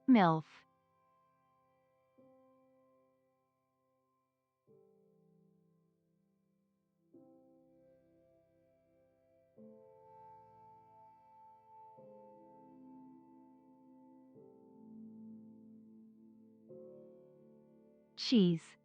MILF. Cheese.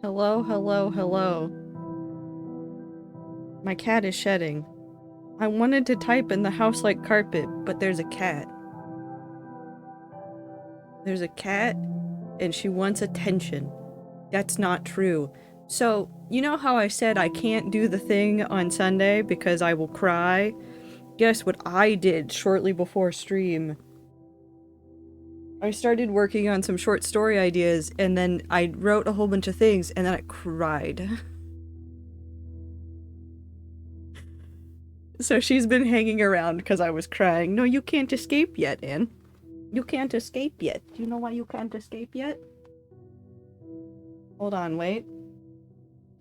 Hello, hello, hello. My cat is shedding. I wanted to type in the house like carpet, but there's a cat. There's a cat, and she wants attention. That's not true. So, you know how I said I can't do the thing on Sunday because I will cry? Guess what I did shortly before stream? I started working on some short story ideas, and then I wrote a whole bunch of things, and then I cried. So she's been hanging around because I was crying. No, you can't escape yet, Anne. You can't escape yet. Do you know why you can't escape yet? Hold on, wait.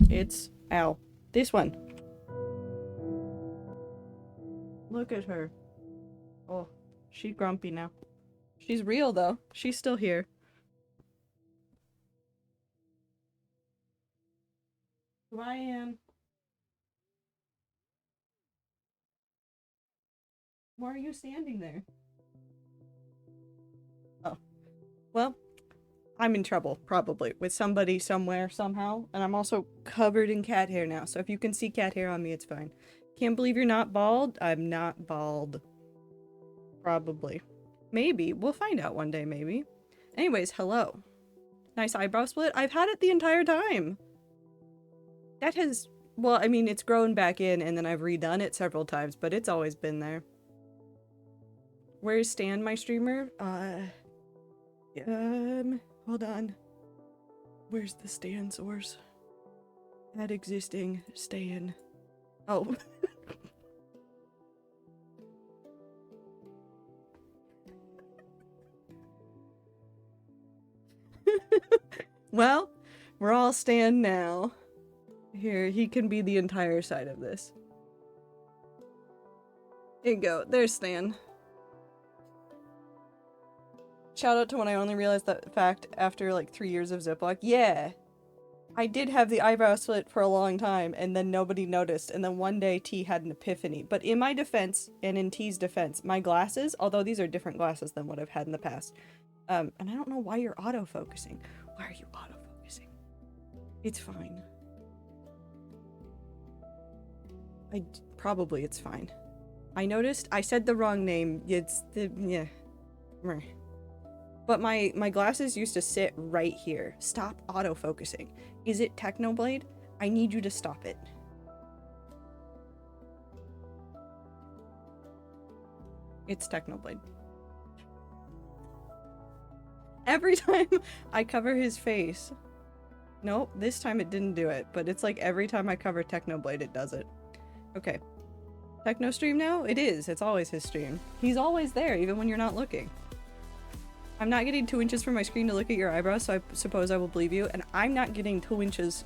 It's... ow. This one. Look at her. Oh, she's grumpy now. She's real, though. She's still here. Why, Anne? Why are you standing there? Oh. Well, I'm in trouble, probably, with somebody somewhere, somehow. And I'm also covered in cat hair now, so if you can see cat hair on me, it's fine. Can't believe you're not bald? I'm not bald. Probably. Maybe. We'll find out one day, maybe. Anyways, hello. Nice eyebrow split? I've had it the entire time. That has... well, I mean, it's grown back in, and then I've redone it several times, but it's always been there. Where's Stan, my streamer? Hold on. Where's the Stan source? That existing Stan. Oh. Well, we're all Stan now. Here, he can be the entire side of this. There you go. There's Stan. Shout out to when I only realized that fact after like 3 years of Ziploc. Yeah! I did have the eyebrow slit for a long time, and then nobody noticed, and then one day T had an epiphany. But in my defense, and in T's defense, my glasses, although these are different glasses than what I've had in the past, and I don't know why you're autofocusing. Why are you autofocusing? It's fine. Probably it's fine. I noticed I said the wrong name. It's the... yeah. But my glasses used to sit right here. Stop autofocusing. Is it Technoblade? I need you to stop it. It's Technoblade. Every time I cover his face. Nope, this time it didn't do it, but it's like every time I cover Technoblade it does it. Okay. Techno stream now? It is. It's always his stream. He's always there, even when you're not looking. I'm not getting 2 inches from my screen to look at your eyebrows, so I suppose I will believe you. And I'm not getting 2 inches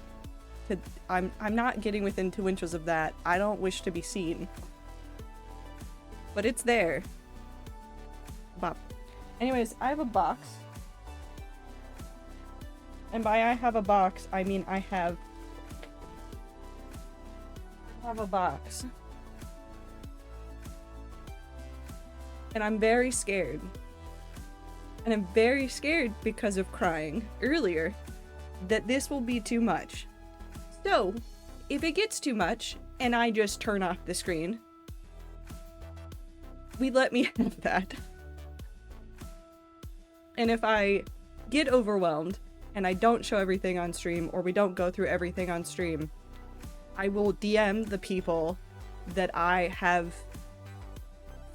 to... I'm not getting within 2 inches of that. I don't wish to be seen. But it's there. Bop. Anyways, I have a box. And by I have a box, I mean I have a box. And I'm very scared. And I'm very scared because of crying earlier that this will be too much. So, if it gets too much and I just turn off the screen, let me have that. And if I get overwhelmed and I don't show everything on stream, or we don't go through everything on stream, I will DM the people that I have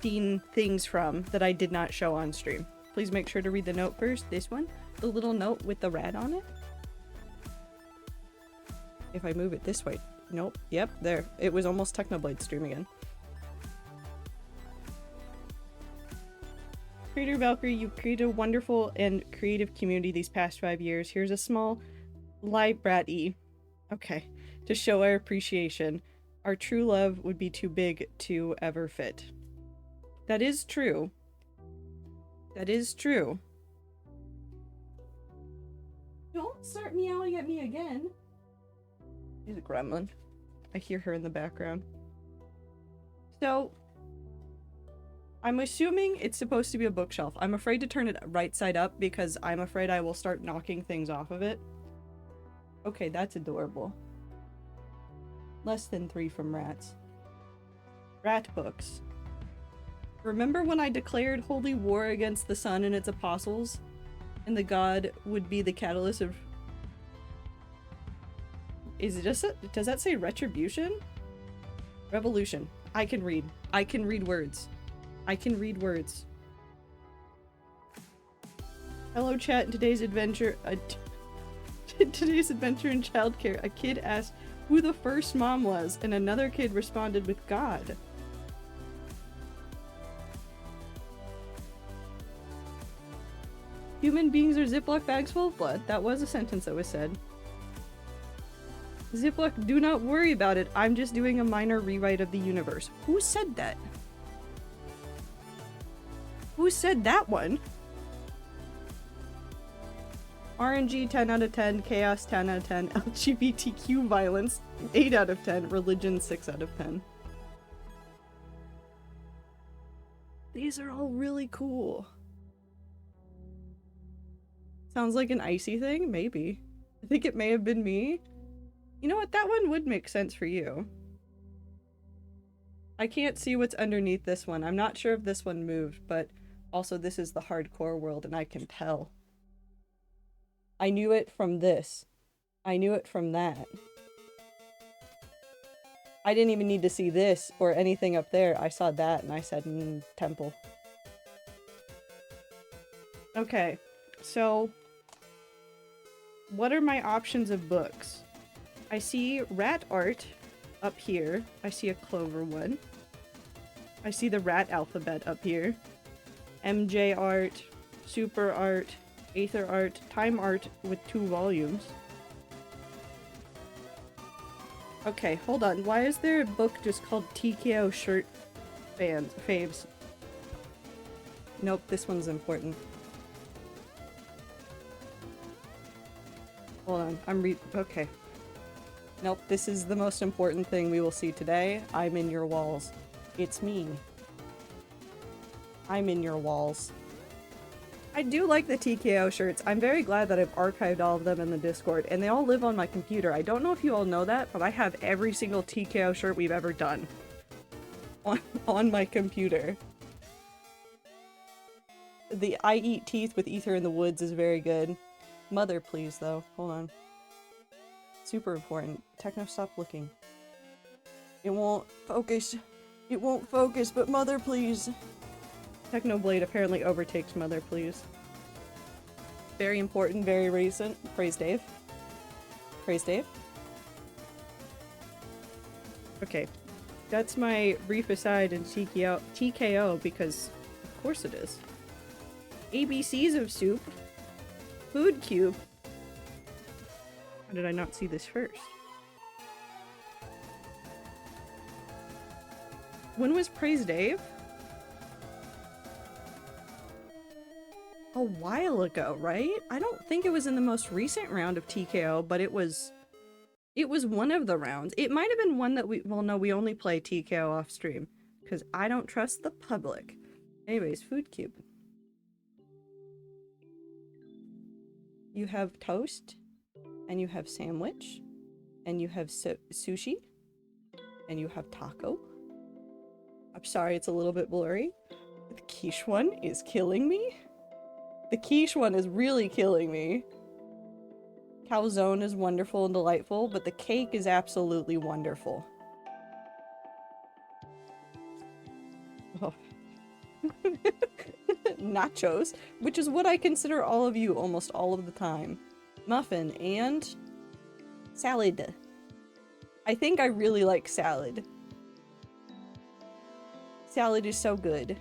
seen things from that I did not show on stream. Please make sure to read the note first. This one. The little note with the rat on it. If I move it this way. Nope. Yep, there. It was almost Technoblade stream again. Creator Valkyrie, you've created a wonderful and creative community these past 5 years. Here's a small library. Okay. To show our appreciation. Our true love would be too big to ever fit. That is true. That is true. Don't start meowing at me again. She's a gremlin. I hear her in the background. So, I'm assuming it's supposed to be a bookshelf. I'm afraid to turn it right side up because I'm afraid I will start knocking things off of it. Okay, that's adorable. Less than 3 from rats. Rat books. Remember when I declared holy war against the sun and its apostles? And the god would be the catalyst of... Is it just a... Does that say retribution? Revolution. I can read. I can read words. I can read words. Hello chat, in today's adventure... today's adventure in childcare, a kid asked who the first mom was, and another kid responded with God. Human beings are Ziploc bags full of blood. That was a sentence that was said. Ziploc, do not worry about it. I'm just doing a minor rewrite of the universe. Who said that? Who said that one? RNG 10 out of 10, chaos 10 out of 10, LGBTQ violence 8 out of 10, religion 6 out of 10. These are all really cool. Sounds like an icy thing? Maybe. I think it may have been me. You know what? That one would make sense for you. I can't see what's underneath this one. I'm not sure if this one moved, but also this is the hardcore world and I can tell. I knew it from this. I knew it from that. I didn't even need to see this or anything up there. I saw that and I said, temple. Okay, so what are my options of books? I see rat art up here. I see a clover one. I see the rat alphabet up here. MJ art, super art, Aether art, time art with 2 volumes. Okay, hold on. Why is there a book just called TKO shirt faves? Nope, this one's important. Hold on, okay. Nope, this is the most important thing we will see today. I'm in your walls. It's me. I'm in your walls. I do like the TKO shirts. I'm very glad that I've archived all of them in the Discord, and they all live on my computer. I don't know if you all know that, but I have every single TKO shirt we've ever done on my computer. The I eat teeth with ether in the woods is very good. Mother, please, though. Hold on. Super important. Techno, stop looking. It won't focus. It won't focus, but mother, please. Technoblade apparently overtakes Mother, please. Very important, very recent. Praise Dave. Praise Dave. Okay. That's my brief aside in TKO because of course it is. ABCs of soup. Food cube. How did I not see this first? When was Praise Dave? A while ago, right? I don't think it was in the most recent round of TKO, but it was one of the rounds. It might have been one that well, no, we only play TKO off stream because I don't trust the public. Anyways, food cube. You have toast, and you have sandwich, and you have sushi, and you have taco. I'm sorry, it's a little bit blurry. The quiche one is killing me. The quiche one is really killing me. Calzone is wonderful and delightful, but the cake is absolutely wonderful. Oh. Nachos, which is what I consider all of you almost all of the time. Muffin and salad. I think I really like salad. Salad is so good.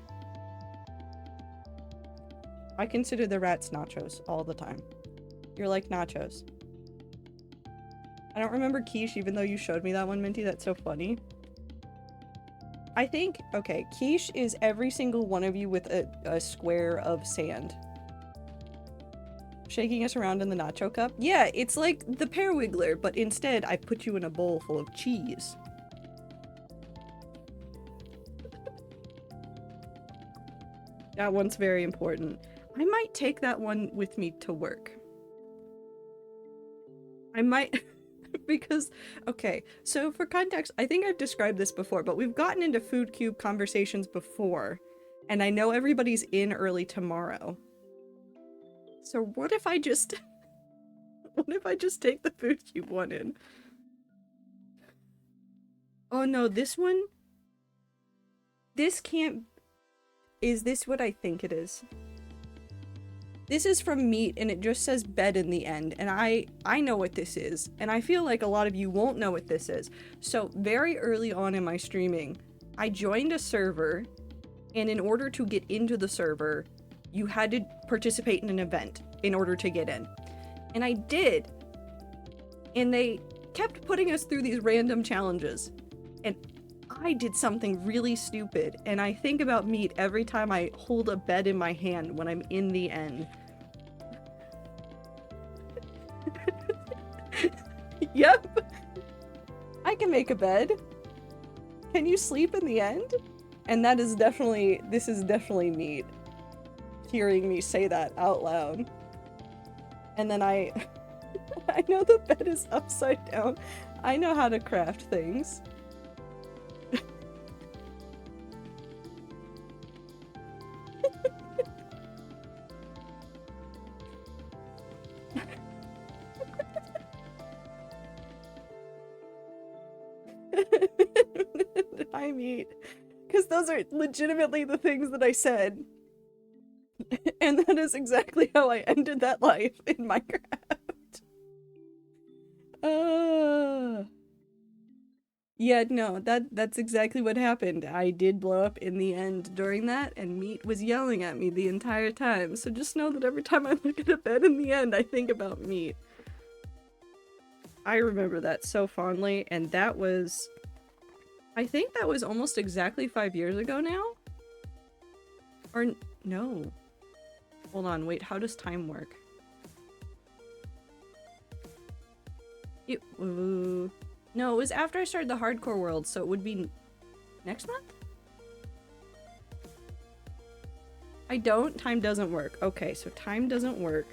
I consider the rats nachos all the time. You're like nachos. I don't remember quiche even though you showed me that one, Minty. That's so funny. I think, okay, quiche is every single one of you with a square of sand. Shaking us around in the nacho cup? Yeah, it's like the pear wiggler, but instead I put you in a bowl full of cheese. That one's very important. I might take that one with me to work. I might because okay, so for context, I think I've described this before, but we've gotten into food cube conversations before, and I know everybody's in early tomorrow. So what if I just what if I just take the food cube one in? Oh no, this one? This can't... Is this what I think it is? This is from Meat, and it just says bed in the end, and I know what this is, and I feel like a lot of you won't know what this is. So very early on in my streaming, I joined a server, and in order to get into the server, you had to participate in an event in order to get in. And I did. And they kept putting us through these random challenges. And I did something really stupid, and I think about Meat every time I hold a bed in my hand when I'm in the end. Yep. I can make a bed. Can you sleep in the end? And that is definitely, this is definitely Meat. Hearing me say that out loud. And then I know the bed is upside down. I know how to craft things. I mean, because those are legitimately the things that I said. And that is exactly how I ended that life in Minecraft. Yeah, no, that's exactly what happened. I did blow up in the end during that, and Meat was yelling at me the entire time. So just know that every time I look at a bed in the end, I think about Meat. I remember that so fondly, and that was... I think that was almost exactly 5 years ago now? Or... no. Hold on, wait, how does time work? No, it was after I started the hardcore world, so it would be next month? I don't? Time doesn't work. Okay, so time doesn't work.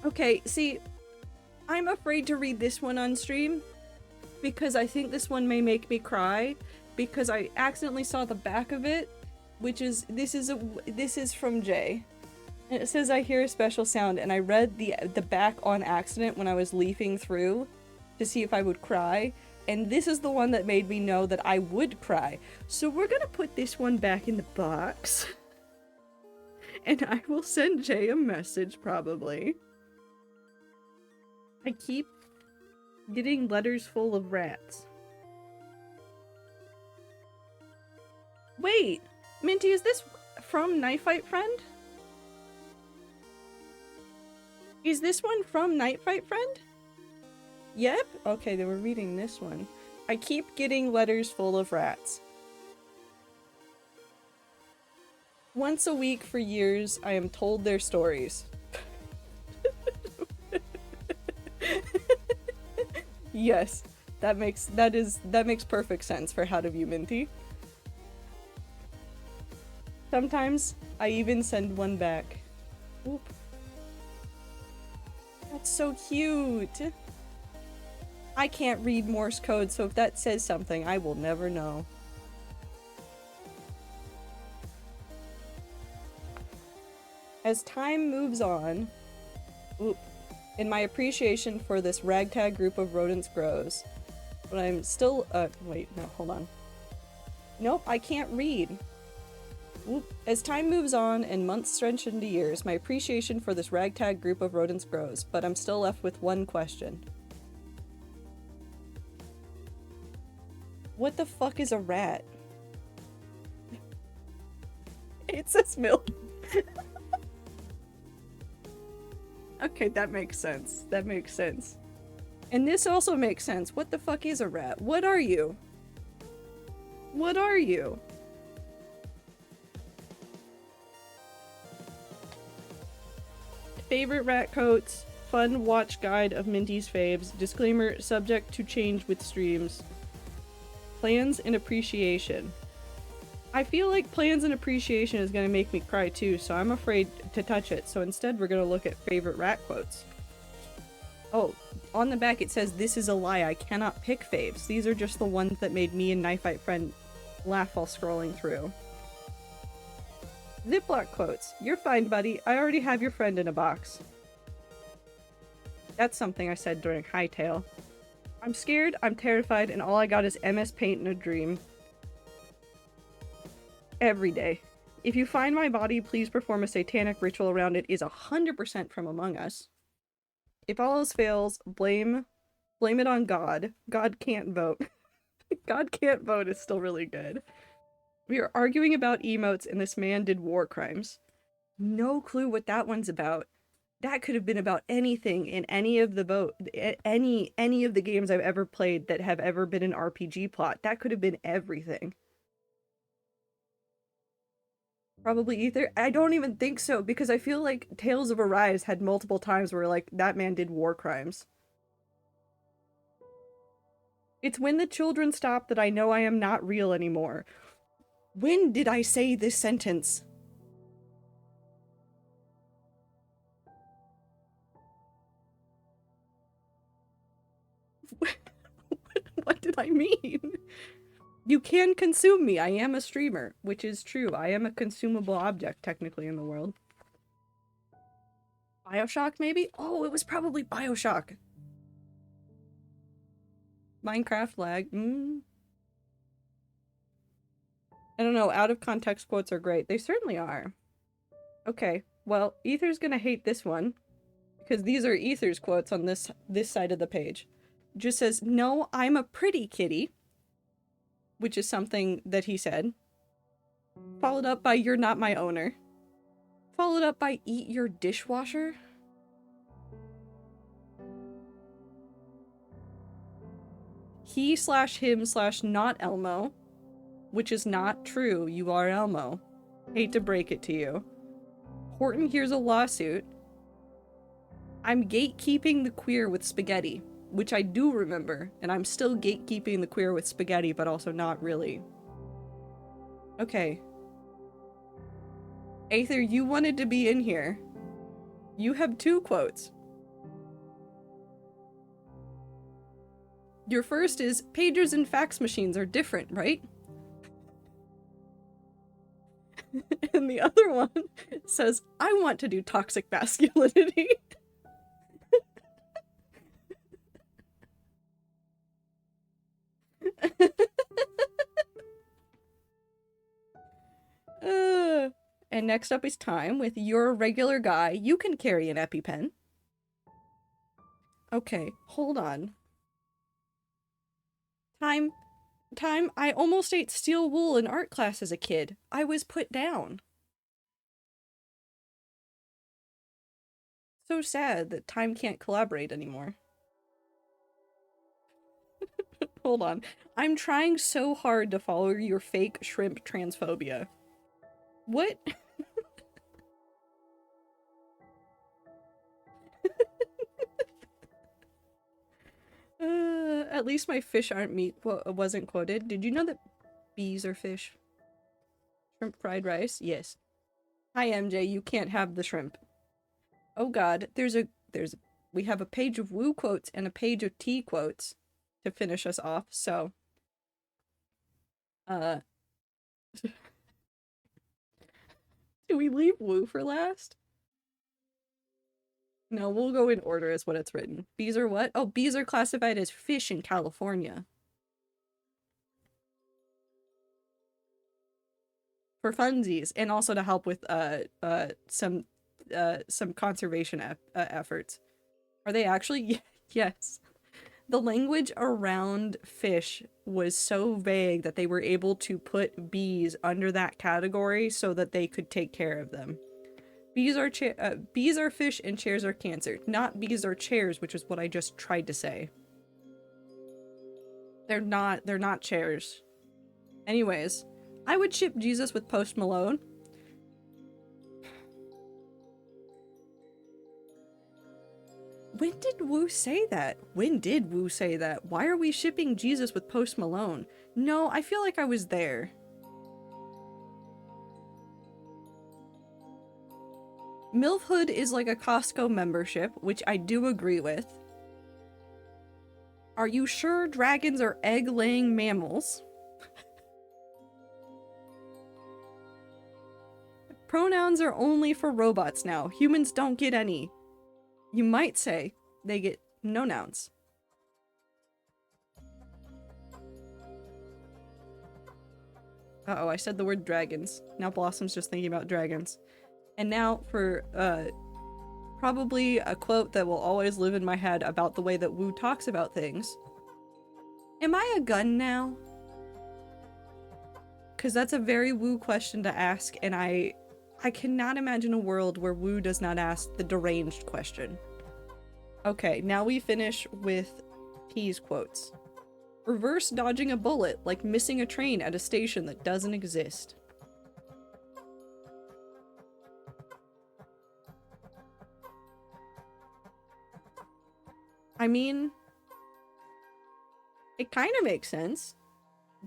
Okay, see, I'm afraid to read this one on stream because I think this one may make me cry because I accidentally saw the back of it, which is, this is from Jay. And it says, I hear a special sound, and I read the back on accident when I was leafing through to see if I would cry, and this is the one that made me know that I would cry. So we're gonna put this one back in the box, and I will send Jay a message, probably. I keep getting letters full of rats. Wait! Minty, is this from Knife Fight Friend? Is this one from Night Fight Friend? Yep. Okay, they were reading this one. I keep getting letters full of rats. Once a week for years, I am told their stories. Yes, that makes perfect sense for how to view Minty. Sometimes I even send one back. Oop. That's so cute. I can't read Morse code, so if that says something, I will never know. As time moves on, and my appreciation for this ragtag group of rodents grows, but I'm still, wait, no, hold on. Nope, I can't read. As time moves on and months stretch into years, my appreciation for this ragtag group of rodents grows, but I'm still left with one question. What the fuck is a rat? It says milk. Okay, that makes sense. That makes sense. And this also makes sense. What the fuck is a rat? What are you? What are you? Favorite rat coats. Fun watch guide of Minty's faves. Disclaimer, subject to change with streams. Plans and appreciation. I feel like plans and appreciation is gonna make me cry too, so I'm afraid to touch it. So instead we're gonna look at favorite rat quotes. Oh, on the back it says, "This is a lie, I cannot pick faves. These are just the ones that made me and Knife Fight Friend laugh while scrolling through." Ziploc quotes. "You're fine, buddy. I already have your friend in a box." That's something I said during Hightail. "I'm scared, I'm terrified, and all I got is MS Paint in a dream. Every day. If you find my body, please perform a satanic ritual around it" is 100% from Among Us. "If all else fails, blame it on God. God can't vote." God can't vote is still really good. "We are arguing about emotes and this man did war crimes." No clue what that one's about. That could have been about anything in any of the any of the games I've ever played that have ever been an RPG plot. That could have been everything. Probably Ether. I don't even think so, because I feel like Tales of Arise had multiple times where, like, that man did war crimes. "It's when the children stop that I know I am not real anymore." When did I say this sentence? What did I mean? "You can consume me. I am a streamer." Which is true. I am a consumable object, technically, in the world. Bioshock, maybe? Oh, it was probably Bioshock. Minecraft lag. I don't know. Out of context quotes are great. They certainly are. Okay. Well, Ether's gonna hate this one, because these are Ether's quotes on this side of the page. Just says, "No, I'm a pretty kitty," which is something that he said. Followed up by, "You're not my owner." Followed up by, "Eat your dishwasher." He/him/not Elmo, which is not true. You are Elmo. Hate to break it to you. Horton hears a lawsuit. "I'm gatekeeping the queer with spaghetti," which I do remember, and I'm still gatekeeping the queer with spaghetti, but also not really. Okay. Aether, you wanted to be in here. You have 2 quotes. Your first is, "Pagers and fax machines are different, right?" And the other one says, "I want to do toxic masculinity." And next up is Time with, "You're a regular guy. You can carry an EpiPen." Okay, hold on. Time, I almost ate steel wool in art class as a kid. I was put down. So sad that Time can't collaborate anymore. Hold on. "I'm trying so hard to follow your fake shrimp transphobia." What? At least my fish aren't meat wasn't quoted. Did you know that bees are fish? Shrimp fried rice? Yes. "Hi MJ, you can't have the shrimp." Oh god, we have a page of woo quotes and a page of tea quotes to finish us off, so uh do we leave woo for last? No, we'll go in order as what it's written. Bees are what? Oh, bees are classified as fish in California. For funsies, and also to help with some conservation efforts. Are they actually? Yes. The language around fish was so vague that they were able to put bees under that category so that they could take care of them. Bees are fish and chairs are cancer. Not bees are chairs, which is what I just tried to say. They're not chairs. Anyways, I would ship Jesus with Post Malone. When did Wu say that? When did Wu say that? Why are we shipping Jesus with Post Malone? No, I feel like I was there. MILFhood is like a Costco membership, which I do agree with. Are you sure dragons are egg-laying mammals? Pronouns are only for robots now. Humans don't get any. You might say they get no nouns. Uh-oh, I said the word dragons. Now Blossom's just thinking about dragons. And now for, probably a quote that will always live in my head about the way that Wu talks about things. Am I a gun now? Because that's a very Wu question to ask, and I cannot imagine a world where Wu does not ask the deranged question. Okay, now we finish with P's quotes. Reverse dodging a bullet, like missing a train at a station that doesn't exist. I mean, it kind of makes sense.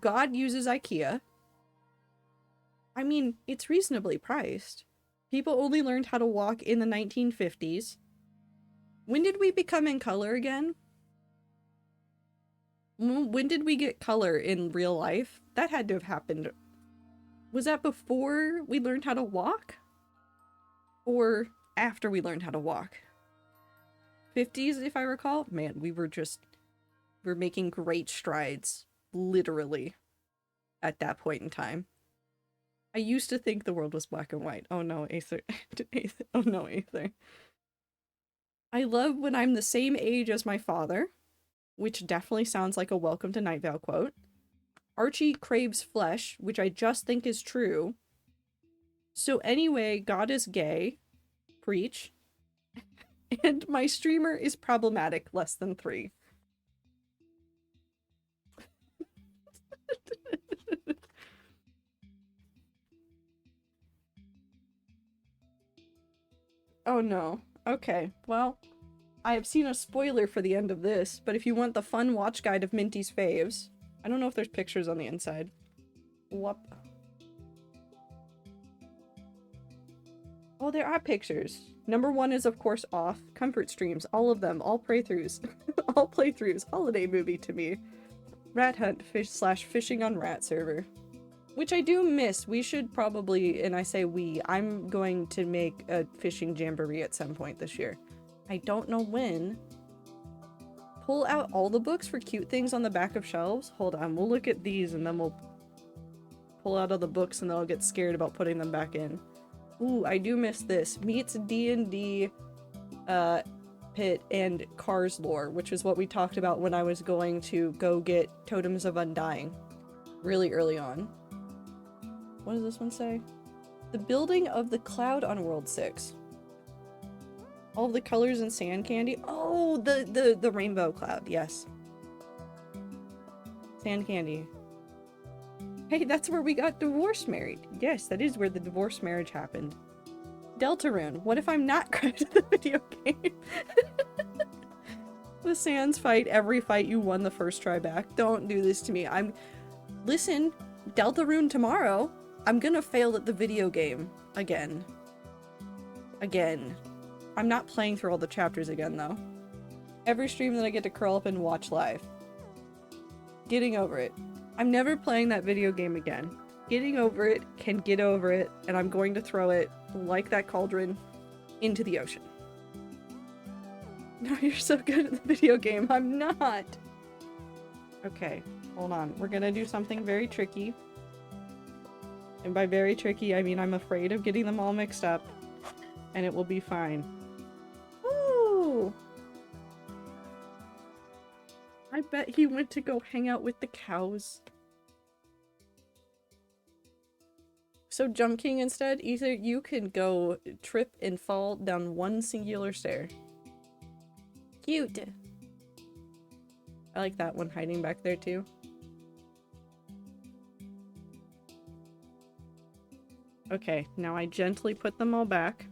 God uses IKEA. I mean, it's reasonably priced. People only learned how to walk in the 1950s. When did we become in color again? When did we get color in real life? That had to have happened. Was that before we learned how to walk? Or after we learned how to walk? 50s, if I recall? Man, we're making great strides, literally, at that point in time. I used to think the world was black and white. Oh no, Aether. Oh no, Aether. I love when I'm the same age as my father, which definitely sounds like a Welcome to Night Vale quote. Archie craves flesh, which I just think is true. So anyway, God is gay. Preach. And my streamer is problematic, less than 3. Oh no. Okay, well, I have seen a spoiler for the end of this, but if you want the fun watch guide of Minty's faves, I don't know if there's pictures on the inside. Whoop. Oh, there are pictures. Number 1 is, of course, off. Comfort streams. All of them. All playthroughs. All playthroughs. Holiday movie to me. Rat hunt fishing on rat server. Which I do miss. We should probably, and I say we, I'm going to make a fishing jamboree at some point this year. I don't know when. Pull out all the books for cute things on the back of shelves? Hold on, we'll look at these and then we'll pull out all the books and then I'll get scared about putting them back in. Ooh, I do miss this. Meets D&D Pit and Cars lore, which is what we talked about when I was going to go get Totems of Undying really early on. What does this one say? The building of the cloud on World 6. All the colors in sand candy. Oh, the rainbow cloud, yes. Sand candy. Hey, that's where we got divorce married. Yes, that is where the divorce marriage happened. Deltarune. What if I'm not cracked at the video game? The Sands fight. Every fight you won the first try back. Don't do this to me. Listen, Deltarune tomorrow. I'm gonna fail at the video game. Again. Again. I'm not playing through all the chapters again, though. Every stream that I get to curl up and watch live. Getting over it. I'm never playing that video game again. Getting over it, can get over it, and I'm going to throw it, like that cauldron, into the ocean. No, you're so good at the video game. I'm not! Okay, hold on. We're gonna do something very tricky. And by very tricky, I mean I'm afraid of getting them all mixed up. And it will be fine. Woo! I bet he went to go hang out with the cows. So Jump King instead, either you can go trip and fall down one singular stair. Cute! I like that one hiding back there too. Okay, now I gently put them all back.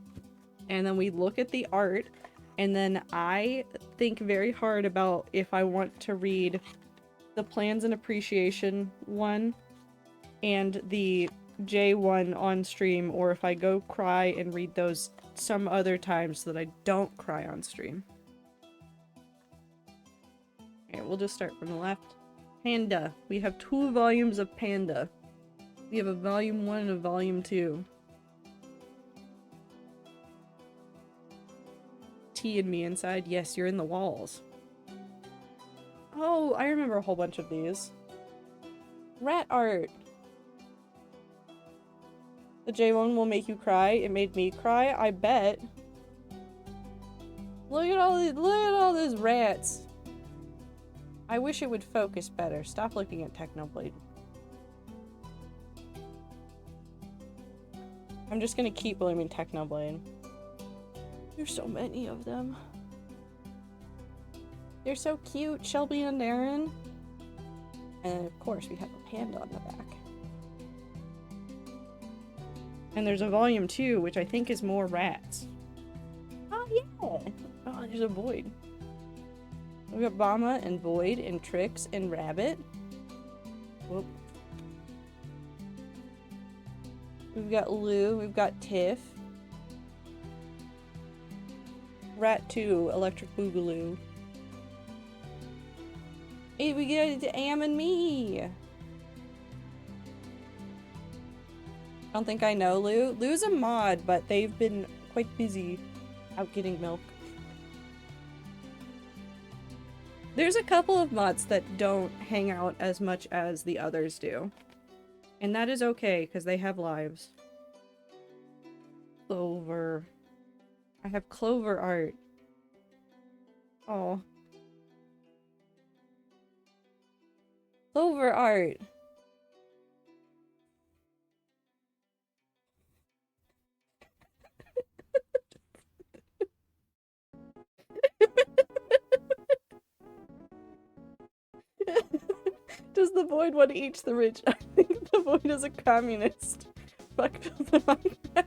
And then we look at the art. And then I think very hard about if I want to read the Plans and Appreciation one and the J1 on stream, or if I go cry and read those some other times so that I don't cry on stream. Okay, we'll just start from the left. Panda. We have 2 volumes of Panda. We have a volume 1 and a volume 2. T and me inside. Yes, you're in the walls. Oh, I remember a whole bunch of these. Rat art. The J1 will make you cry. It made me cry, I bet. Look at all these rats. I wish it would focus better. Stop looking at Technoblade. I'm just gonna keep blaming Technoblade. There's so many of them. They're so cute, Shelby and Aaron. And of course we have a panda on the back. And there's a volume 2, which I think is more rats. Oh yeah! Oh, there's a Void. We got Bama and Void and Trix and Rabbit. Whoop. We've got Lou, we've got Tiff. Rat 2, Electric Boogaloo. Hey, we get Am and me! I don't think I know Lou. Lou's a mod, but they've been quite busy out getting milk. There's a couple of mods that don't hang out as much as the others do. And that is okay, because they have lives. Clover. I have Clover art. Oh. Clover art. Does the Void want to eat the rich? I think the Void is a communist. Fuck the Minecraft.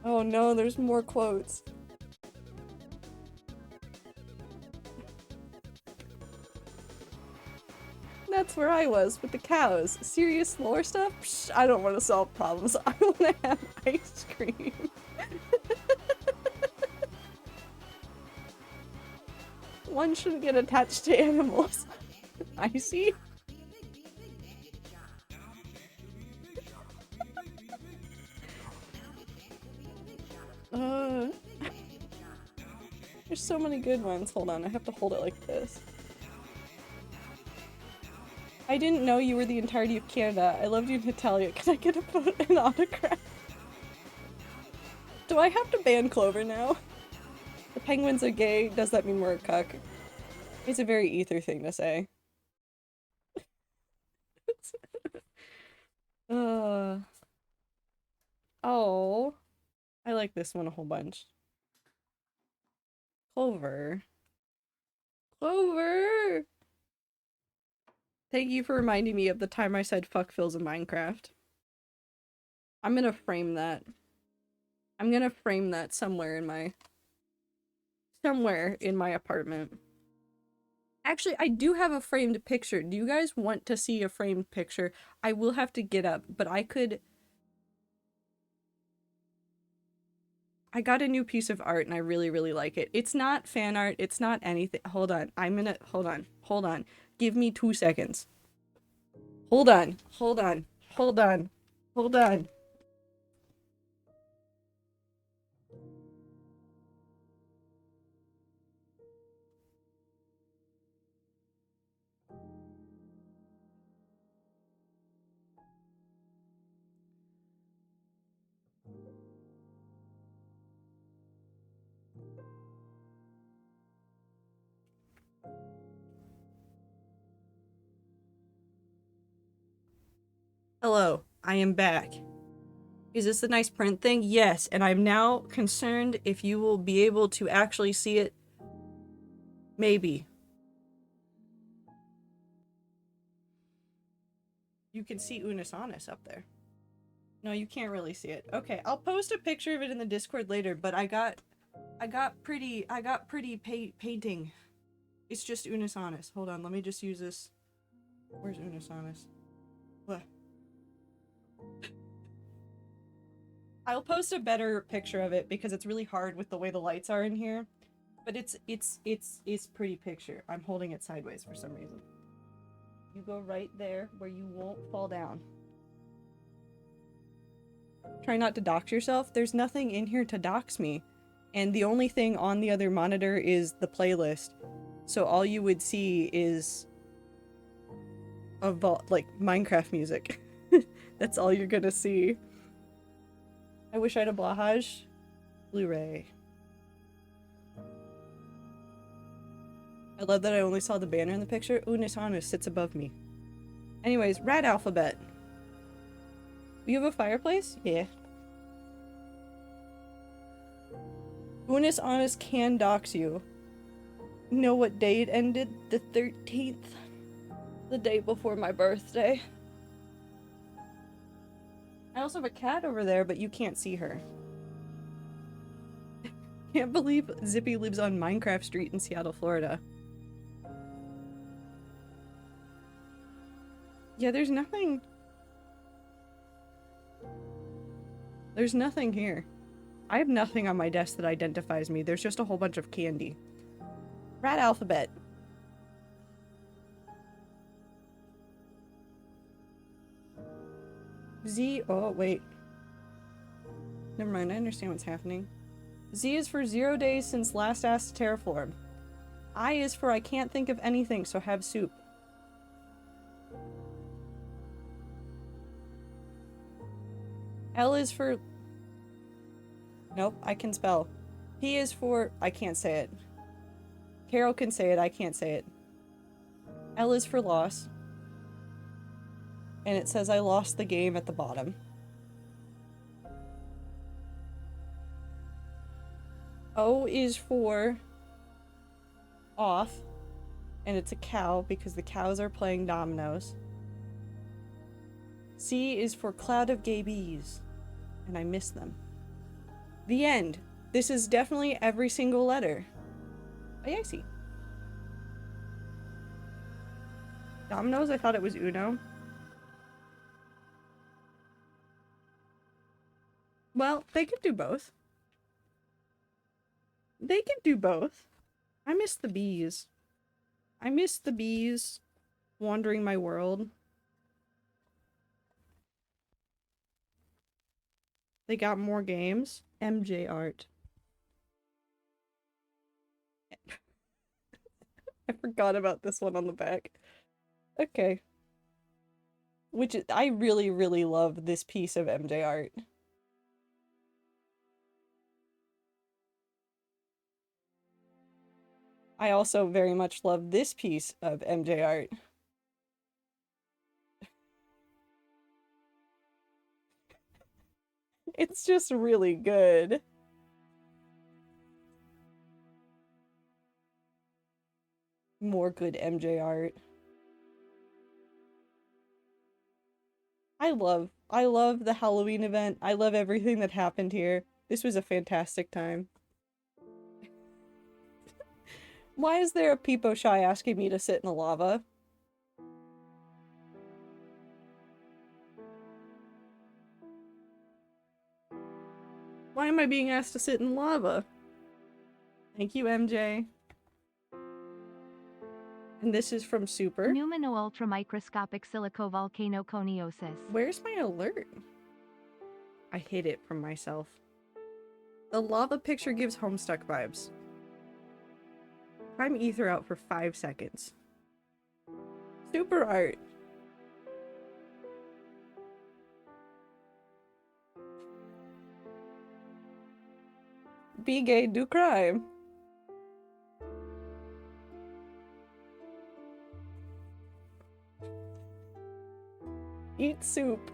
Oh no, there's more quotes. That's where I was with the cows. Serious lore stuff? Psh, I don't want to solve problems. I want to have ice cream. One shouldn't get attached to animals. I see. There's so many good ones. Hold on, I have to hold it like this. I didn't know you were the entirety of Canada. I loved you in Italia. Can I get an autograph? Do I have to ban Clover now? The penguins are gay. Does that mean we're a cuck? It's a very ether thing to say. Oh. I like this one a whole bunch. Clover. Clover! Thank you for reminding me of the time I said fuck Phil's in Minecraft. I'm gonna frame that. I'm gonna frame that somewhere in my apartment. Actually, I do have a framed picture. Do you guys want to see a framed picture? I will have to get up, but I got a new piece of art and I really, really like it. It's not fan art. It's not anything. Hold on. Hold on. Give me 2 seconds. Hold on. Hello, I am back. Is this the nice print thing? Yes, and I'm now concerned if you will be able to actually see it. Maybe. You can see Unis Honest up there. No, you can't really see it. Okay, I'll post a picture of it in the Discord later, but I got pretty painting. It's just Unis Honest. Hold on, let me just use this. Where's Unis Honest? What? I'll post a better picture of it because it's really hard with the way the lights are in here. But it's pretty picture. I'm holding it sideways for some reason. You go right there where you won't fall down. Try not to dox yourself. There's nothing in here to dox me. And the only thing on the other monitor is the playlist. So all you would see is like Minecraft music. That's all you're gonna see. I wish I had a Blahaj Blu-ray. I love that I only saw the banner in the picture. Unis Honus sits above me. Anyways, rat alphabet. You have a fireplace? Yeah. Unis Honus can dox you. Know what day it ended? The 13th. The day before my birthday. I also have a cat over there, but you can't see her. Can't believe Zippy lives on Minecraft Street in Seattle, Florida. Yeah, there's nothing. There's nothing here. I have nothing on my desk that identifies me. There's just a whole bunch of candy. Rat alphabet. Z. Oh, wait. Never mind, I understand what's happening. Z is for 0 days since last asked to terraform. I is for I can't think of anything, so have soup. L is for... Nope, I can spell. P is for... I can't say it. Carol can say it, I can't say it. L is for loss. And it says I lost the game at the bottom. O is for off. And it's a cow because the cows are playing dominoes. C is for cloud of gay bees. And I miss them. The end. This is definitely every single letter. Oh, yeah, I see. Dominoes? I thought it was Uno. Well, they could do both. They could do both. I miss the bees. I miss the bees wandering my world. They got more games. MJ art. I forgot about this one on the back. Okay. Which is, I really, really love this piece of MJ art. I also very much love this piece of MJ art. It's just really good. More good MJ art. I love the Halloween event. I love everything that happened here. This was a fantastic time. Why is there a Peepo Shy asking me to sit in the lava? Why am I being asked to sit in lava? Thank you, MJ. And this is from Super. Pneumono-ultramicroscopic silicovolcanoconiosis. Where's my alert? I hid it from myself. The lava picture gives Homestuck vibes. Prime ether out for 5 seconds. Super art. Be gay, do crime. Eat soup.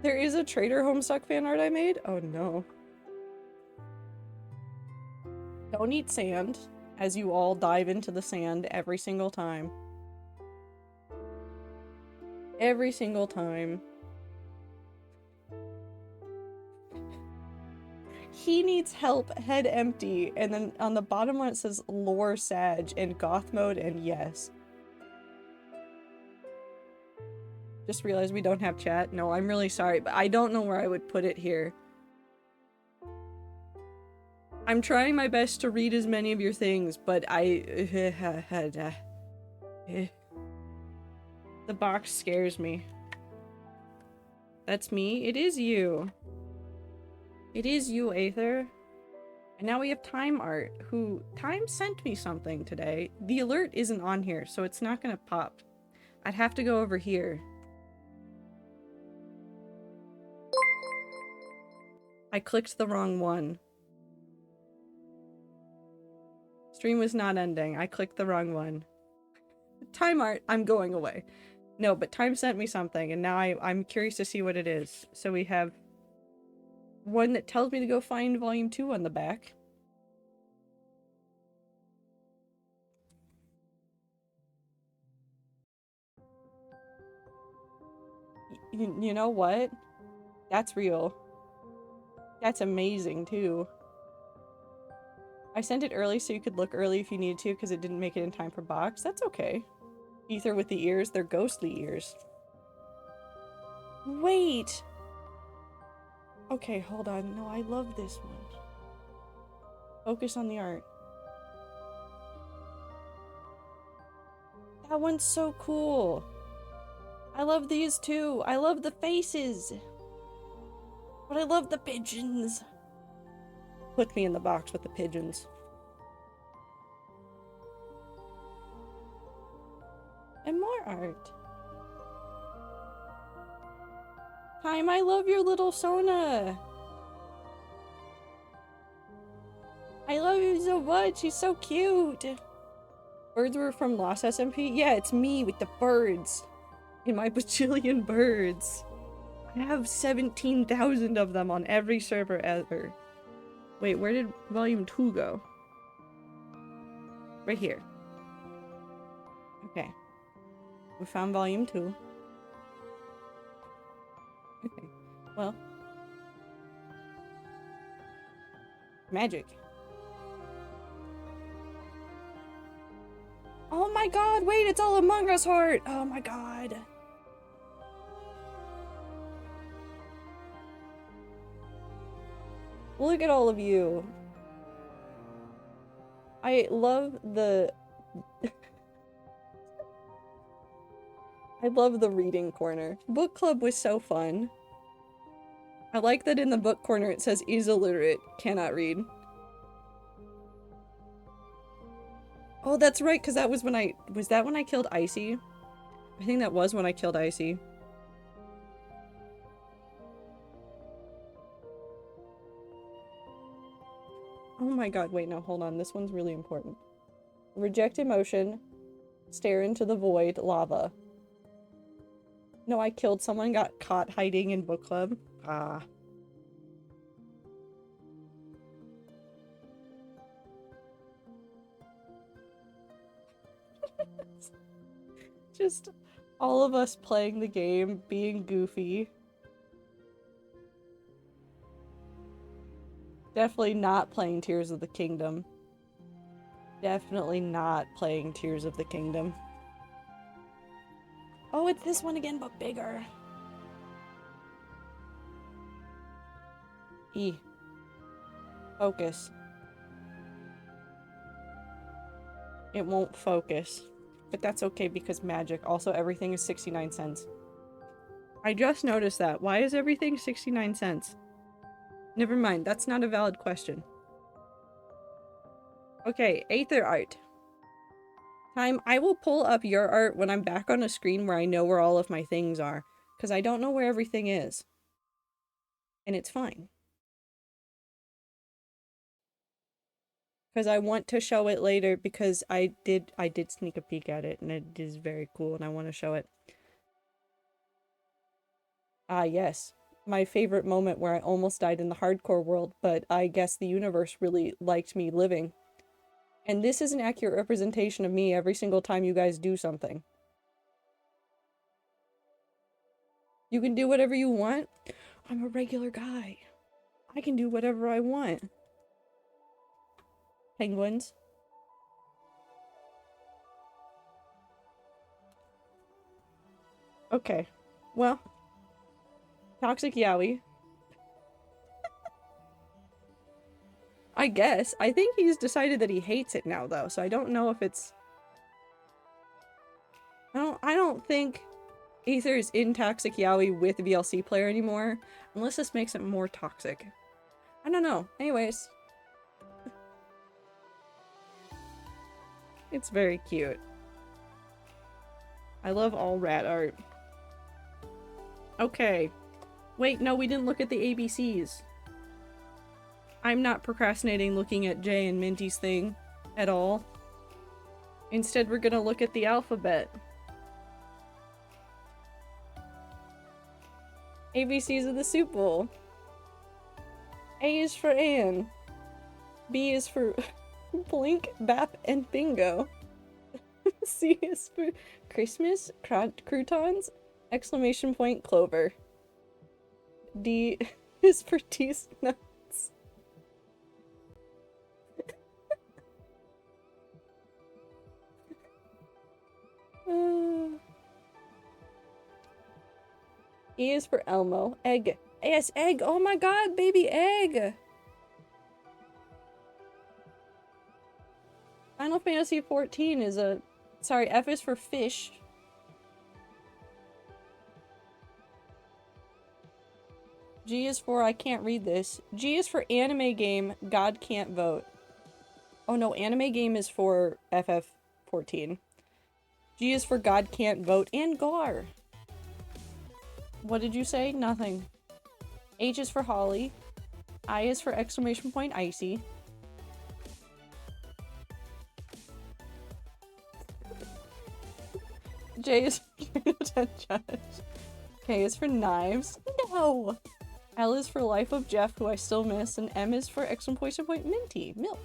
There is a Trader Homestuck fan art I made? Oh no. Don't eat sand, as you all dive into the sand every single time. Every single time. He needs help, head empty, and then on the bottom one it says lore sag and goth mode and yes. Just realized we don't have chat. No, I'm really sorry, but I don't know where I would put it here. I'm trying my best to read as many of your things, but the box scares me. That's me. It is you. It is you, Aether. And now we have Time Art, who... Time sent me something today. The alert isn't on here, so it's not gonna pop. I'd have to go over here. I clicked the wrong one. Stream was not ending. I clicked the wrong one. Time Art, I'm going away. No, but Time sent me something, and now I'm curious to see what it is. So we have one that tells me to go find Volume 2 on the back. You know what? That's real. That's amazing, too. I sent it early so you could look early if you needed to, because it didn't make it in time for box. That's okay. Ether with the ears. They're ghostly ears. Wait! Okay, hold on. No, I love this one. Focus on the art. That one's so cool. I love these too. I love the faces. But I love the pigeons. Put me in the box with the pigeons. And more art. Time, I love your little Sona. I love you so much. She's so cute. Birds were from Lost SMP? Yeah, it's me with the birds. In my bajillion birds. I have 17,000 of them on every server ever. Wait, where did Volume 2 go? Right here. Okay. We found Volume 2. Okay. Well. Magic. Oh my god, wait, it's all Among Us art! Oh my god. Look at all of you. I love the... I love the reading corner. Book club was so fun. I like that in the book corner it says is illiterate, cannot read. Oh, that's right, because that was when I... Was that when I killed Icy? I think that was when I killed Icy. Oh my god, wait, no, hold on. This one's really important. Reject emotion. Stare into the void. Lava. No, I killed someone, got caught hiding in book club. Ah. Just all of us playing the game, being goofy. Definitely not playing Tears of the Kingdom. Definitely not playing Tears of the Kingdom. Oh, it's this one again, but bigger. E. Focus. It won't focus. But that's okay because magic. Also, everything is 69 cents. I just noticed that. Why is everything 69 cents? Never mind, that's not a valid question. Okay, Aether art. Time, I will pull up your art when I'm back on a screen where I know where all of my things are. Because I don't know where everything is. And it's fine. Because I want to show it later because I did sneak a peek at it and it is very cool and I want to show it. Ah, yes. My favorite moment where I almost died in the hardcore world, but I guess the universe really liked me living. And this is an accurate representation of me every single time you guys do something. You can do whatever you want. I'm a regular guy. I can do whatever I want. Penguins. Okay. Well, Toxic Yowie. I guess. I think he's decided that he hates it now, though, so I don't know if it's... I don't think Aether is in Toxic Yowie with VLC player anymore, unless this makes it more toxic. I don't know. Anyways. It's very cute. I love all rat art. Okay. Wait, no, we didn't look at the ABCs. I'm not procrastinating looking at Jay and Minty's thing at all. Instead, we're gonna look at the alphabet. ABCs of the soup bowl. A is for Anne. B is for Blink, Bap, and Bingo. C is for Christmas, croutons, exclamation point, Clover. D is for teased nuts. E is for Elmo. Egg. Yes, egg. Oh my god, baby egg. Final Fantasy 14 is a... Sorry, F is for fish. G is for... I can't read this. G is for anime game. God can't vote. Oh no, anime game is for FF14. G is for God can't vote. And Gar. What did you say? Nothing. H is for Holly. I is for exclamation point icy. J is for judge. K is for knives. No! L is for life of Jeff, who I still miss, and M is for exclamation point minty. Milk.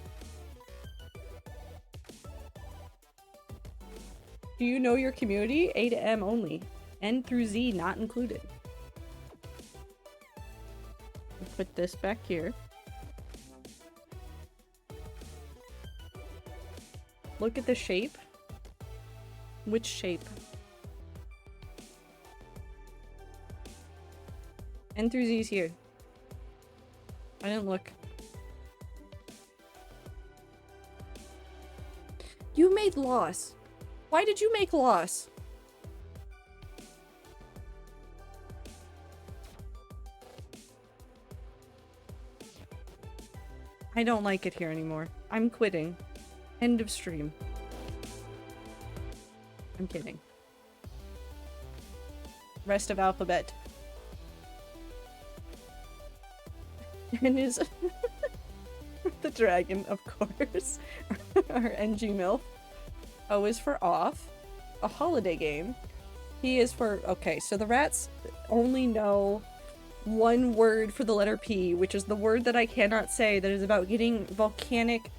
Do you know your community? A to M only. N through Z not included. Put this back here. Look at the shape. Which shape? N through Z is here. I didn't look. You made loss. Why did you make loss? I don't like it here anymore. I'm quitting. End of stream. I'm kidding. Rest of alphabet. N is the dragon, of course. Our NG MILF. O is for off. A holiday game. P is for... Okay, so the rats only know one word for the letter P, which is the word that I cannot say that is about getting volcanic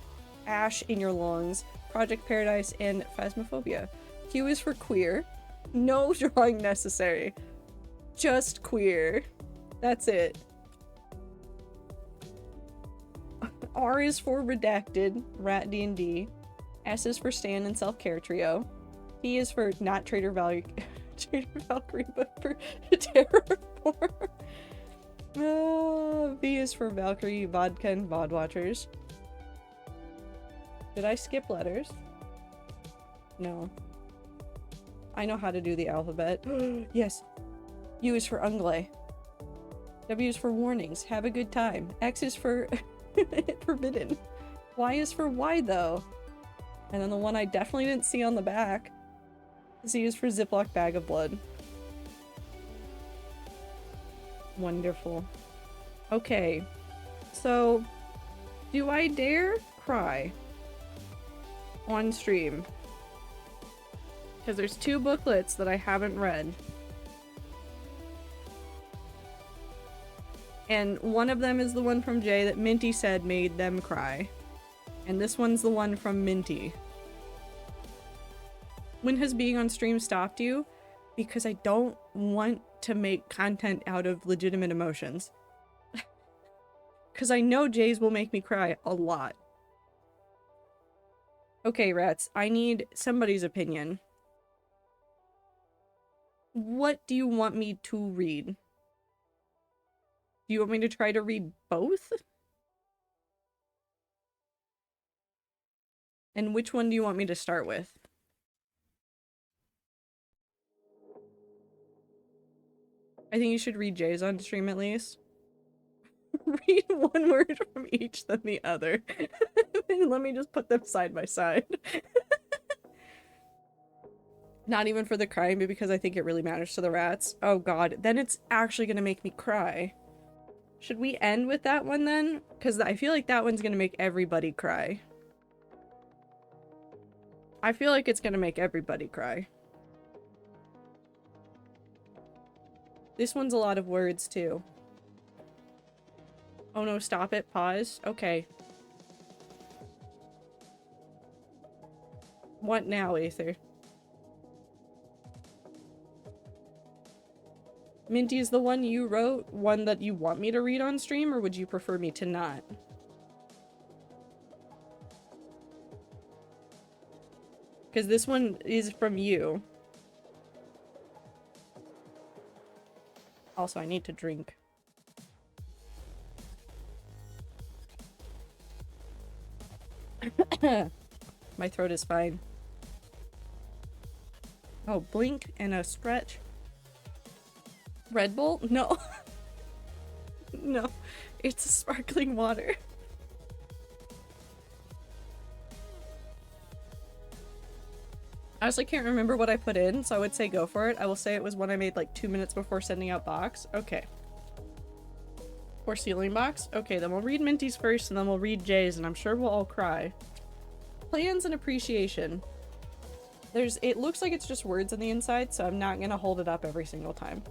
ash in your lungs, Project Paradise, and Phasmophobia. Q is for queer. No drawing necessary. Just queer. That's it. R is for redacted, Rat D&D. S is for Stan and Self-Care Trio. T is for not Trader Valkyrie, but for Terraform. V is for Valkyrie, Vodka, and VOD Watchers. Did I skip letters? No. I know how to do the alphabet. Yes. U is for Unglay. W is for warnings. Have a good time. X is for forbidden. Y is for why though. And then the one I definitely didn't see on the back. Z is for Ziploc bag of blood. Wonderful. Okay. So, do I dare cry on stream? Because there's two booklets that I haven't read. And one of them is the one from Jay that Minty said made them cry. And this one's the one from Minty. When has being on stream stopped you? Because I don't want to make content out of legitimate emotions. Because I know Jay's will make me cry a lot. Okay, rats, I need somebody's opinion. What do you want me to read? Do you want me to try to read both? And which one do you want me to start with? I think you should read Jay's on stream at least. Read one word from each, then the other. And let me just put them side by side. Not even for the crying, but because I think it really matters to the rats. Oh god, then it's actually gonna make me cry. Should we end with that one then? Because I feel like that one's gonna make everybody cry. I feel like it's gonna make everybody cry. This one's a lot of words too. Oh no, stop it, pause. Okay. What now, Aether? Minty, is the one you wrote one that you want me to read on stream, or would you prefer me to not? Because this one is from you. Also, I need to drink. My throat is fine. Oh, blink and a stretch. Red Bull? No. No. It's sparkling water. I honestly can't remember what I put in, so I would say go for it. I will say it was one I made like 2 minutes before sending out box. Okay. Or ceiling box? Okay, then we'll read Minty's first, and then we'll read Jay's, and I'm sure we'll all cry. Plans and appreciation. It looks like it's just words on the inside, so I'm not gonna hold it up every single time.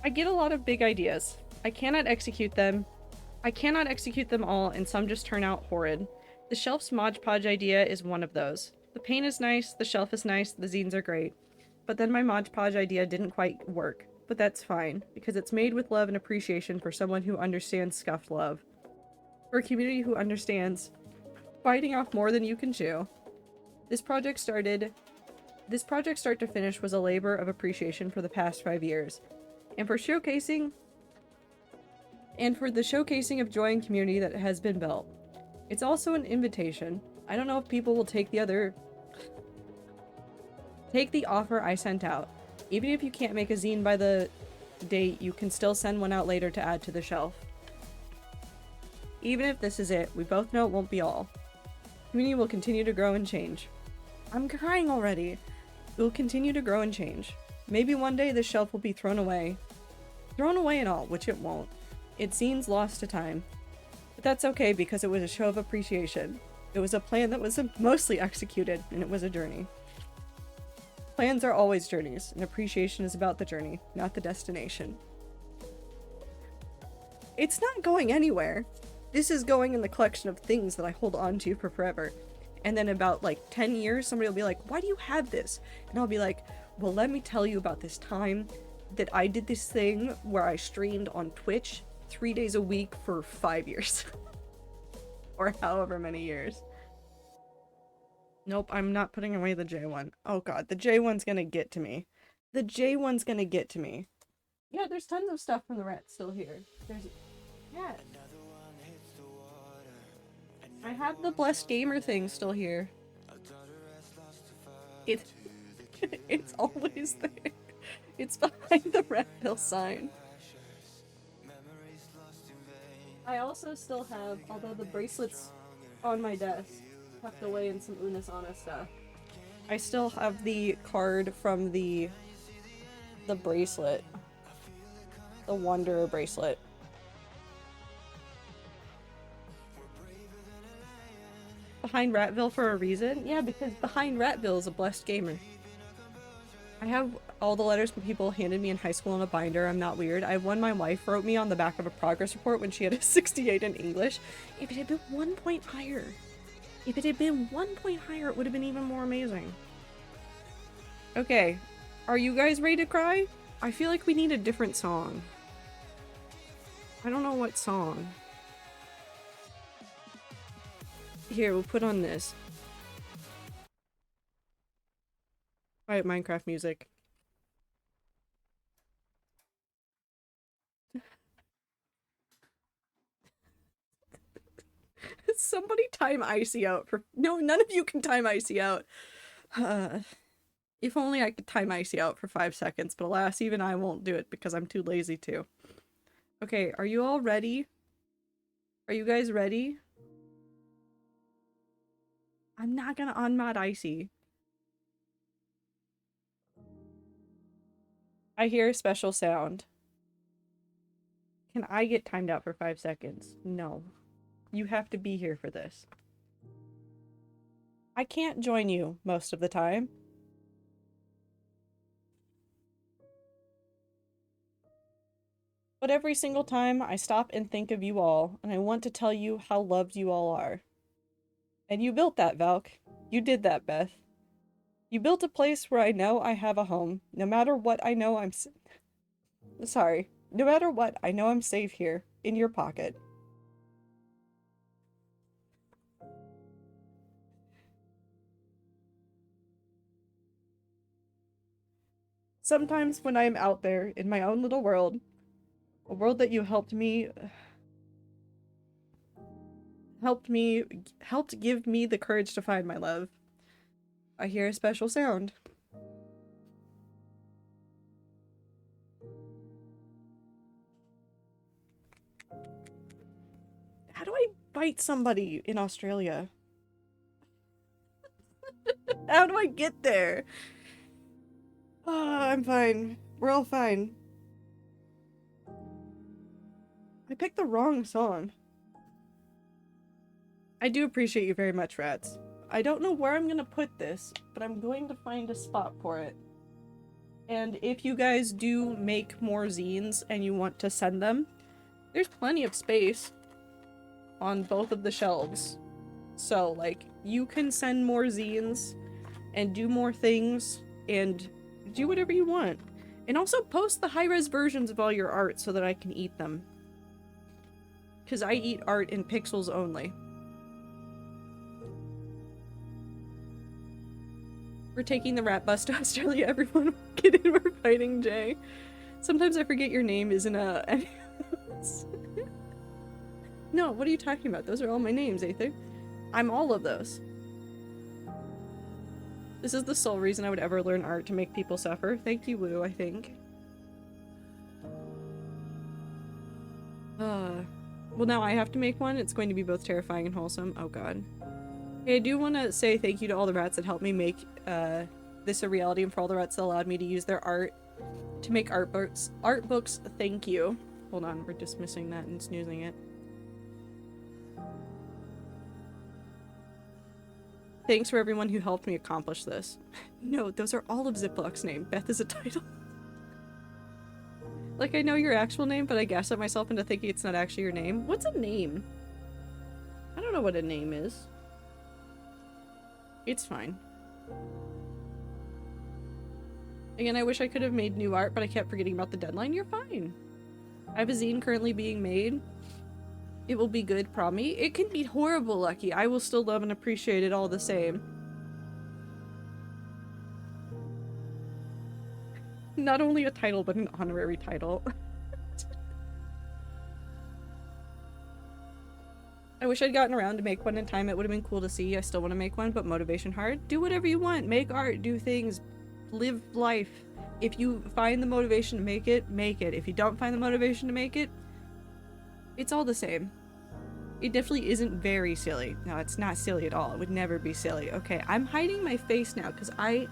I get a lot of big ideas. I cannot execute them. I cannot execute them all, and some just turn out horrid. The shelf's Mod Podge idea is one of those. The paint is nice, the shelf is nice, the zines are great. But then my Mod Podge idea didn't quite work. But that's fine, because it's made with love and appreciation for someone who understands scuffed love. For a community who understands biting off more than you can chew. This project start to finish was a labor of appreciation for the past 5 years. And for the showcasing of joy and community that has been built. It's also an invitation. I don't know if people will take the offer I sent out. Even if you can't make a zine by the date, you can still send one out later to add to the shelf. Even if this is it, we both know it won't be all. Community will continue to grow and change. I'm crying already. It will continue to grow and change. Maybe one day this shelf will be thrown away. Thrown away and all, which it won't. It seems lost to time. But that's okay because it was a show of appreciation. It was a plan that was mostly executed, and it was a journey. Plans are always journeys, and appreciation is about the journey, not the destination. It's not going anywhere. This is going in the collection of things that I hold on to for forever. And then about like 10 years, somebody will be like, why do you have this? And I'll be like, well, let me tell you about this time that I did this thing where I streamed on Twitch 3 days a week for 5 years. Or however many years. Nope, I'm not putting away the J1. Oh god, the J1's gonna get to me. The J1's gonna get to me. Yeah, there's tons of stuff from the rat still here. Yeah. I have the Blessed Gamer thing still here. It's always there. It's behind the red pill sign. I also still have, although the bracelet's on my desk, tucked away in some Unasana stuff. I still have the card from the bracelet. The Wanderer bracelet. Behind Ratville for a reason? Yeah, because behind Ratville is a Blessed Gamer. I have all the letters people handed me in high school in a binder. I'm not weird. I have one my wife wrote me on the back of a progress report when she had a 68 in English. If it had been 1 point higher. If it had been 1 point higher, it would have been even more amazing. Okay. Are you guys ready to cry? I feel like we need a different song. I don't know what song. Here, we'll put on this. Quiet Minecraft music. Somebody time Icy out for— no, none of you can time Icy out. If only I could time Icy out for 5 seconds, but alas, even I won't do it because I'm too lazy to. Okay, are you all ready? Are you guys ready? I'm not gonna unmod Icy. I hear a special sound. Can I get timed out for 5 seconds? No. You have to be here for this. I can't join you most of the time. But every single time I stop and think of you all, and I want to tell you how loved you all are. And you built that, Valk. You did that, Beth. You built a place where I know I have a home. No matter what, I know I'm sorry. No matter what, I know I'm safe here, in your pocket. Sometimes when I am out there in my own little world, a world that you helped give me the courage to find my love, I hear a special sound. How do I bite somebody in Australia? How do I get there? I'm fine. We're all fine. I picked the wrong song. I do appreciate you very much, rats. I don't know where I'm gonna put this, but I'm going to find a spot for it. And if you guys do make more zines and you want to send them, there's plenty of space on both of the shelves. So, like, you can send more zines and do more things and do whatever you want. And also post the high-res versions of all your art so that I can eat them. Because I eat art in pixels only. We're taking the rat bus to Australia, everyone. Get in, we're fighting Jay. Sometimes I forget your name isn't a... No, what are you talking about? Those are all my names, Aether. I'm all of those. This is the sole reason I would ever learn art, to make people suffer. Thank you, Woo, I think. Well, now I have to make one. It's going to be both terrifying and wholesome. Oh, God. Hey, I do want to say thank you to all the rats that helped me make this a reality, and for all the rats that allowed me to use their art to make art books. Art books, thank you. Hold on, we're dismissing that and snoozing it. Thanks for everyone who helped me accomplish this. No, those are all of Ziplock's name. Beth is a title. Like, I know your actual name, but I gaslit myself into thinking it's not actually your name. What's a name? I don't know what a name is. It's fine. Again, I wish I could have made new art, but I kept forgetting about the deadline. You're fine. I have a zine currently being made. It will be good, promise. It can be horrible, Lucky. I will still love and appreciate it all the same. Not only a title, but an honorary title. I wish I'd gotten around to make one in time. It would have been cool to see. I still want to make one, but motivation hard. Do whatever you want. Make art, do things, live life. If you find the motivation to make it, make it. If you don't find the motivation to make it, it's all the same. It definitely isn't very silly. No, it's not silly at all. It would never be silly. Okay, I'm hiding my face now because I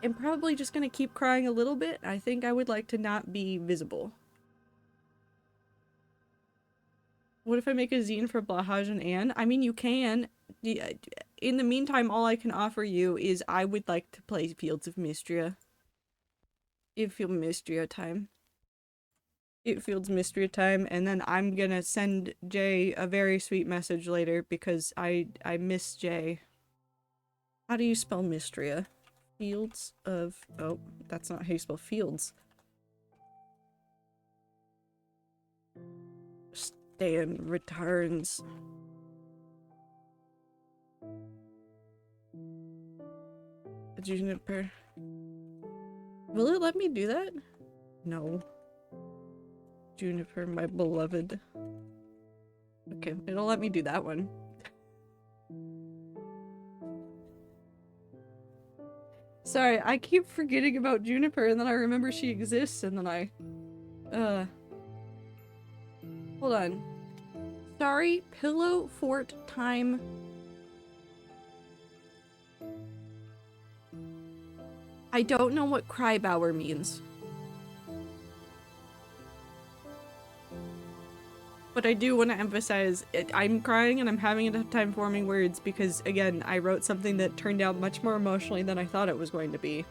am probably just gonna keep crying a little bit. I think I would like to not be visible. What if I make a zine for Blahaj and Anne? I mean, you can. In the meantime, all I can offer you is I would like to play Fields of Mistria. It feels Mistria time. It feels Mistria time, and then I'm gonna send Jay a very sweet message later because I miss Jay. How do you spell Mistria? Fields of... oh, that's not how you spell fields. Stan returns. Juniper. Will it let me do that? No. Juniper, my beloved. Okay, it'll let me do that one. Sorry, I keep forgetting about Juniper and then I remember she exists and then I... Hold on. Sorry, Pillow Fort time. I don't know what Crybauer means. But I do want to emphasize, I'm crying and I'm having a tough time forming words because, again, I wrote something that turned out much more emotionally than I thought it was going to be.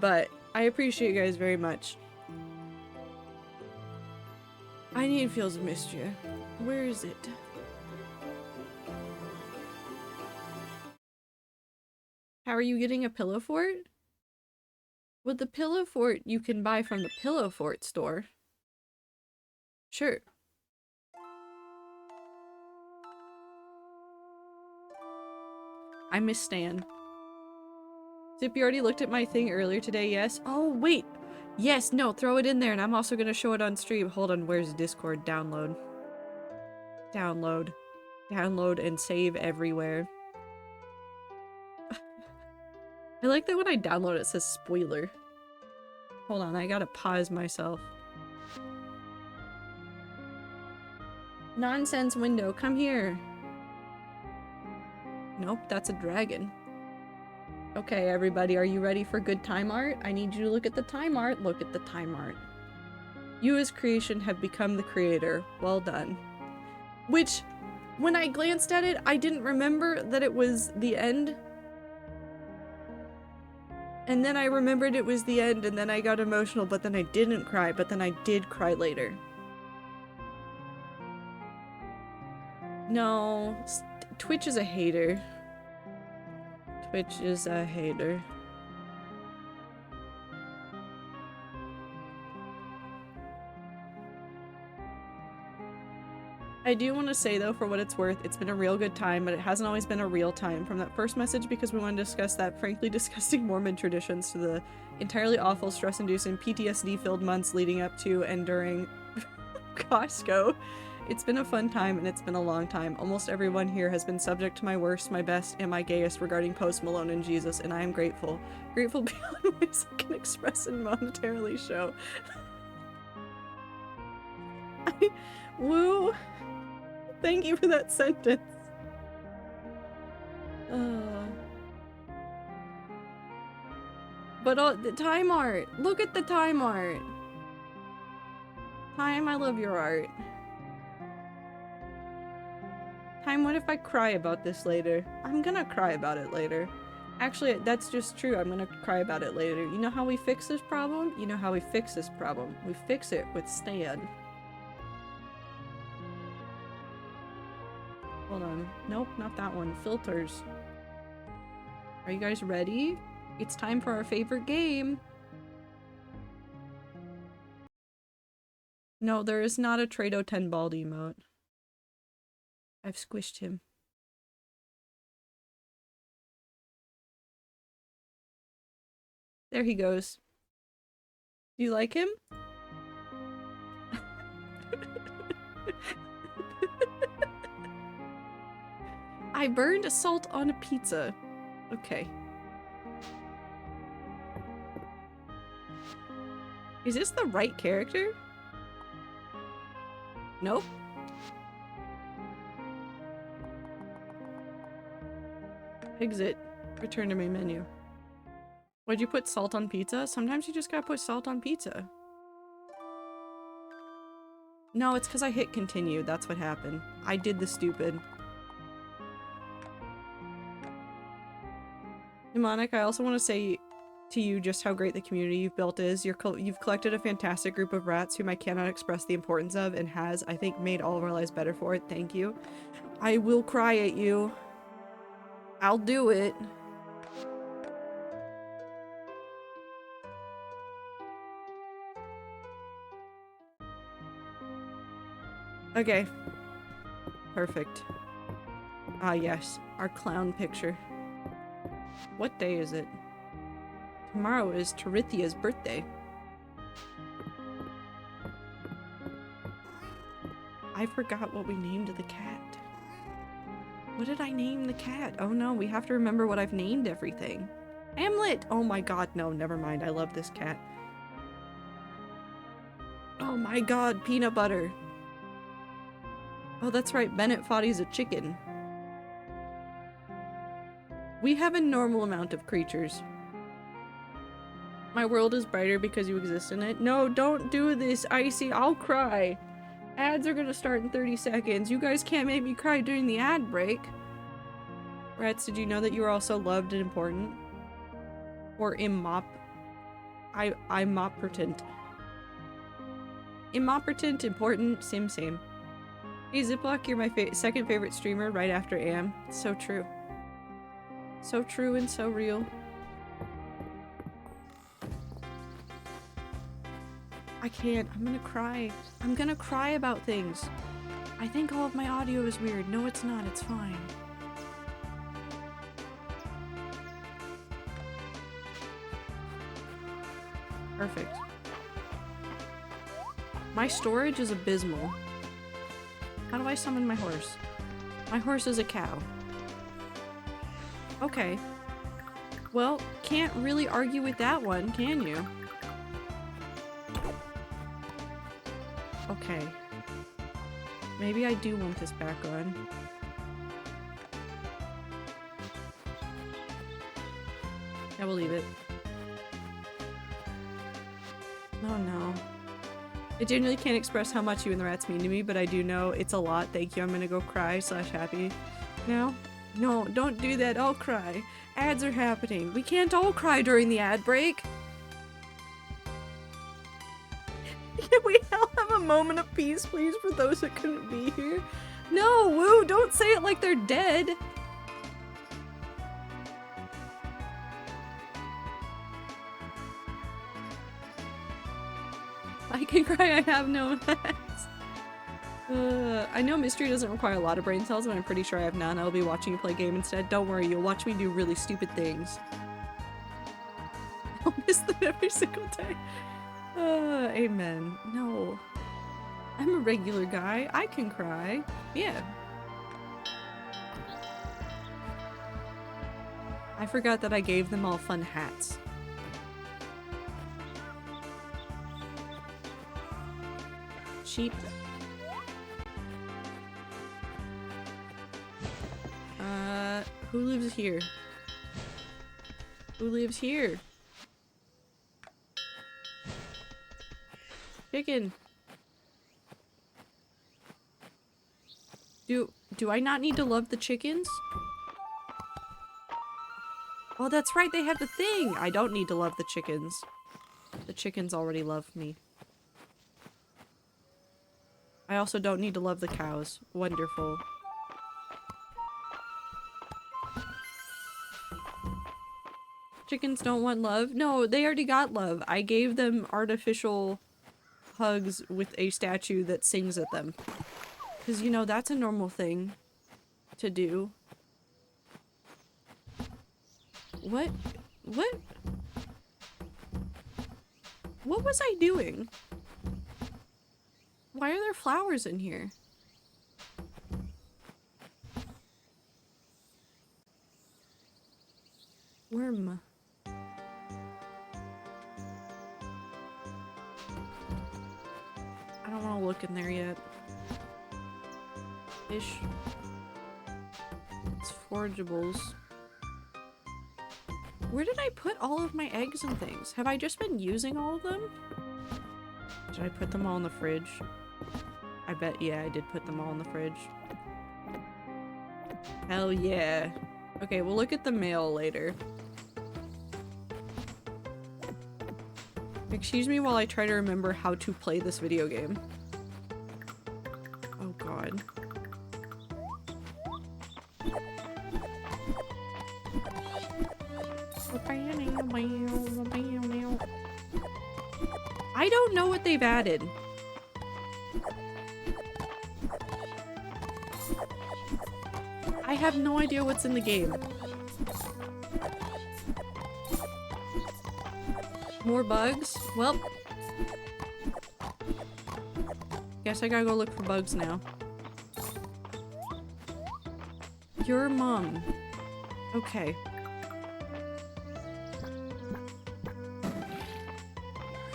But I appreciate you guys very much. I need Fields of Mistria. Where is it? How are you getting a Pillow Fort? Well, the Pillow Fort you can buy from the Pillow Fort store. Sure. I miss Stan. Zip, you already looked at my thing earlier today, yes? Oh, wait! Yes, no, throw it in there, and I'm also gonna show it on stream. Hold on, where's Discord? Download. Download. Download and save everywhere. I like that when I download it says spoiler. Hold on, I gotta pause myself. Nonsense window, come here. Nope, that's a dragon. Okay, everybody, are you ready for good time art? I need you to look at the time art. Look at the time art. You as creation have become the creator. Well done. Which, when I glanced at it, I didn't remember that it was the end. And then I remembered it was the end, and then I got emotional, but then I didn't cry, but then I did cry later. No, Twitch is a hater. Twitch is a hater. I do want to say though, for what it's worth, it's been a real good time, but it hasn't always been a real time from that first message because we want to discuss that frankly disgusting Mormon traditions to the entirely awful, stress-inducing, PTSD-filled months leading up to and during Costco. It's been a fun time and it's been a long time. Almost everyone here has been subject to my worst, my best, and my gayest regarding Post Malone and Jesus, and I am grateful. Grateful beyond ways I can express and monetarily show. Woo! Thank you for that sentence. But the time art! Look at the time art! Time, I love your art. Time, what if I cry about this later? I'm gonna cry about it later. Actually, that's just true. I'm gonna cry about it later. You know how we fix this problem? You know how we fix this problem? We fix it with Stan. Hold on. Nope, not that one. Filters. Are you guys ready? It's time for our favorite game. No, there is not a Trado 10 bald emote. I've squished him. There he goes. Do you like him? I burned salt on a pizza. Okay. Is this the right character? Nope. Exit. Return to main menu. Why'd you put salt on pizza? Sometimes you just gotta put salt on pizza. No, it's because I hit continue. That's what happened. I did the stupid. Mnemonic, I also want to say to you just how great the community you've built is. You've collected a fantastic group of rats whom I cannot express the importance of and has, I think, made all of our lives better for it. Thank you. I will cry at you. I'll do it. Okay. Perfect. Ah, yes. Our clown picture. What day is it? Tomorrow is Terithia's birthday. I forgot what we named the cat. What did I name the cat? Oh no, we have to remember what I've named everything. Hamlet! Oh my god, no, never mind. I love this cat. Oh my god, peanut butter. Oh, that's right, Bennett Fottie's a chicken. We have a normal amount of creatures. My world is brighter because you exist in it. No, don't do this, Icy. I'll cry. Ads are gonna start in 30 seconds. You guys can't make me cry during the ad break. Rats, did you know that you are also loved and important? Or immopertant. Immopertant, important, same. Hey Ziploc, you're my second favorite streamer right after Am. So true. So true and so real. I can't. I'm gonna cry. I'm gonna cry about things. I think all of my audio is weird. No, it's not. It's fine. Perfect. My storage is abysmal. How do I summon my horse? My horse is a cow. Okay. Well, can't really argue with that one, can you? Okay. Maybe I do want this back on. I will leave it. Oh no. I genuinely can't express how much you and the rats mean to me, but I do know it's a lot. Thank you. I'm gonna go cry / happy now. No, don't do that. I'll cry. Ads are happening. We can't all cry during the ad break. Can we all have a moment of peace, please, for those that couldn't be here? No, Woo, don't say it like they're dead. I can cry, I have no ads. I know Mistria doesn't require a lot of brain cells, but I'm pretty sure I have none. I'll be watching you play a game instead. Don't worry, you'll watch me do really stupid things. I'll miss them every single day. Amen. No. I'm a regular guy. I can cry. Yeah. I forgot that I gave them all fun hats. Sheep. Who lives here? Who lives here? Chicken. Do I not need to love the chickens? Oh, that's right, they have the thing! I don't need to love the chickens. The chickens already love me. I also don't need to love the cows. Wonderful. Chickens don't want love? No, they already got love. I gave them artificial hugs with a statue that sings at them. Because, you know, that's a normal thing to do. What? What? What was I doing? Why are there flowers in here? Worm. I don't want to look in there yet. Fish. It's forageables. Where did I put all of my eggs and things? Have I just been using all of them? Did I put them all in the fridge? I bet, yeah, I did put them all in the fridge. Hell yeah. Okay, we'll look at the mail later. Excuse me while I try to remember how to play this video game. Oh god. I don't know what they've added. I have no idea what's in the game. More bugs? Well. Guess I gotta go look for bugs now. Your mom. Okay.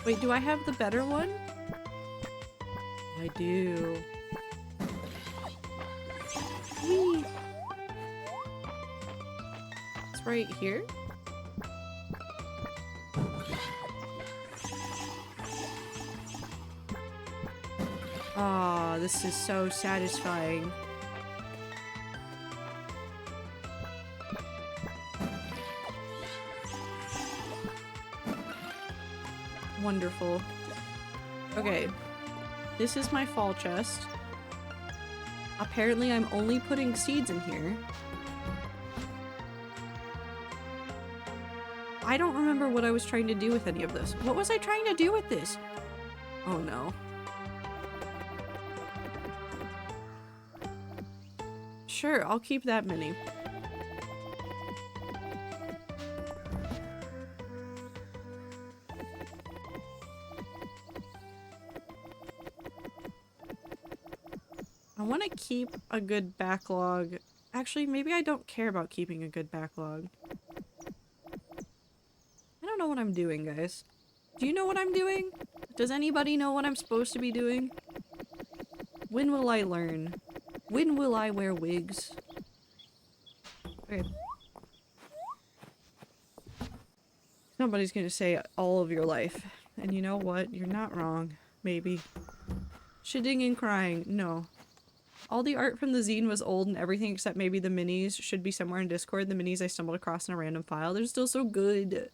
Wait, do I have the better one? I do. Whee! It's right here. Ah, this is so satisfying. Wonderful. Okay. This is my fall chest. Apparently I'm only putting seeds in here. I don't remember what I was trying to do with any of this. What was I trying to do with this? Oh no. Sure, I'll keep that many. I want to keep a good backlog. Actually, maybe I don't care about keeping a good backlog. I don't know what I'm doing, guys. Do you know what I'm doing? Does anybody know what I'm supposed to be doing? When will I learn? When will I wear wigs? Okay. Somebody's gonna say all of your life. And you know what? You're not wrong. Maybe. Shitting and crying. No. All the art from the zine was old and everything except maybe the minis should be somewhere in Discord. The minis I stumbled across in a random file. They're still so good.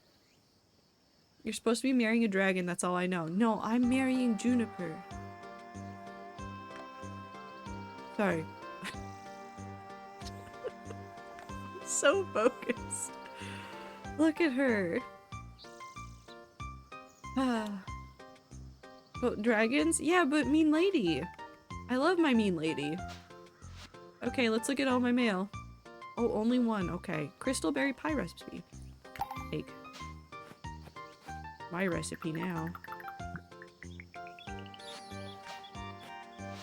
You're supposed to be marrying a dragon, that's all I know. No, I'm marrying Juniper. Sorry. So focused. Look at her. But dragons? Yeah, but mean lady. I love my mean lady. Okay, let's look at all my mail. Oh, only one. Okay. Crystal berry pie recipe. Cake. My recipe now.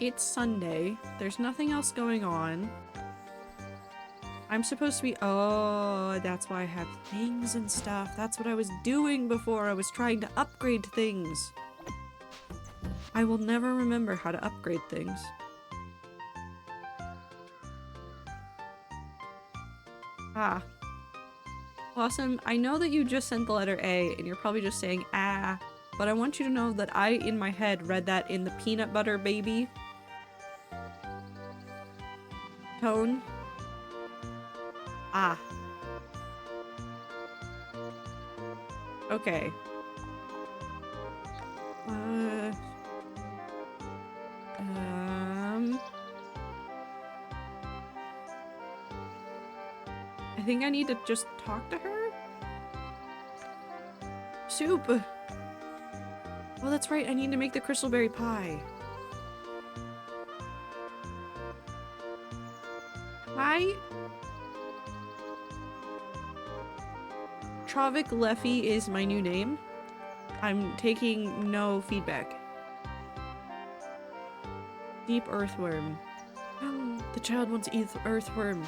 It's Sunday. There's nothing else going on. I'm supposed to be- oh, that's why I have things and stuff. That's what I was doing before. I was trying to upgrade things. I will never remember how to upgrade things. Ah. Blossom, I know that you just sent the letter A, and you're probably just saying, ah, but I want you to know that I, in my head, read that in the peanut butter baby tone. Ah. Okay. I think I need to just talk to her? Soup! Oh, that's right, I need to make the crystal berry pie. Hi? Travik Leffy is my new name. I'm taking no feedback. Deep earthworm. The child wants earthworm.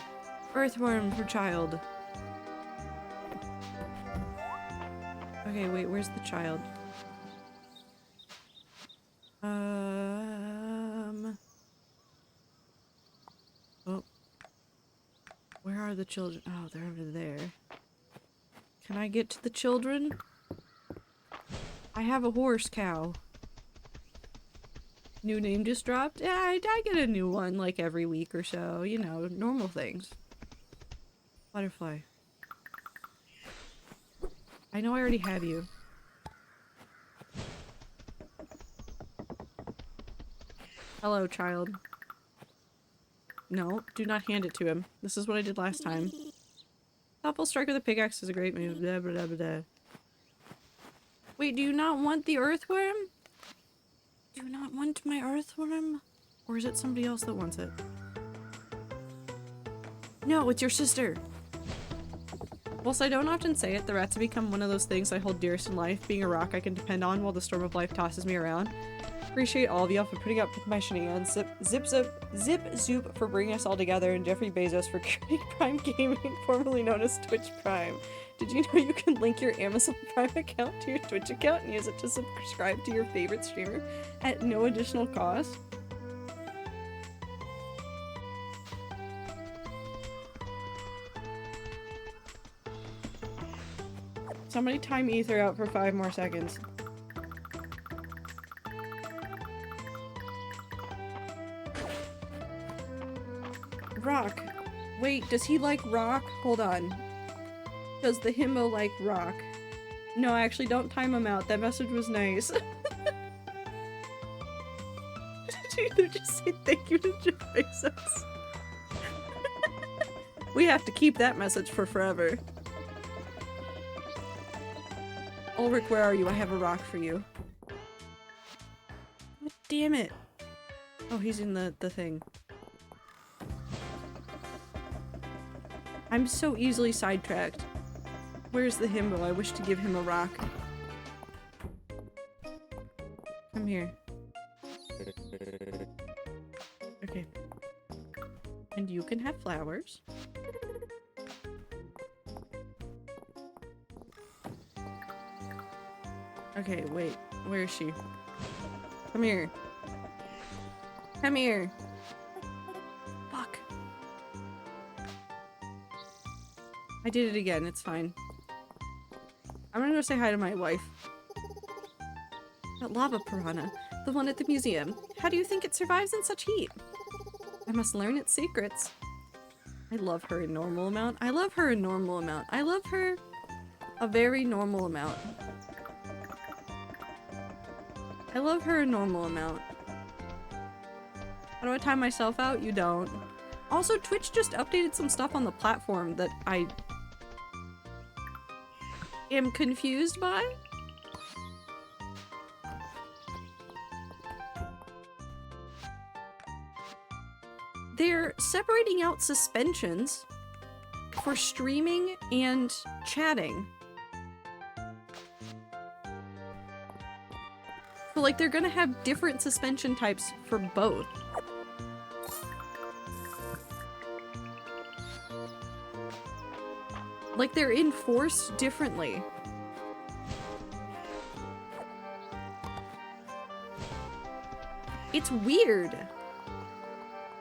Earthworm for child. Okay, wait, where's the child? Oh. Where are the children? Oh, they're over there. Can I get to the children? I have a horse cow. New name just dropped? Yeah, I get a new one like every week or so. You know, normal things. Butterfly. I know I already have you. Hello, child. No, do not hand it to him. This is what I did last time. Thoughtful strike with a pickaxe is a great move. Blah, blah, blah, blah. Wait, do you not want the earthworm? Do you not want my earthworm? Or is it somebody else that wants it? No, it's your sister. Whilst I don't often say it, the rats have become one of those things I hold dearest in life, being a rock I can depend on while the storm of life tosses me around. Appreciate all of y'all for putting up with my shenanigans, Zip Zoop for bringing us all together, and Jeffrey Bezos for creating Prime Gaming, formerly known as Twitch Prime. Did you know you can link your Amazon Prime account to your Twitch account and use it to subscribe to your favorite streamer at no additional cost? Somebody time Ether out for 5 more seconds. Rock. Wait, does he like rock? Hold on. Does the himbo like rock? No, actually, don't time him out. That message was nice. Either just say thank you to Jeff Bezos. We have to keep that message for forever. Ulrich, where are you? I have a rock for you. God damn it. Oh, he's in the thing. I'm so easily sidetracked. Where's the himbo? I wish to give him a rock. Come here. Okay. And you can have flowers. Okay, wait. Where is she? Come here. Come here. Fuck. I did it again. It's fine. I'm gonna go say hi to my wife. That lava piranha. The one at the museum. How do you think it survives in such heat? I must learn its secrets. I love her a normal amount. I love her a normal amount. I love her a very normal amount. I love her a normal amount. How do I time myself out? You don't. Also, Twitch just updated some stuff on the platform that I am confused by. They're separating out suspensions for streaming and chatting. So, like, they're gonna have different suspension types for both. Like, they're enforced differently. It's weird.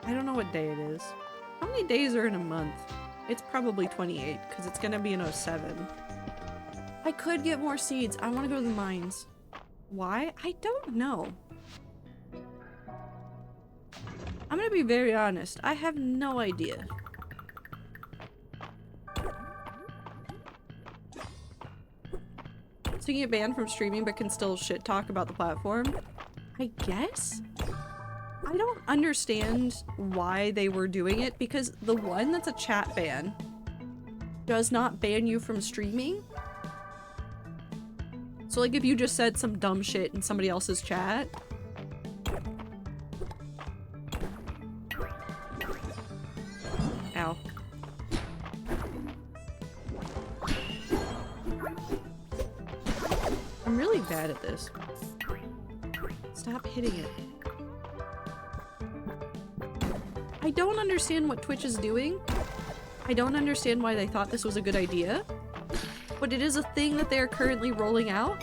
I don't know what day it is. How many days are in a month? It's probably 28, because it's gonna be in 07. I could get more seeds. I want to go to the mines. Why? I don't know. I'm gonna be very honest. I have no idea. So you get banned from streaming but can still shit talk about the platform? I guess? I don't understand why they were doing it because the one that's a chat ban does not ban you from streaming. So like if you just said some dumb shit in somebody else's chat. Ow. I'm really bad at this. Stop hitting it. I don't understand what Twitch is doing. I don't understand why they thought this was a good idea. But it is a thing that they are currently rolling out.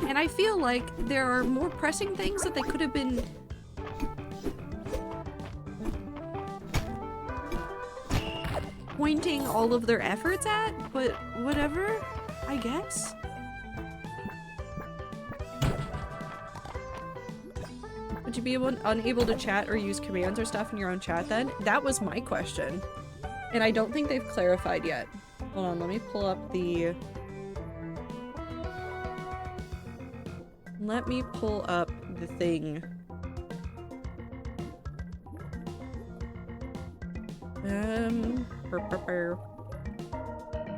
And I feel like there are more pressing things that they could have been pointing all of their efforts at, but whatever, I guess. Would you be unable to chat or use commands or stuff in your own chat then? That was my question. And I don't think they've clarified yet. Hold on, let me pull up the... Let me pull up the thing.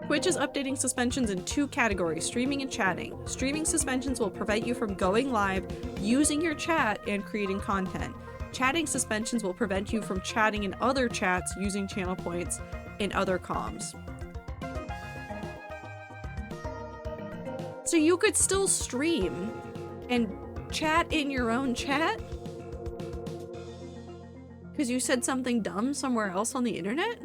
Twitch is updating suspensions in 2 categories, streaming and chatting. Streaming suspensions will prevent you from going live, using your chat, and creating content. Chatting suspensions will prevent you from chatting in other chats using channel points in other comms. So you could still stream and chat in your own chat? Because you said something dumb somewhere else on the internet?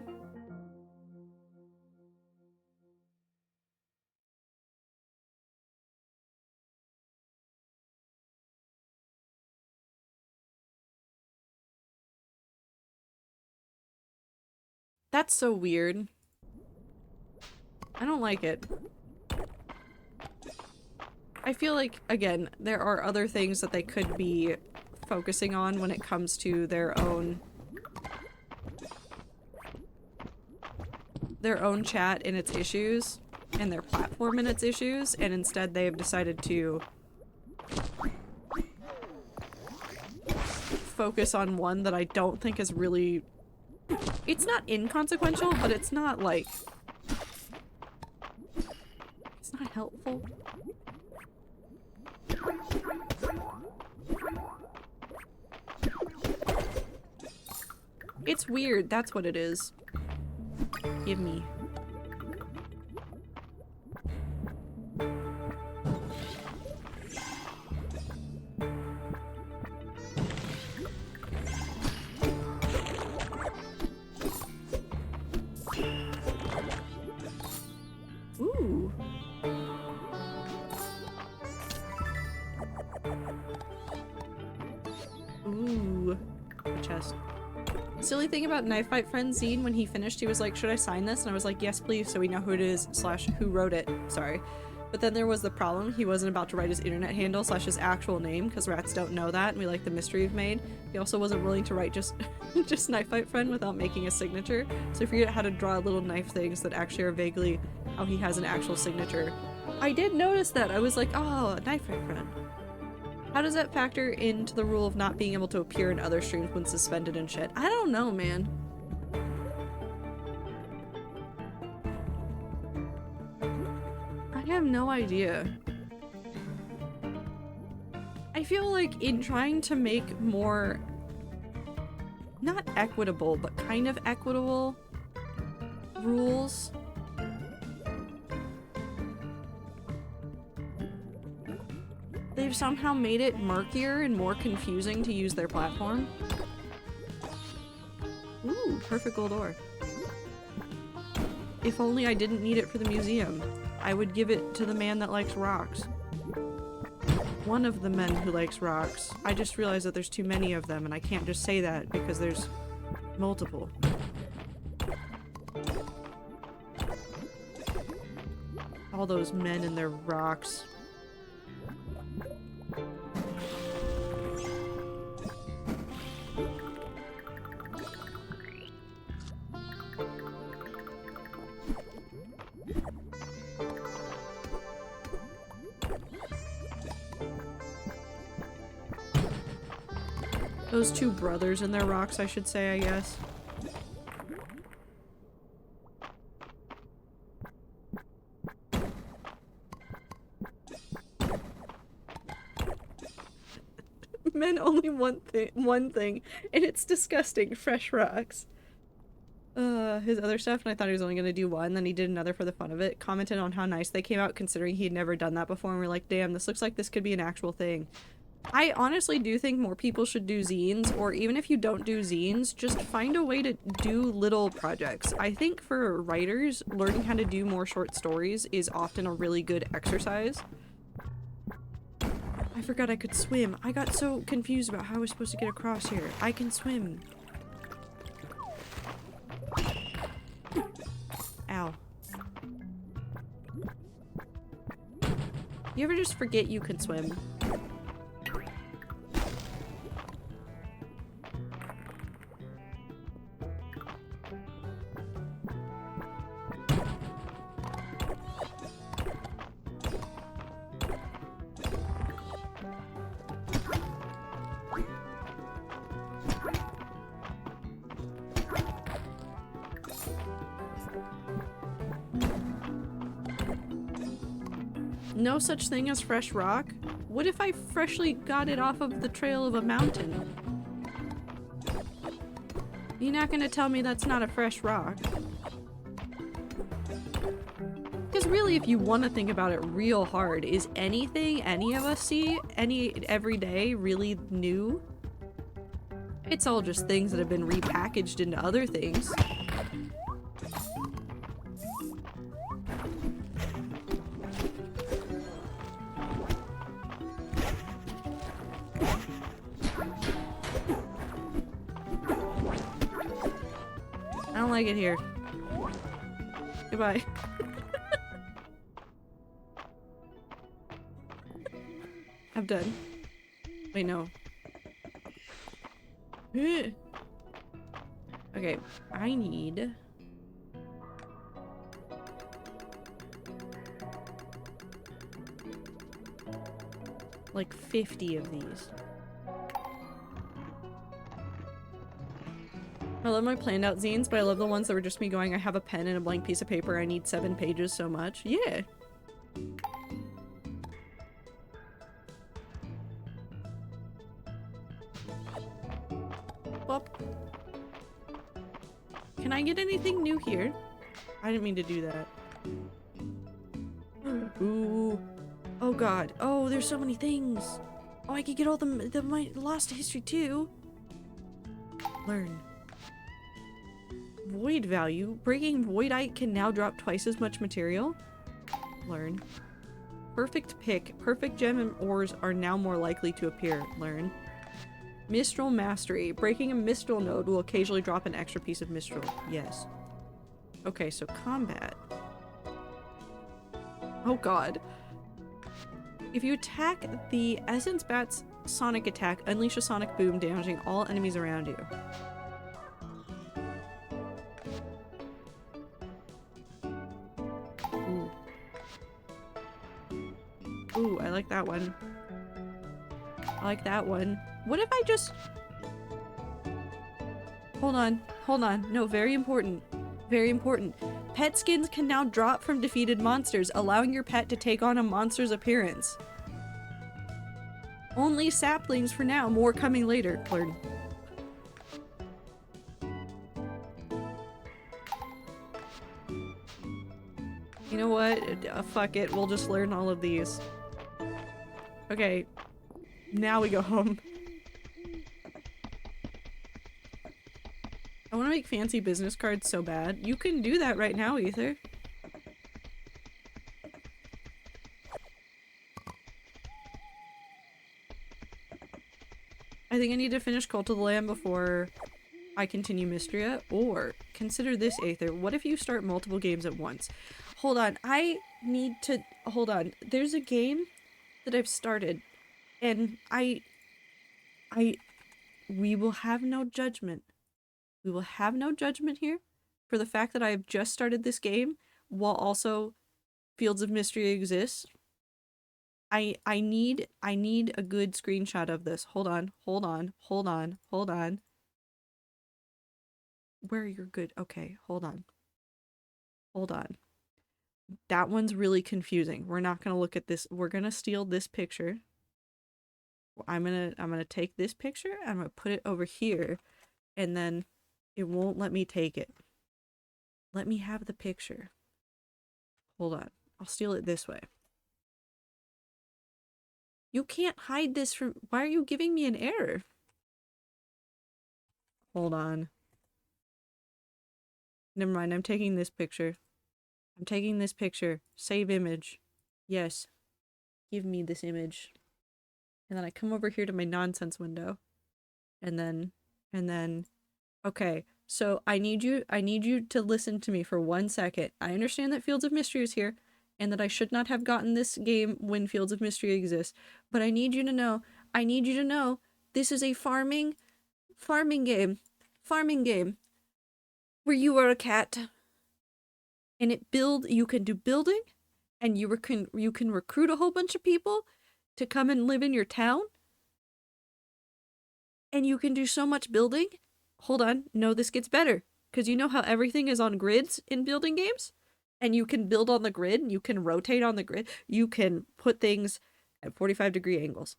That's so weird. I don't like it. I feel like, again, there are other things that they could be focusing on when it comes to their own chat and its issues, and their platform and its issues, and instead they have decided to focus on one that I don't think is really... It's not inconsequential, but it's not, like... It's not helpful. It's weird, that's what it is. Give me. Ooh. Ooh. A chest. Silly thing about Knife Fight Friends zine, when he finished, he was like, should I sign this? And I was like, yes, please, so we know who it is, / who wrote it. Sorry. But then there was the problem. He wasn't about to write his internet handle / his actual name, because rats don't know that, and we like the mystery we've made. He also wasn't willing to write just just Knife Fight Friend without making a signature. So I figured out how to draw little knife things that actually are vaguely how he has an actual signature. I did notice that. I was like, oh, Knife Fight Friend. How does that factor into the rule of not being able to appear in other streams when suspended and shit? I don't know, man. I have no idea. I feel like in trying to make more, not equitable, but kind of equitable rules, they've somehow made it murkier and more confusing to use their platform. Ooh, perfect gold ore. If only I didn't need it for the museum. I would give it to the man that likes rocks. One of the men who likes rocks. I just realized that there's too many of them, and I can't just say that because there's multiple. All those men and their rocks. Those two brothers and their rocks, I should say, I guess. Men only want one thing, and it's disgusting. Fresh rocks. His other stuff, and I thought he was only gonna do one, then he did another for the fun of it. Commented on how nice they came out considering he'd never done that before, and we're like, damn, this looks like this could be an actual thing. I honestly do think more people should do zines, or even if you don't do zines, just find a way to do little projects. I think for writers, learning how to do more short stories is often a really good exercise. I forgot I could swim. I got so confused about how I was supposed to get across here. I can swim. Ow. You ever just forget you can swim? No such thing as fresh rock? What if I freshly got it off of the trail of a mountain? You're not gonna tell me that's not a fresh rock. Because really, if you want to think about it real hard, is anything any of us see every day really new? It's all just things that have been repackaged into other things. I don't like it here. Goodbye. I'm done. Wait, no. Okay, I need... like 50 of these. I love my planned out zines, but I love the ones that were just me going, I have a pen and a blank piece of paper, I need 7 pages so much. Yeah. Well, can I get anything new here? I didn't mean to do that. Ooh. Oh god. Oh, there's so many things. Oh, I could get all my lost history too. Learn. Void value. Breaking voidite can now drop twice as much material. Learn. Perfect pick. Perfect gem and ores are now more likely to appear. Learn. Mistral mastery. Breaking a mistral node will occasionally drop an extra piece of mistral. Yes. Okay, so combat. Oh god. If you attack the Essence Bat's sonic attack, unleash a sonic boom, damaging all enemies around you. Ooh. Ooh, I like that one. I like that one. What if I just... Hold on. Hold on. No, very important. Very important. Pet skins can now drop from defeated monsters, allowing your pet to take on a monster's appearance. Only saplings for now, more coming later. Learn. You know what? Fuck it, we'll just learn all of these. Okay, now we go home. I want to make fancy business cards so bad. You can do that right now, Ether. I think I need to finish Cult of the Lamb before I continue Mistria, or consider this, Aether. What if you start multiple games at once? Hold on, I need to- hold on. There's a game that I've started, and we will have no judgment. We will have no judgment here for the fact that I have just started this game while also Fields of Mystery exists. I need a good screenshot of this. Hold on. Where are your good? Okay, hold on. That one's really confusing. We're not gonna look at this. We're gonna steal this picture. I'm gonna take this picture, I'm gonna put it over here, and then it won't let me take it. Let me have the picture. Hold on. I'll steal it this way. You can't hide this from- Why are you giving me an error? Hold on. Never mind, I'm taking this picture. Save image. Yes. Give me this image. And then I come over here to my nonsense window. And then... Okay, so I need you to listen to me for 1 second. I understand that Fields of Mystery is here, and that I should not have gotten this game when Fields of Mystery exists. But I need you to know, this is a farming game. Where you are a cat. And you can do building, and you can recruit a whole bunch of people to come and live in your town. And you can do so much building. Hold on, no, this gets better. Because you know how everything is on grids in building games? And you can build on the grid, and you can rotate on the grid. You can put things at 45-degree angles.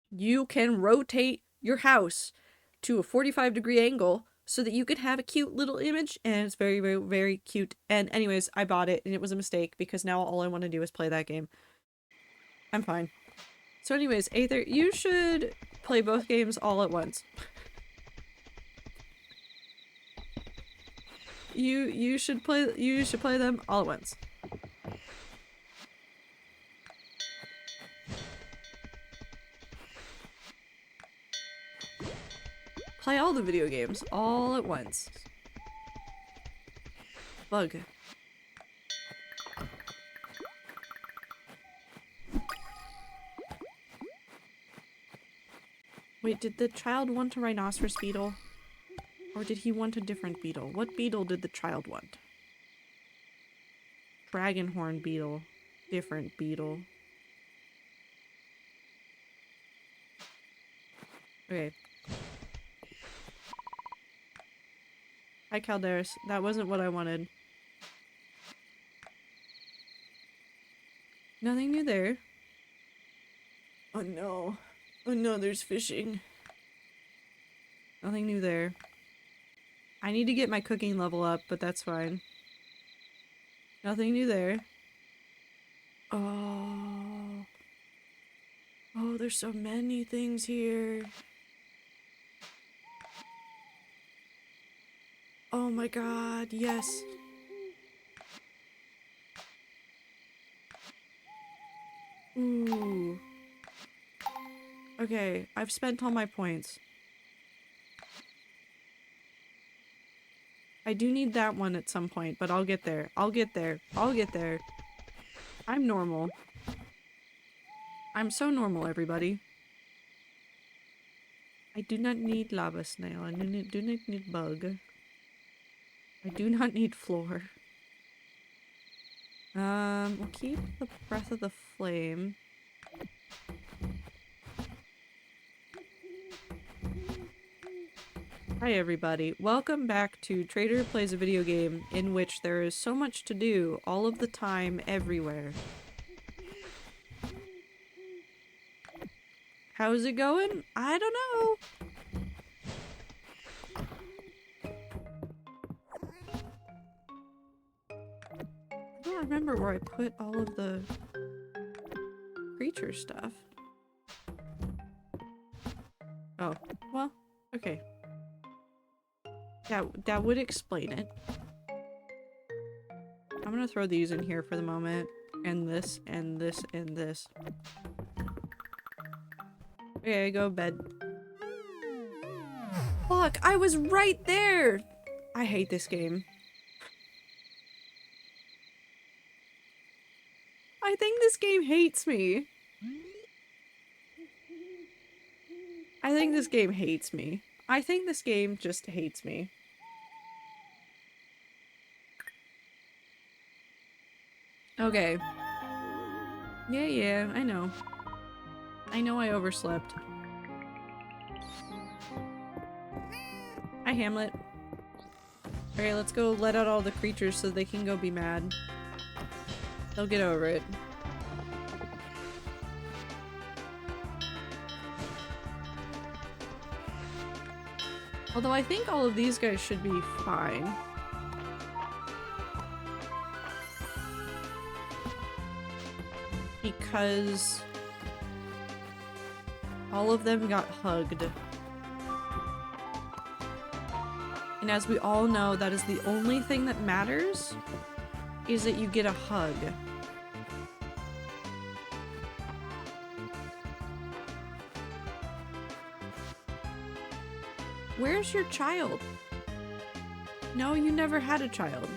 You can rotate your house to a 45-degree angle so that you could have a cute little image, and it's very, very, very cute. And anyways, I bought it, and it was a mistake because now all I want to do is play that game. I'm fine. So anyways, Aether, you should play both games all at once. You should play them all at once. Play all the video games all at once. Bug. Wait, did the child want a rhinoceros beetle? Or did he want a different beetle? What beetle did the child want? Dragonhorn beetle. Different beetle. Okay. Hi, Calderis. That wasn't what I wanted. Nothing new there. Oh no. Oh no, there's fishing. Nothing new there. I need to get my cooking level up, but that's fine. Nothing new there. Oh. Oh, there's so many things here. Oh my god, yes. Ooh. Okay, I've spent all my points. I do need that one at some point, but I'll get there. I'll get there. I'll get there. I'm normal. I'm so normal, everybody. I do not need lava snail. I do not need bug. I do not need floor. We'll keep the breath of the flame. Hi everybody, welcome back to Trader Plays a Video Game in which there is so much to do all of the time, everywhere. How's it going? I don't know. I don't remember where I put all of the creature stuff. Oh, well, okay. That would explain it. I'm gonna throw these in here for the moment. And this, and this, and this. Okay, go to bed. Fuck, I was right there! I hate this game. I think this game hates me. I think this game hates me. I think this game just hates me. Okay. Yeah, I know. I know I overslept. Hi, Hamlet. Okay, let's go let out all the creatures so they can go be mad. They'll get over it. Although I think all of these guys should be fine. Because all of them got hugged. And as we all know, that is the only thing that matters, is that you get a hug. Where's your child? No, you never had a child.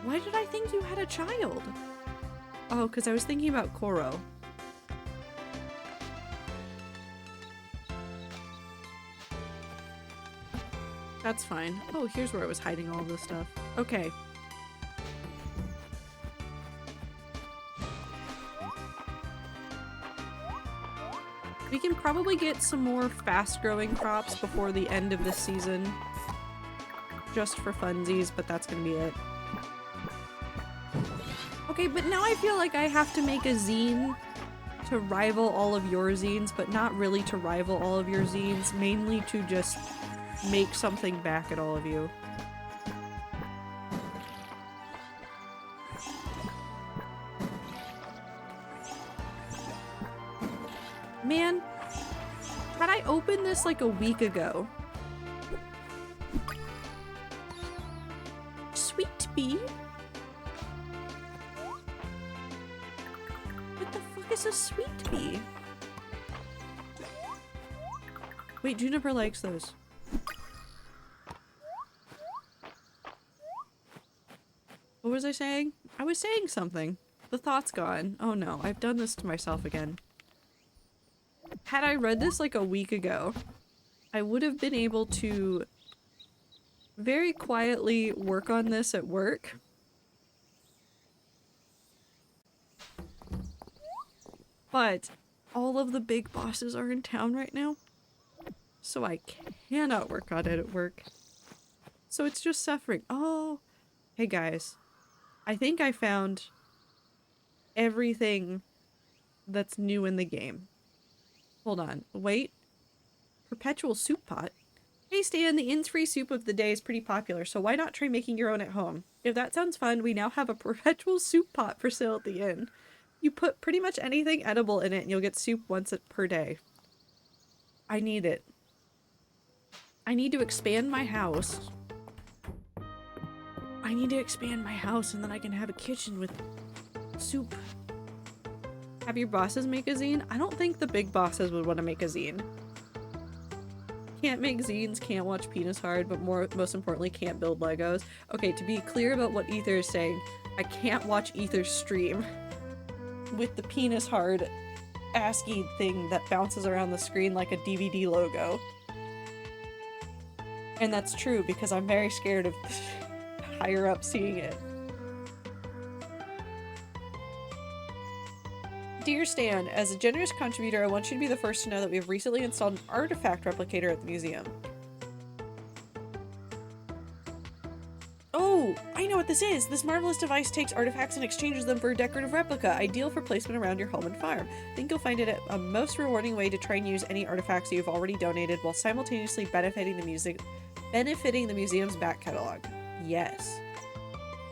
Why did I think you had a child? Oh, because I was thinking about Koro. That's fine. Oh, here's where I was hiding all this stuff. Okay. We can probably get some more fast-growing crops before the end of this season. Just for funsies, but that's gonna be it. Okay, but now I feel like I have to make a zine to rival all of your zines, but not really to rival all of your zines, mainly to just make something back at all of you. Man, had I opened this like a week ago. Sweet bee? What the fuck is a sweet bee? Wait, Juniper likes those. What was I saying? I was saying something. The thought's gone. Oh no, I've done this to myself again. Had I read this like a week ago, I would have been able to very quietly work on this at work. But all of the big bosses are in town right now, so I cannot work on it at work. So it's just suffering. Oh, hey guys. I think I found everything that's new in the game. Hold on. Wait. Perpetual soup pot? Hey Stan, the inn's free soup of the day is pretty popular, so why not try making your own at home? If that sounds fun, we now have a perpetual soup pot for sale at the inn. You put pretty much anything edible in it and you'll get soup once per day. I need it. I need to expand my house. I need to expand my house and then I can have a kitchen with soup. Have your bosses make a zine? I don't think the big bosses would want to make a zine. Can't make zines, can't watch Penis Hard, but most importantly, can't build Legos. Okay, to be clear about what Ether is saying, I can't watch Ether's stream with the Penis Hard ASCII thing that bounces around the screen like a DVD logo. And that's true because I'm very scared of higher up seeing it. Dear Stan, as a generous contributor, I want you to be the first to know that we have recently installed an artifact replicator at the museum. Oh, I know what this is! This marvelous device takes artifacts and exchanges them for a decorative replica, ideal for placement around your home and farm. I think you'll find it a most rewarding way to try and use any artifacts you've already donated while simultaneously benefiting the museum's back catalog. Yes.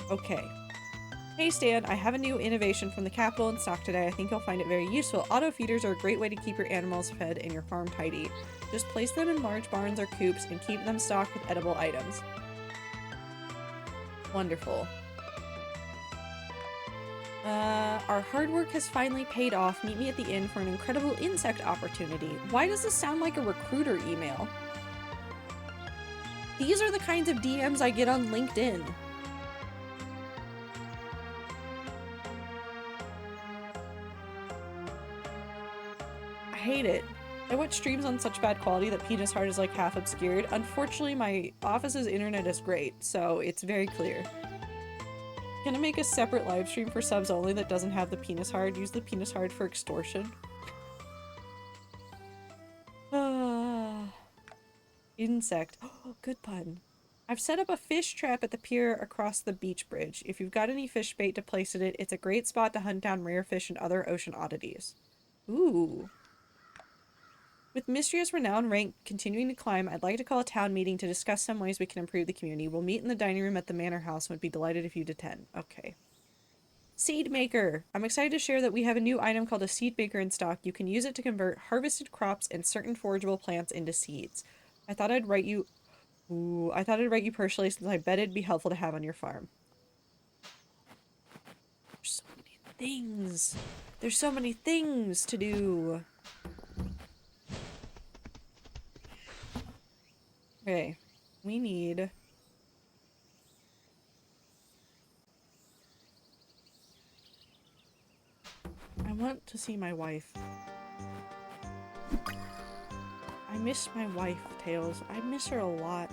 Okay. Hey Stan, I have a new innovation from the capital in stock today. I think you'll find it very useful. Auto feeders are a great way to keep your animals fed and your farm tidy. Just place them in large barns or coops and keep them stocked with edible items. Wonderful. Our hard work has finally paid off. Meet me at the inn for an incredible insect opportunity. Why does this sound like a recruiter email? These are the kinds of DMs I get on LinkedIn. I hate it. I watch streams on such bad quality that Penis Heart is like half obscured. Unfortunately, my office's internet is great, so it's very clear. Gonna make a separate live stream for subs only that doesn't have the Penis Heart. Use the Penis Heart for extortion. Insect. Oh, good pun. I've set up a fish trap at the pier across the beach bridge. If you've got any fish bait to place in it, it's a great spot to hunt down rare fish and other ocean oddities. Ooh. With Mistria's renown rank continuing to climb, I'd like to call a town meeting to discuss some ways we can improve the community. We'll meet in the dining room at the manor house and would be delighted if you'd attend. Okay. Seed maker! I'm excited to share that we have a new item called a seed maker in stock. You can use it to convert harvested crops and certain forageable plants into seeds. I thought I'd write you personally since I bet it'd be helpful to have on your farm. There's so many things. There's so many things to do. Okay, we need... I want to see my wife. I miss my wife, Tails. I miss her a lot.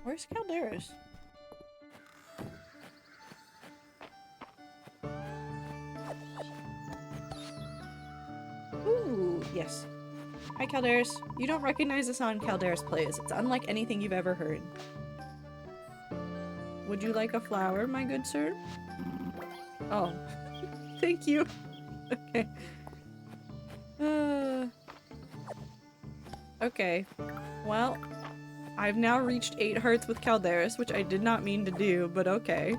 Where's Calderas? Ooh, yes. Hi, Calderas. You don't recognize the song Calderas plays. It's unlike anything you've ever heard. Would you like a flower, my good sir? Oh. Thank you. Okay. Okay. Well, I've now reached 8 hearts with Calderis, which I did not mean to do, but okay.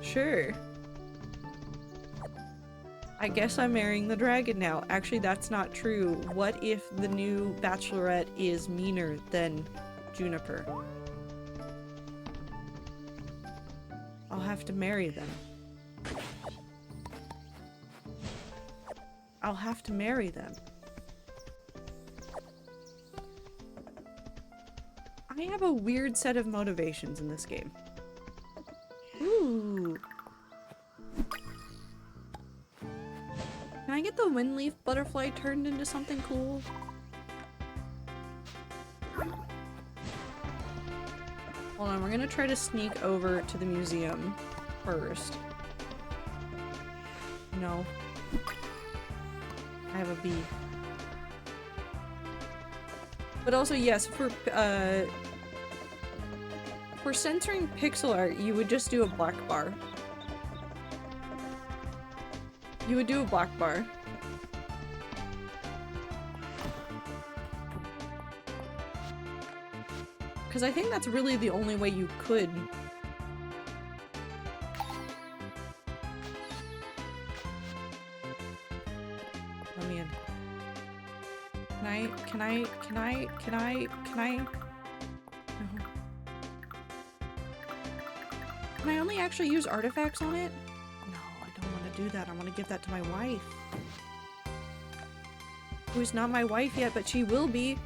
Sure. I guess I'm marrying the dragon now. Actually, that's not true. What if the new bachelorette is meaner than Juniper? I'll have to marry them. I'll have to marry them. I have a weird set of motivations in this game. Ooh. Can I get the windleaf butterfly turned into something cool? Hold on, we're gonna try to sneak over to the museum first. No. I have a bee. But also, yes, for censoring pixel art, you would just do a black bar. You would do a black bar. Because I think that's really the only way you could. Let me in. Can I? No. Can I only actually use artifacts on it? No, I don't want to do that. I want to give that to my wife. Who's not my wife yet, but she will be.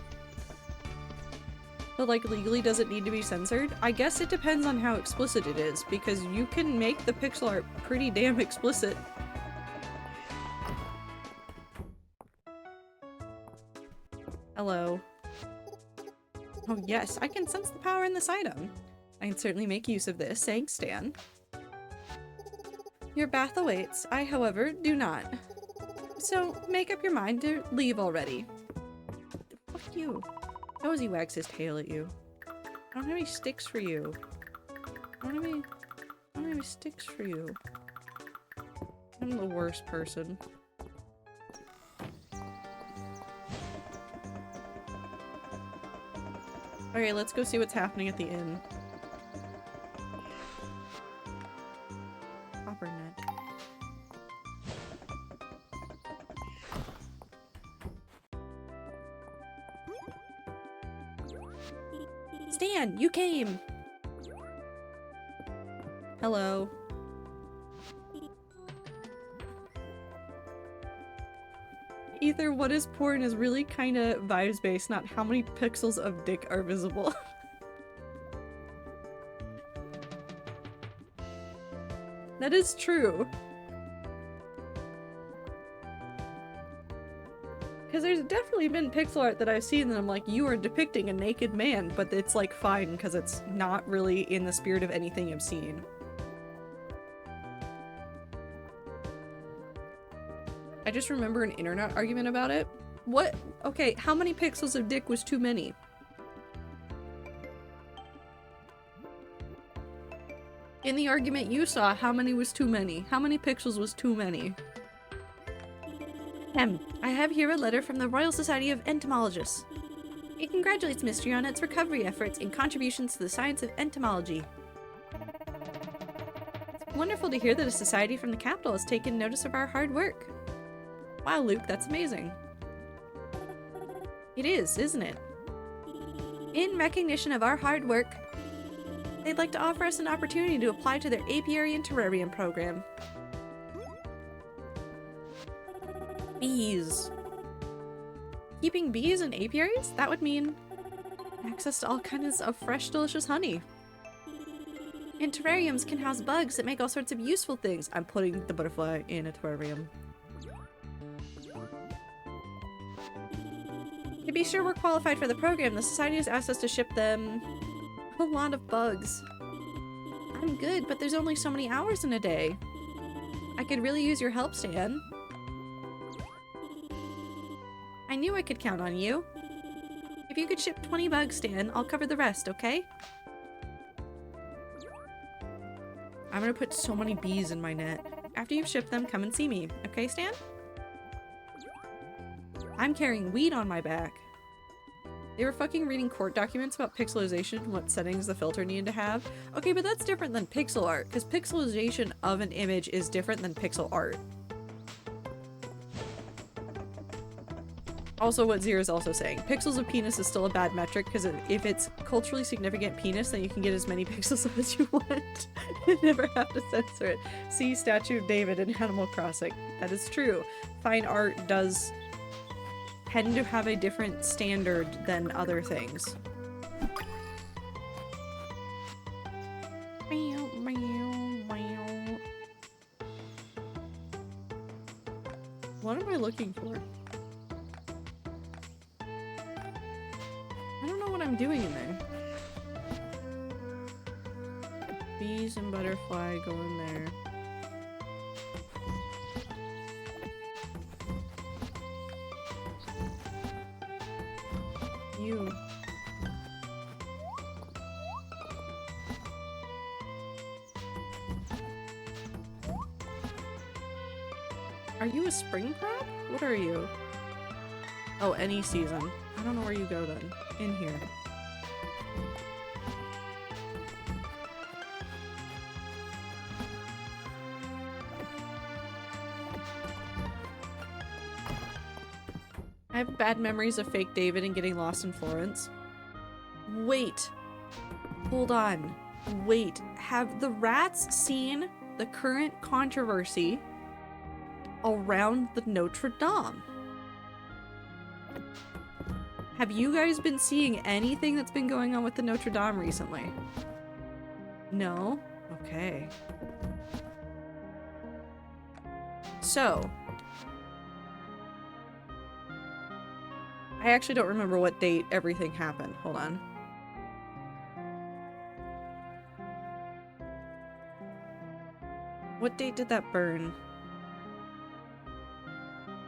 But like legally does it need to be censored? I guess it depends on how explicit it is, because you can make the pixel art pretty damn explicit. Hello. Oh yes, I can sense the power in this item. I can certainly make use of this, thanks Stan. Your bath awaits. I, however, do not. So, make up your mind to leave already. Fuck you. Cozy wags his tail at you. I don't have any sticks for you. I don't have any sticks for you. I'm the worst person. Okay, let's go see what's happening at the inn. Coppernet. Stan, you came! Hello. Ether, what is porn is really kinda vibes based, not how many pixels of dick are visible. That is true. Because there's definitely been pixel art that I've seen that I'm like, you are depicting a naked man, but it's like fine because it's not really in the spirit of anything I've seen. I just remember an internet argument about it. What? Okay, how many pixels of dick was too many? In the argument you saw, how many was too many? How many pixels was too many? I have here a letter from the Royal Society of Entomologists. It congratulates Mistria on its recovery efforts and contributions to the science of entomology. It's wonderful to hear that a society from the capital has taken notice of our hard work. Wow, Luke, that's amazing. It is, isn't it? In recognition of our hard work, they'd like to offer us an opportunity to apply to their apiary and terrarium program. Bees. Keeping bees in apiaries? That would mean access to all kinds of fresh, delicious honey. And terrariums can house bugs that make all sorts of useful things. I'm putting the butterfly in a terrarium. To be sure we're qualified for the program, the society has asked us to ship them a lot of bugs. I'm good, but there's only so many hours in a day. I could really use your help, Stan. I knew I could count on you. If you could ship 20 bugs, Stan, I'll cover the rest, okay? I'm gonna put so many bees in my net. After you've shipped them, come and see me. Okay, Stan? I'm carrying weed on my back. They were fucking reading court documents about pixelization and what settings the filter needed to have. Okay, but that's different than pixel art, because pixelization of an image is different than pixel art. Also, what Zira is also saying, pixels of penis is still a bad metric, because if it's culturally significant penis, then you can get as many pixels as you want and never have to censor it. See Statue of David in Animal Crossing. That is true. Fine art does tend to have a different standard than other things. What am I looking for? I don't know what I'm doing in there. Bees and butterfly go in there. You. Are you a spring crab? What are you? Oh, any season. I don't know where you go then. In here. I have bad memories of fake David and getting lost in Florence. Wait. Hold on. Wait. Have the rats seen the current controversy around the Notre Dame? Have you guys been seeing anything that's been going on with the Notre Dame recently? No? Okay. So, I actually don't remember what date everything happened. Hold on. What date did that burn?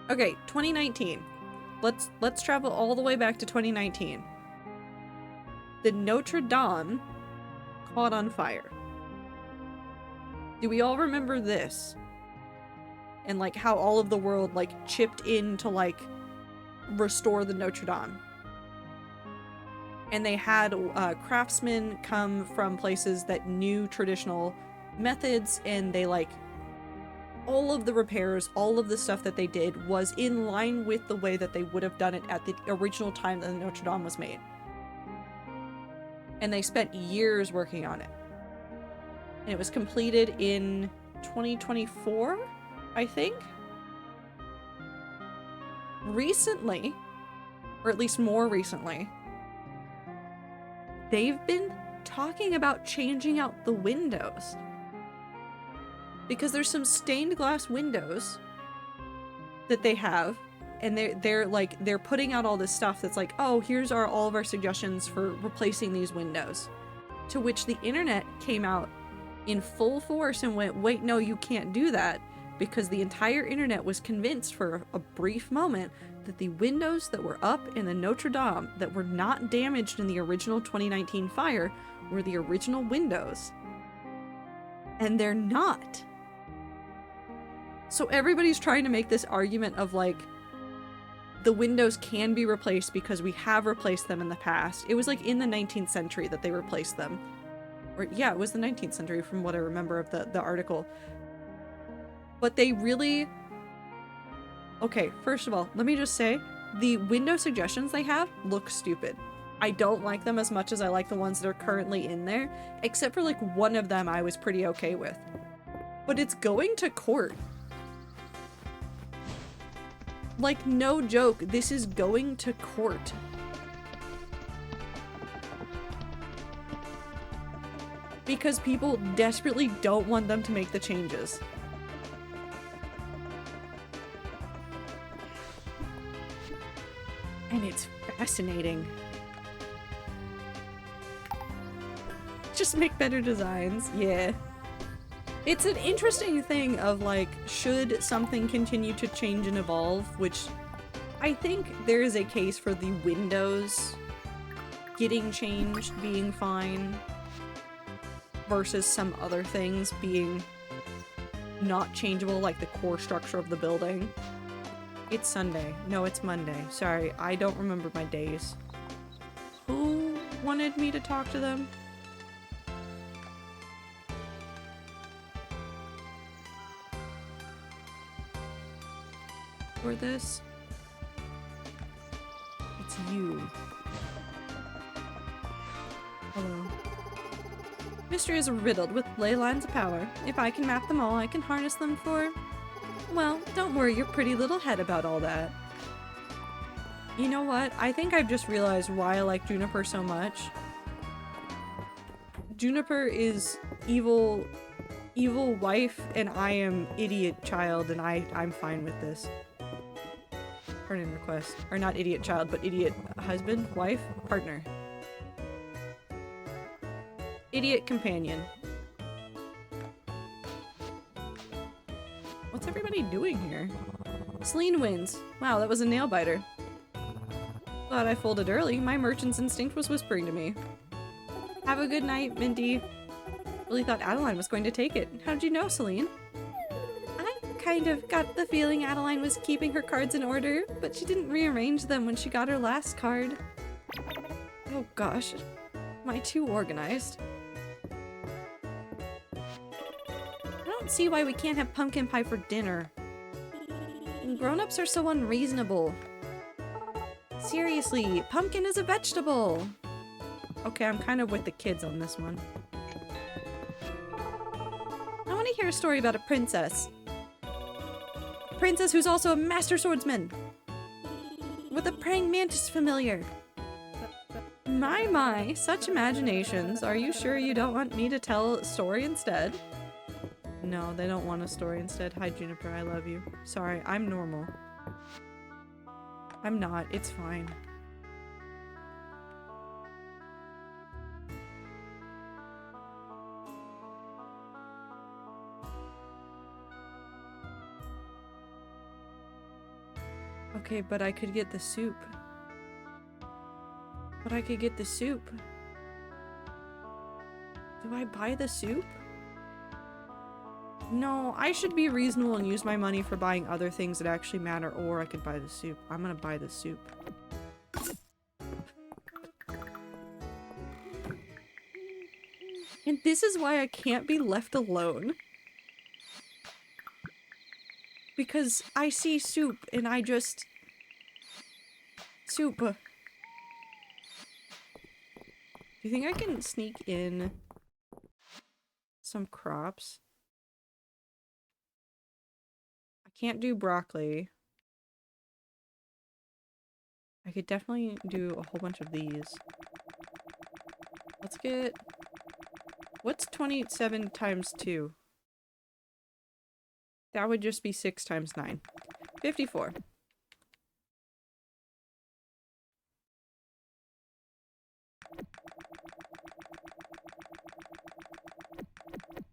Okay, 2019. Let's travel all the way back to 2019. The Notre Dame caught on fire. Do we all remember this? And like how all of the world like chipped in to like restore the Notre Dame. And they had craftsmen come from places that knew traditional methods, and they like all of the repairs, all of the stuff that they did was in line with the way that they would have done it at the original time that the Notre Dame was made. And they spent years working on it. And it was completed in 2024, I think? Recently, or at least more recently, they've been talking about changing out the windows. Because there's some stained glass windows that they have, and they're putting out all this stuff that's like, oh, here's all of our suggestions for replacing these windows. To which the internet came out in full force and went, wait, no, you can't do that, because the entire internet was convinced for a brief moment that the windows that were up in the Notre Dame that were not damaged in the original 2019 fire were the original windows. And they're not. So everybody's trying to make this argument of like, the windows can be replaced because we have replaced them in the past. It was like in the 19th century that they replaced them. Or yeah, it was the 19th century from what I remember of the article. But they really... Okay, first of all, let me just say, the window suggestions they have look stupid. I don't like them as much as I like the ones that are currently in there, except for like one of them I was pretty okay with. But it's going to court. Like, no joke, this is going to court. Because people desperately don't want them to make the changes. And it's fascinating. Just make better designs, yeah. It's an interesting thing of like, should something continue to change and evolve, which I think there is a case for the windows getting changed being fine versus some other things being not changeable, like the core structure of the building. It's Sunday. No, it's Monday. Sorry, I don't remember my days. Who wanted me to talk to them? For this? It's you. Hello. Mistria is riddled with ley lines of power. If I can map them all, I can harness them for... Well, don't worry your pretty little head about all that. You know what? I think I've just realized why I like Juniper so much. Juniper is evil wife, and I am idiot child, and I'm fine with this. Turn in request. Or not idiot child, but idiot husband, wife, partner. Idiot companion. What's everybody doing here? Celine wins. Wow, that was a nail biter. Glad I folded early. My merchant's instinct was whispering to me. Have a good night, Minty. Really thought Adeline was going to take it. How did you know, Celine? I kind of got the feeling Adeline was keeping her cards in order, but she didn't rearrange them when she got her last card. Oh gosh. Am I too organized? I don't see why we can't have pumpkin pie for dinner. Grown-ups are so unreasonable. Seriously, pumpkin is a vegetable! Okay, I'm kind of with the kids on this one. I want to hear a story about a princess. A princess who's also a master swordsman! With a praying mantis familiar. My, such imaginations. Are you sure you don't want me to tell a story instead? No, they don't want a story instead. Hi, Juniper, I love you. Sorry, I'm normal. I'm not. It's fine. Okay, but I could get the soup. But I could get the soup. Do I buy the soup? No, I should be reasonable and use my money for buying other things that actually matter, or I could buy the soup. I'm gonna buy the soup. And this is why I can't be left alone. Because I see soup and I just... Soup. Do you think I can sneak in some crops? I can't do broccoli. I could definitely do a whole bunch of these. Let's get... What's 27 times 2? That would just be 6 times 9. 54.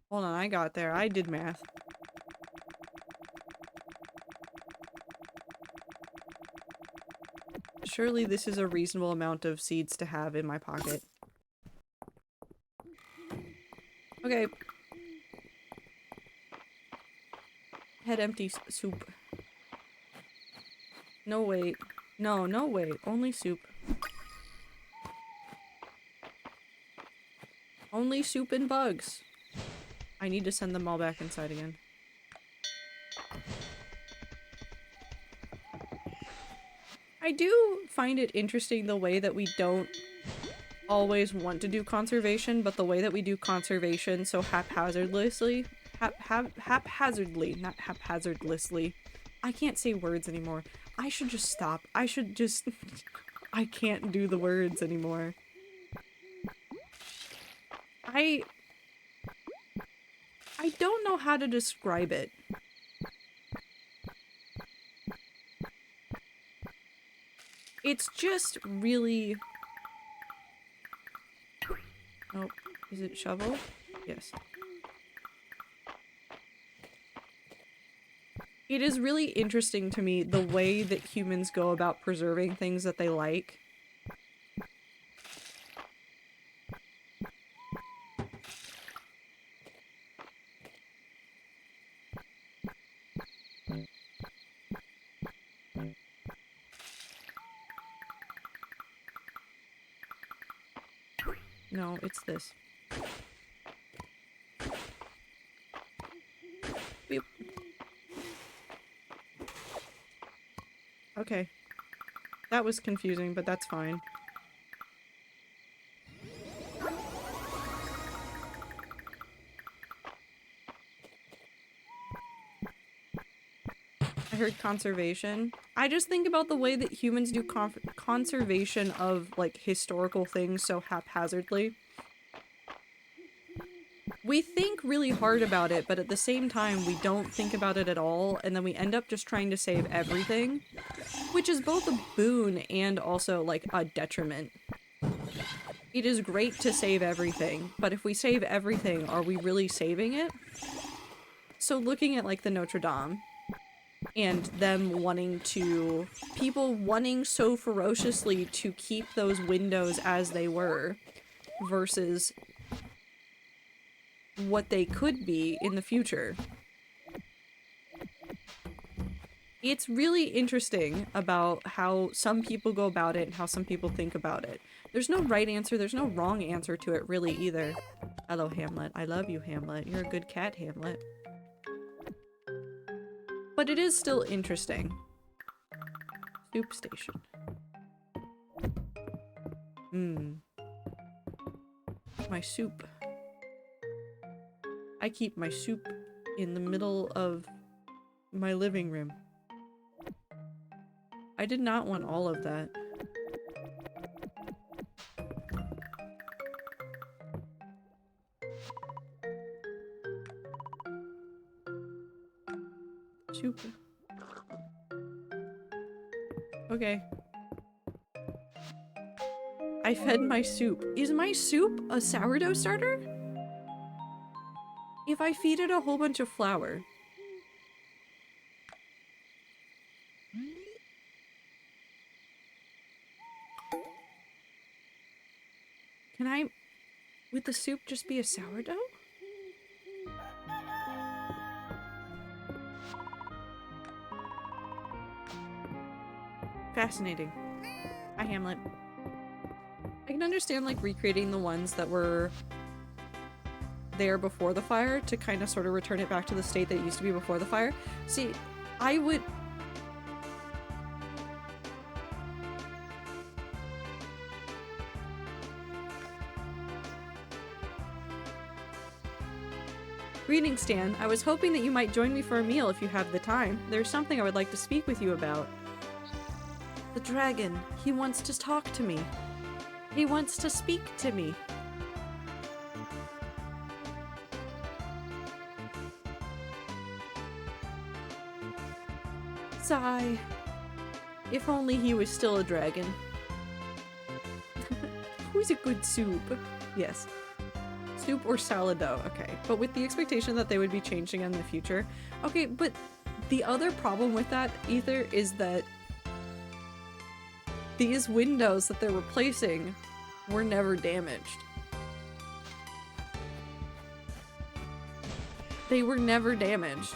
Hold on, I got there. I did math. Surely this is a reasonable amount of seeds to have in my pocket. Okay. Head empty soup. No, wait. No, no, wait. Only soup. Only soup and bugs. I need to send them all back inside again. I do find it interesting the way that we don't always want to do conservation, but the way that we do conservation so haphazardlessly, haphazardly, not haphazardlessly. I can't say words anymore. I should just stop. I should just... I can't do the words anymore. I don't know how to describe it. It's just really... Oh, is it shovel? Yes. It is really interesting to me the way that humans go about preserving things that they like. No, it's this. Beep. Okay. That was confusing, but that's fine. I heard conservation. I just think about the way that humans do conservation of, like, historical things so haphazardly. We think really hard about it, but at the same time, we don't think about it at all, and then we end up just trying to save everything, which is both a boon and also, like, a detriment. It is great to save everything, but if we save everything, are we really saving it? So looking at, like, the Notre Dame, and them wanting to... people wanting so ferociously to keep those windows as they were, versus what they could be in the future. It's really interesting about how some people go about it and how some people think about it. There's no right answer, there's no wrong answer to it really either. Hello, Hamlet. I love you, Hamlet. You're a good cat, Hamlet. But it is still interesting. Soup station. My soup. I keep my soup in the middle of my living room. I did not want all of that. Soup. Okay. I fed my soup. Is my soup a sourdough starter? If I feed it a whole bunch of flour. Can I, would the soup just be a sourdough? Fascinating. Hi, Hamlet. I can understand, like, recreating the ones that were there before the fire to kind of sort of return it back to the state that it used to be before the fire. See, I would... Greetings, Stan. I was hoping that you might join me for a meal if you have the time. There's something I would like to speak with you about. The dragon. He wants to talk to me. He wants to speak to me. Sigh. If only he was still a dragon. Who's a good soup? Yes. Soup or sourdough, okay. But with the expectation that they would be changing in the future. Okay, but the other problem with that, Ether, is that these windows that they're replacing were never damaged. They were never damaged.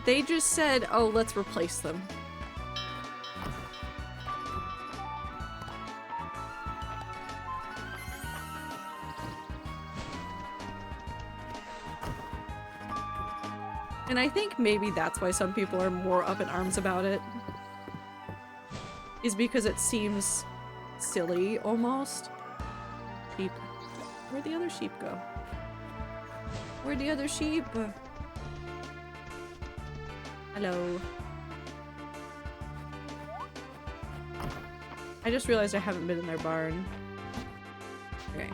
They just said, oh, let's replace them. And I think maybe that's why some people are more up in arms about it. Is because it seems silly, almost. Sheep. Where'd the other sheep go? Where'd the other sheep? Hello. I just realized I haven't been in their barn. Okay.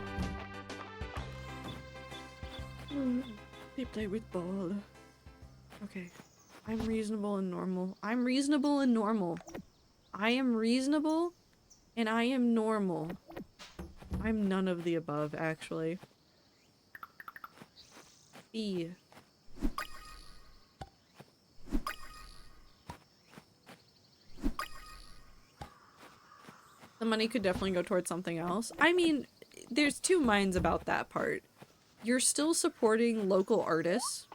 They play with ball. Okay. I'm reasonable and normal. I'm reasonable and normal. I am reasonable and I am normal. I'm none of the above, actually. E. The money could definitely go towards something else. I mean, there's two minds about that part. You're still supporting local artists.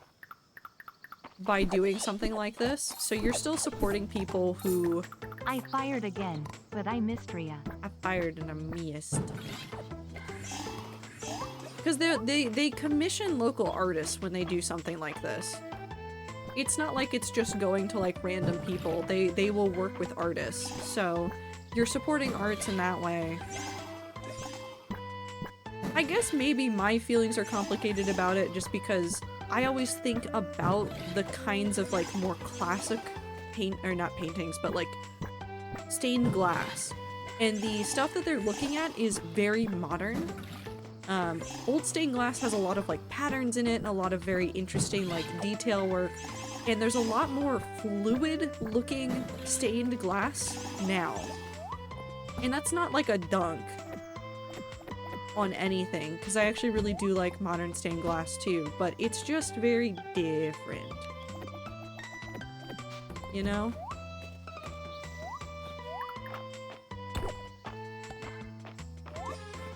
by doing something like this. So you're still supporting people who... I fired again, but I Mistria. I fired and I missed. Because they commission local artists when they do something like this. It's not like it's just going to like random people. They will work with artists. So you're supporting arts in that way. I guess maybe my feelings are complicated about it just because I always think about the kinds of like more classic not paintings, but like stained glass. And the stuff that they're looking at is very modern. Old stained glass has a lot of like patterns in it and a lot of very interesting like detail work. And there's a lot more fluid looking stained glass now. And that's not like a dunk on anything, because I actually really do like modern stained glass too, but it's just very different. You know?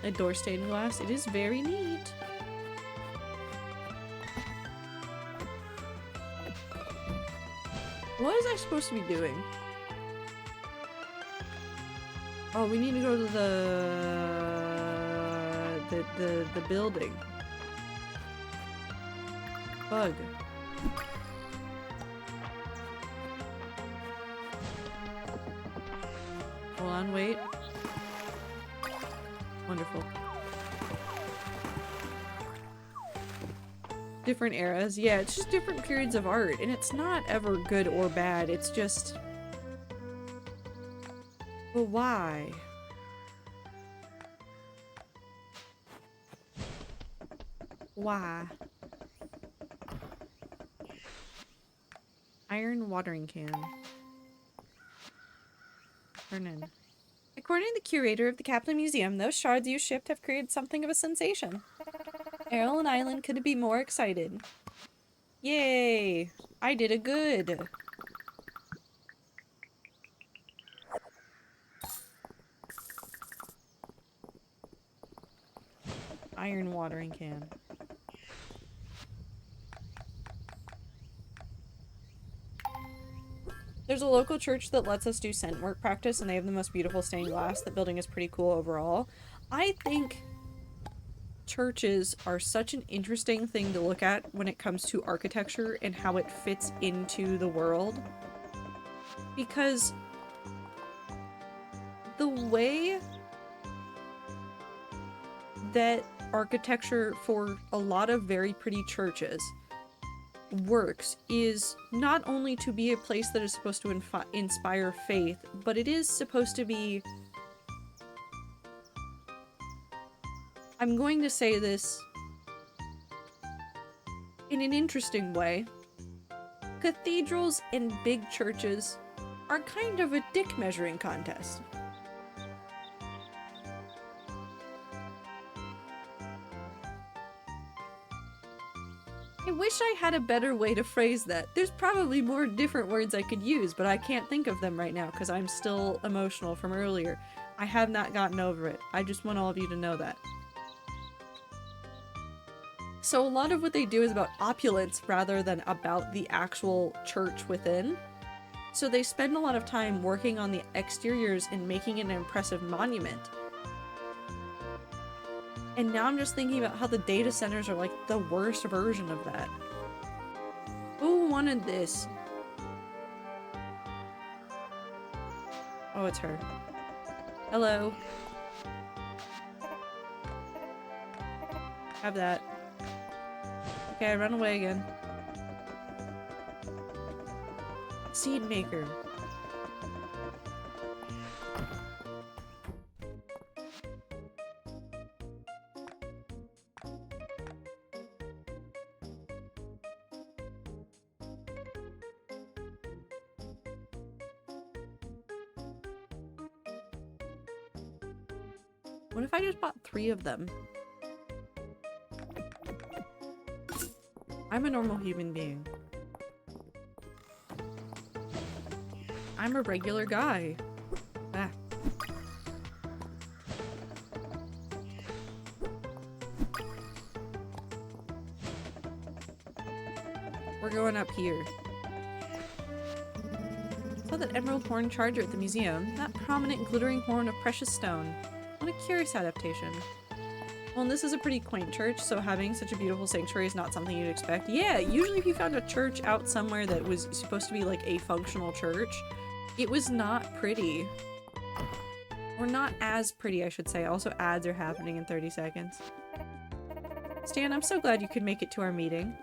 A door stained glass. It is very neat. What was I supposed to be doing? Oh, we need to go to the building. Bug. Hold on, wait. Wonderful. Different eras. Yeah, it's just different periods of art, and it's not ever good or bad. It's just... But why? Why? Iron watering can. Turn in. According to the curator of the Kaplan Museum, those shards you shipped have created something of a sensation. Errol and Island couldn't be more excited. Yay! I did a good. Iron watering can. There's a local church that lets us do scent work practice, and they have the most beautiful stained glass. The building is pretty cool overall. I think churches are such an interesting thing to look at when it comes to architecture and how it fits into the world. Because the way that architecture for a lot of very pretty churches works is not only to be a place that is supposed to inspire faith, but it is supposed to be... I'm going to say this in an interesting way. Cathedrals and big churches are kind of a dick measuring contest. I wish I had a better way to phrase that. There's probably more different words I could use, but I can't think of them right now because I'm still emotional from earlier. I have not gotten over it. I just want all of you to know that. So a lot of what they do is about opulence rather than about the actual church within. So they spend a lot of time working on the exteriors and making it an impressive monument. And now I'm just thinking about how the data centers are like the worst version of that. Who wanted this? Oh, it's her. Hello. Have that. Okay, I run away again. Seed maker. What if I just bought 3 of them? I'm a normal human being. I'm a regular guy. Ah. We're going up here. Saw that emerald horn charger at the museum. That prominent glittering horn of precious stone. What a curious adaptation. Well, and this is a pretty quaint church, so having such a beautiful sanctuary is not something you'd expect. Yeah, usually if you found a church out somewhere that was supposed to be like a functional church, it was not pretty. Or not as pretty, I should say. Also, ads are happening in 30 seconds. Stan, I'm so glad you could make it to our meeting.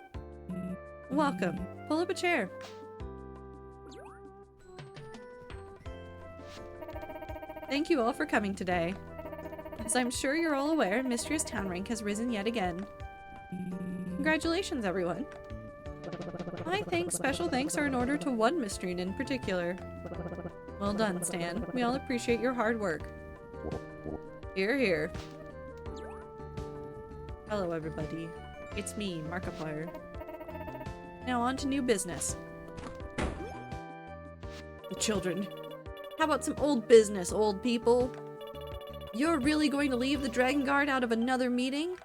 Welcome. Pull up a chair. Thank you all for coming today. As I'm sure you're all aware, Mistria's town rank has risen yet again. Congratulations, everyone. I think special thanks are in order to one Mistrian in particular. Well done, Stan. We all appreciate your hard work. Hear, hear. Hello, everybody. It's me, Markiplier. Now on to new business. The children. How about some old business, old people? You're really going to leave the Dragon Guard out of another meeting?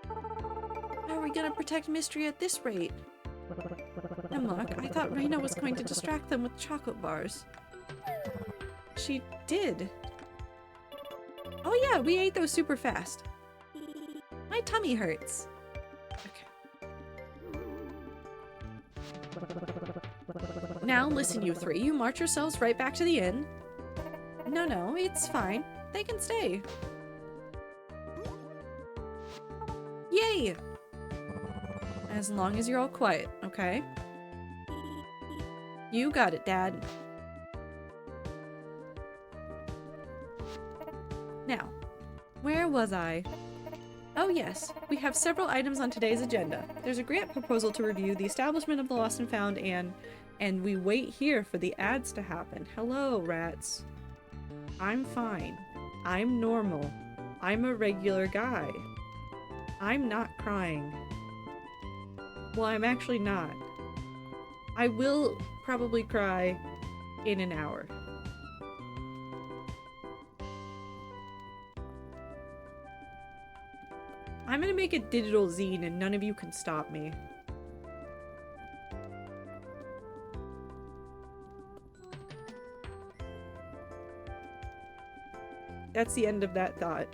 How are we gonna protect Mistria at this rate? Hemlock, I thought Reina was going to distract them with chocolate bars. She did. Oh yeah, we ate those super fast. My tummy hurts. Okay. Now listen, you three. You march yourselves right back to the inn. No, it's fine. They can stay. Yay! As long as you're all quiet, okay? You got it, Dad. Now, where was I? Oh yes, we have several items on today's agenda. There's a grant proposal to review, the establishment of the Lost and Found, and we wait here for the ads to happen. Hello, rats. I'm fine. I'm normal. I'm a regular guy. I'm not crying. Well, I'm actually not. I will probably cry in an hour. I'm gonna make a digital zine and none of you can stop me. That's the end of that thought.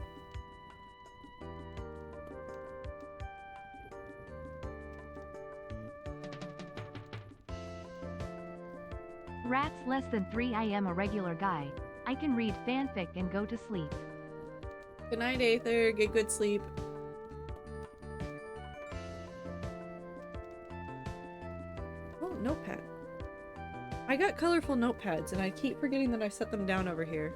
Rats less than 3. I am a regular guy. I can read fanfic and go to sleep. Good night, Aether. Get good sleep. Oh, notepad. I got colorful notepads and I keep forgetting that I set them down over here.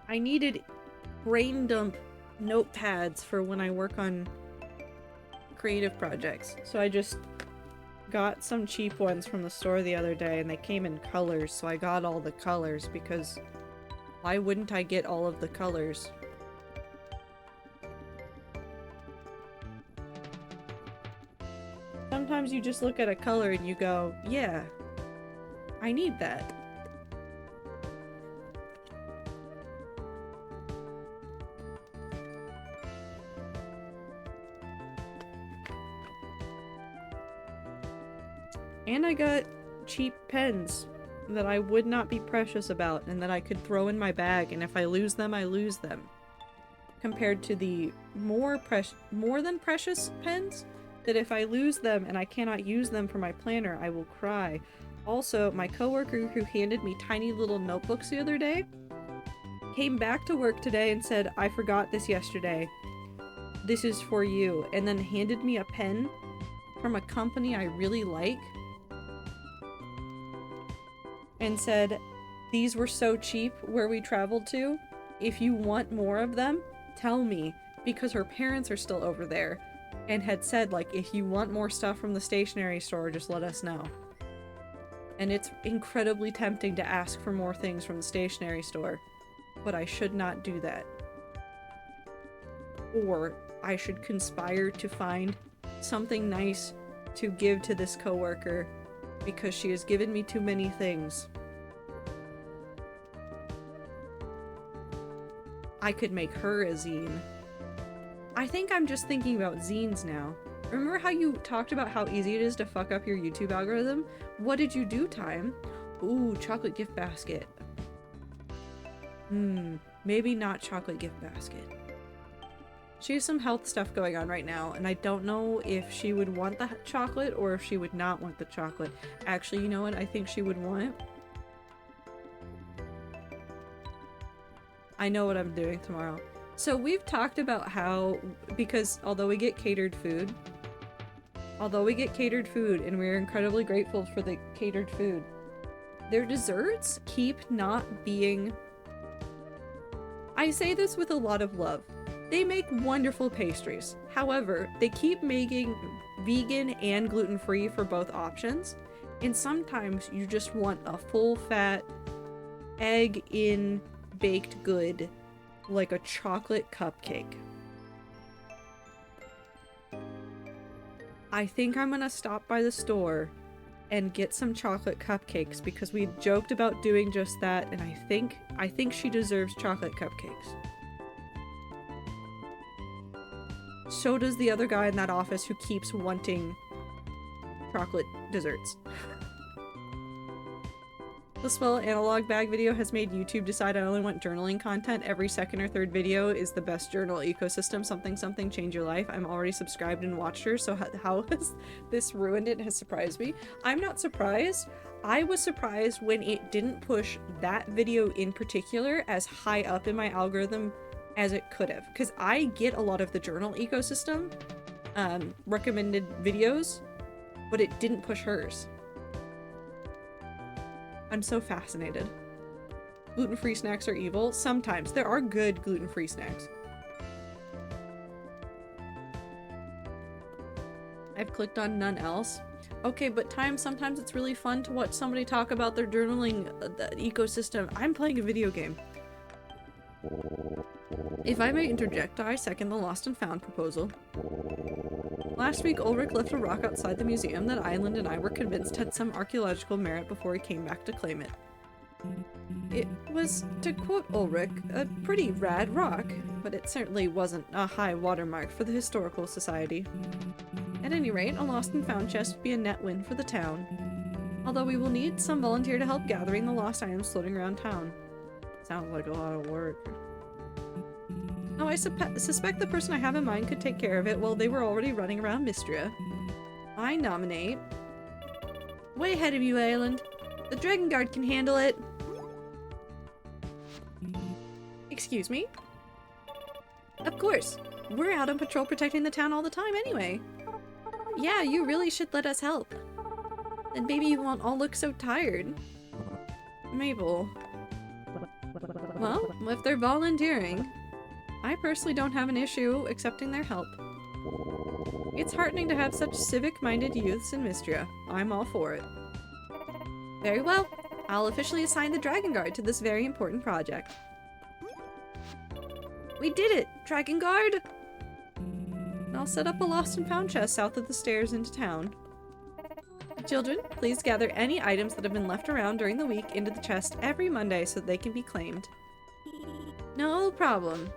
I needed brain dump notepads for when I work on creative projects. So I just got some cheap ones from the store the other day and they came in colors, so I got all the colors because why wouldn't I get all of the colors? Sometimes you just look at a color and you go, yeah, I need that. And I got cheap pens that I would not be precious about and that I could throw in my bag, and if I lose them, I lose them. Compared to the more than precious pens, that if I lose them and I cannot use them for my planner, I will cry. Also, my coworker who handed me tiny little notebooks the other day came back to work today and said, I forgot this yesterday. This is for you. And then handed me a pen from a company I really like. And said, these were so cheap where we traveled to. If you want more of them, tell me. Because her parents are still over there. And had said, like, if you want more stuff from the stationery store, just let us know. And it's incredibly tempting to ask for more things from the stationery store. But I should not do that. Or I should conspire to find something nice to give to this coworker because she has given me too many things. I could make her a zine. I think I'm just thinking about zines now. Remember how you talked about how easy it is to fuck up your YouTube algorithm? What did you do, Time? Ooh, chocolate gift basket. Maybe not chocolate gift basket. She has some health stuff going on right now, and I don't know if she would want the chocolate or if she would not want the chocolate. Actually, you know what? I think she would want. I know what I'm doing tomorrow. So we've talked about how, because although we get catered food, and we're incredibly grateful for the catered food, their desserts keep not being... I say this with a lot of love. They make wonderful pastries. However, they keep making vegan and gluten-free for both options. And sometimes you just want a full-fat, egg-in baked good, like a chocolate cupcake. I think I'm gonna stop by the store and get some chocolate cupcakes because we joked about doing just that, and I think she deserves chocolate cupcakes. So does the other guy in that office who keeps wanting chocolate desserts. The Swell analog bag video has made YouTube decide I only want journaling content. Every second or third video is the best journal ecosystem. Something something change your life. I'm already subscribed and watched her, so how has this ruined it? Has surprised me. I'm not surprised. I was surprised when it didn't push that video in particular as high up in my algorithm as it could have. Because I get a lot of the journal ecosystem recommended videos, but it didn't push hers. I'm so fascinated. Gluten-free snacks are evil. Sometimes. There are good gluten-free snacks. I've clicked on none else. Okay, but sometimes it's really fun to watch somebody talk about their journaling the ecosystem. I'm playing a video game. If I may interject, I second the lost and found proposal. Last week, Ulrich left a rock outside the museum that Island and I were convinced had some archaeological merit before he came back to claim it. It was, to quote Ulrich, a pretty rad rock, but it certainly wasn't a high watermark for the Historical Society. At any rate, a lost and found chest would be a net win for the town, although we will need some volunteer to help gathering the lost items floating around town. Sounds like a lot of work. Oh, I suspect the person I have in mind could take care of it while they were already running around Mistria. I nominate... Way ahead of you, Ayland. The Dragon Guard can handle it. Excuse me? Of course. We're out on patrol protecting the town all the time anyway. Yeah, you really should let us help. Then maybe you won't all look so tired. Mabel. Well, if they're volunteering... I personally don't have an issue accepting their help. It's heartening to have such civic-minded youths in Mistria. I'm all for it. Very well. I'll officially assign the Dragon Guard to this very important project. We did it! Dragon Guard! I'll set up a lost and found chest south of the stairs into town. Children, please gather any items that have been left around during the week into the chest every Monday so that they can be claimed. No problem.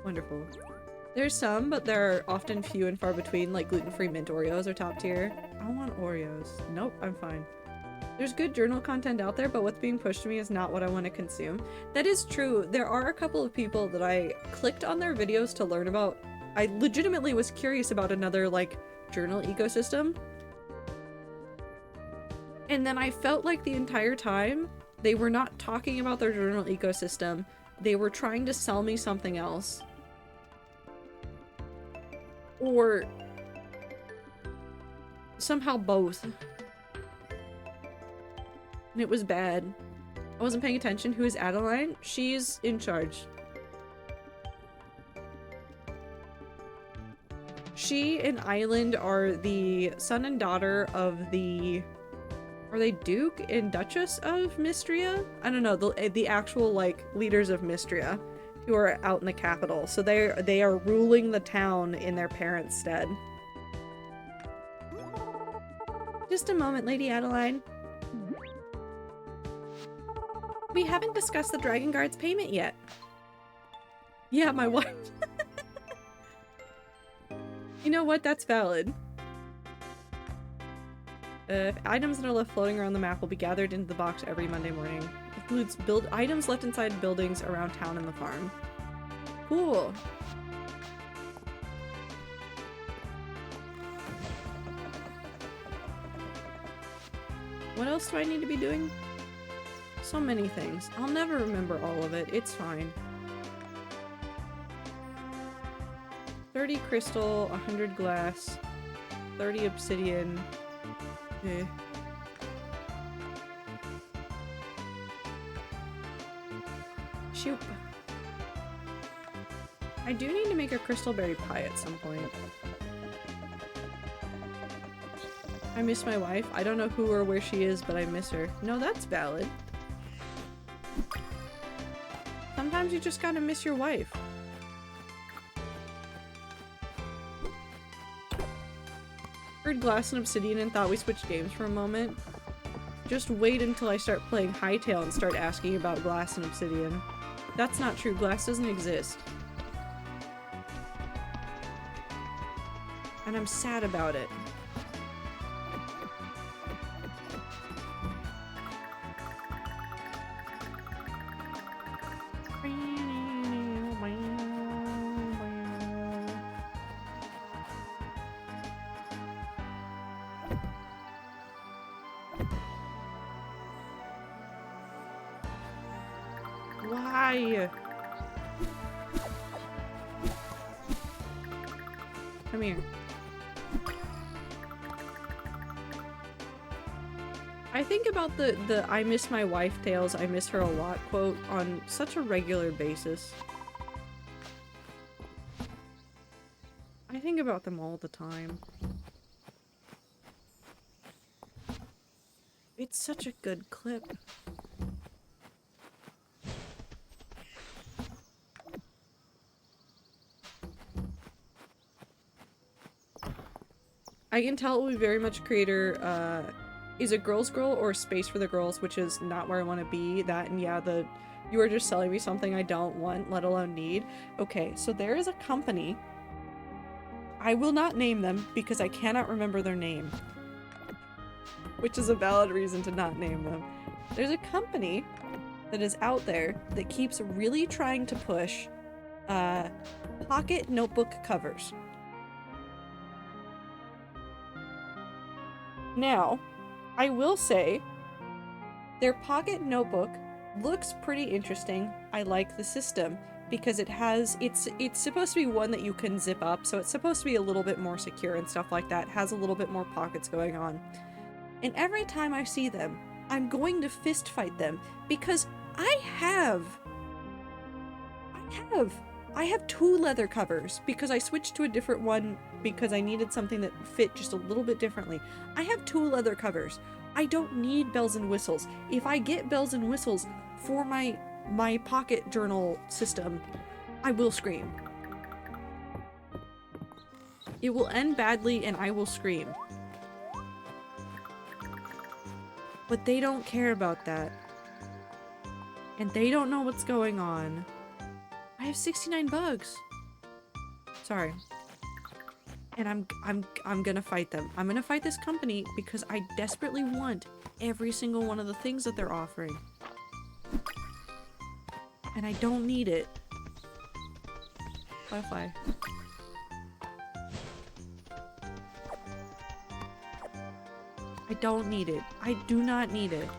Wonderful. There's some, but they're often few and far between, like gluten-free mint Oreos are top tier. I want Oreos. Nope, I'm fine. There's good journal content out there, but what's being pushed to me is not what I want to consume. That is true. There are a couple of people that I clicked on their videos to learn about. I legitimately was curious about another, like, journal ecosystem. And then I felt like the entire time, they were not talking about their journal ecosystem. They were trying to sell me something else. Or somehow both. And it was bad. I wasn't paying attention. Who is Adeline? She's in charge. She and Island are the son and daughter of the... Are they Duke and Duchess of Mistria? I don't know. The actual, like, leaders of Mistria who are out in the capital. So they are ruling the town in their parents' stead. Just a moment, Lady Adeline. We haven't discussed the Dragon Guard's payment yet. Yeah, my wife. You know what? That's valid. Items that are left floating around the map will be gathered into the box every Monday morning. Includes items left inside buildings around town and the farm. Cool. What else do I need to be doing? So many things. I'll never remember all of it. It's fine. 30 crystal, 100 glass, 30 obsidian. Eh. Shoot. I do need to make a crystalberry pie at some point. I miss my wife. I don't know who or where she is, but I miss her. No, that's valid. Sometimes you just gotta miss your wife. Heard glass and obsidian and thought we switched games for a moment. Just wait until I start playing Hytale and start asking about glass and obsidian. That's not true. Glass doesn't exist. And I'm sad about it. Why? Come here. I think about the I miss my wife tales, I miss her a lot quote on such a regular basis. I think about them all the time. It's such a good clip. I can tell it will be very much creator, is a girl's girl or space for the girls, which is not where I want to be. That and yeah, you are just selling me something I don't want, let alone need. Okay, so there is a company. I will not name them because I cannot remember their name. Which is a valid reason to not name them. There's a company that is out there that keeps really trying to push, pocket notebook covers. Now, I will say, their pocket notebook looks pretty interesting. I like the system because it's supposed to be one that you can zip up, so it's supposed to be a little bit more secure and stuff like that, has a little bit more pockets going on. And every time I see them, I'm going to fist fight them because I have 2 leather covers because I switched to a different one because I needed something that fit just a little bit differently. I have 2 leather covers. I don't need bells and whistles. If I get bells and whistles for my pocket journal system, I will scream. It will end badly and I will scream. But they don't care about that. And they don't know what's going on. I have 69 bugs. Sorry. And I'm gonna fight them. I'm gonna fight this company because I desperately want every single one of the things that they're offering. And I don't need it. Butterfly. I don't need it. I do not need it.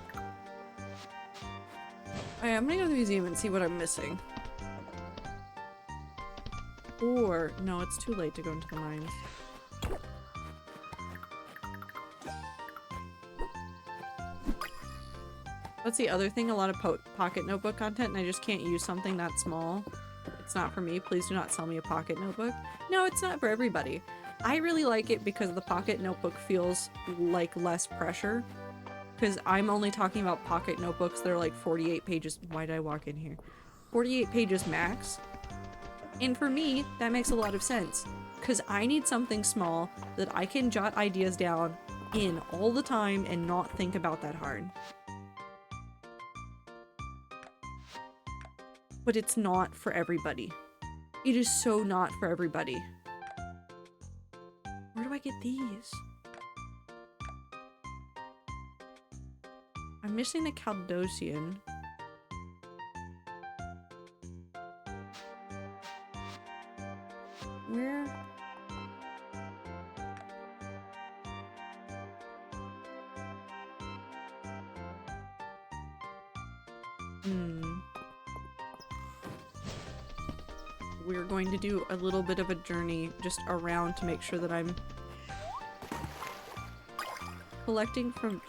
Alright, I'm gonna go to the museum and see what I'm missing. Or, no, it's too late to go into the mines. That's the other thing, a lot of pocket notebook content, and I just can't use something that small. It's not for me. Please do not sell me a pocket notebook. No, it's not for everybody. I really like it because the pocket notebook feels like less pressure. Because I'm only talking about pocket notebooks that are like 48 pages. Why did I walk in here? 48 pages max. And for me, that makes a lot of sense. Because I need something small that I can jot ideas down in all the time and not think about that hard. But it's not for everybody. It is so not for everybody. get these? I'm missing the Caldosian. Where? We're going to do a little bit of a journey just around to make sure that I'm collecting from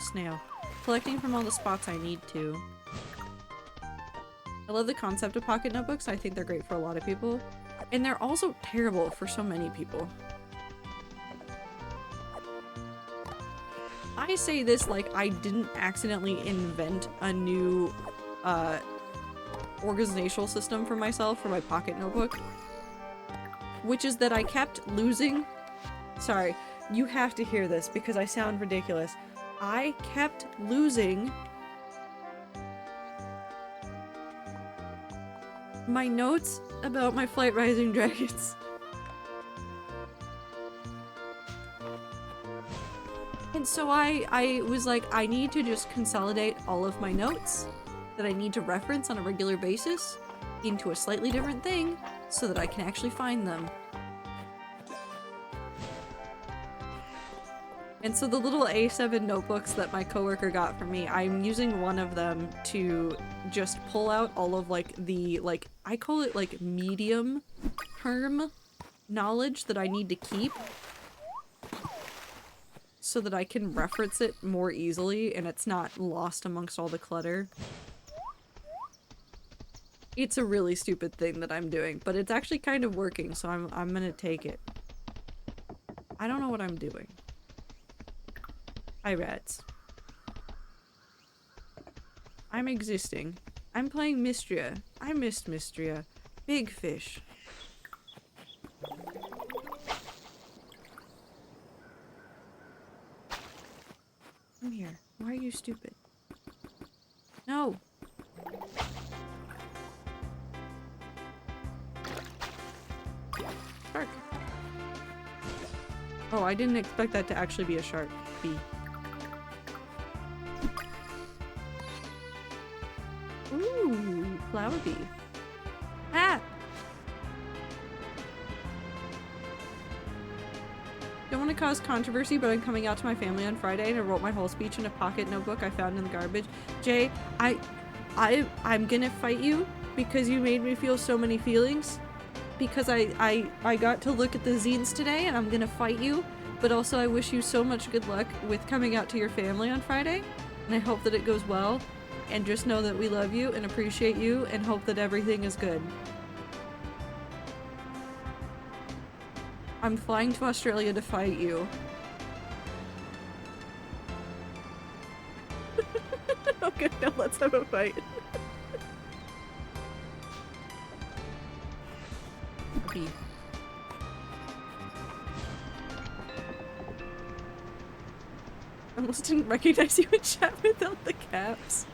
all the spots I need to. I love the concept of pocket notebooks. I think they're great for a lot of people. And they're also terrible for so many people. I say this like I didn't accidentally invent a new organizational system for myself for my pocket notebook, which is that I kept losing. Sorry, you have to hear this because I sound ridiculous. I kept losing my notes about my Flight Rising Dragons. And so I was like, I need to just consolidate all of my notes that I need to reference on a regular basis into a slightly different thing so that I can actually find them. And so the little A7 notebooks that my coworker got for me, I'm using one of them to just pull out all of like the, like, I call it like medium term knowledge that I need to keep so that I can reference it more easily and it's not lost amongst all the clutter. It's a really stupid thing that I'm doing, but it's actually kind of working, so I'm gonna take it. I don't know what I'm doing. Hi, rats. I'm existing. I'm playing Mistria. I missed Mistria. Big fish. Come here. Why are you stupid? No! Shark. Oh, I didn't expect that to actually be a shark. Bee. Ooh, flower bee. Ah! Don't want to cause controversy, but I'm coming out to my family on Friday and I wrote my whole speech in a pocket notebook I found in the garbage. Jay, I'm gonna fight you because you made me feel so many feelings. Because I got to look at the zines today and I'm gonna fight you, but also I wish you so much good luck with coming out to your family on Friday, and I hope that it goes well, and just know that we love you and appreciate you and hope that everything is good. I'm flying to Australia to fight you. Okay, now let's have a fight. Bee. I almost didn't recognize you in chat without the caps.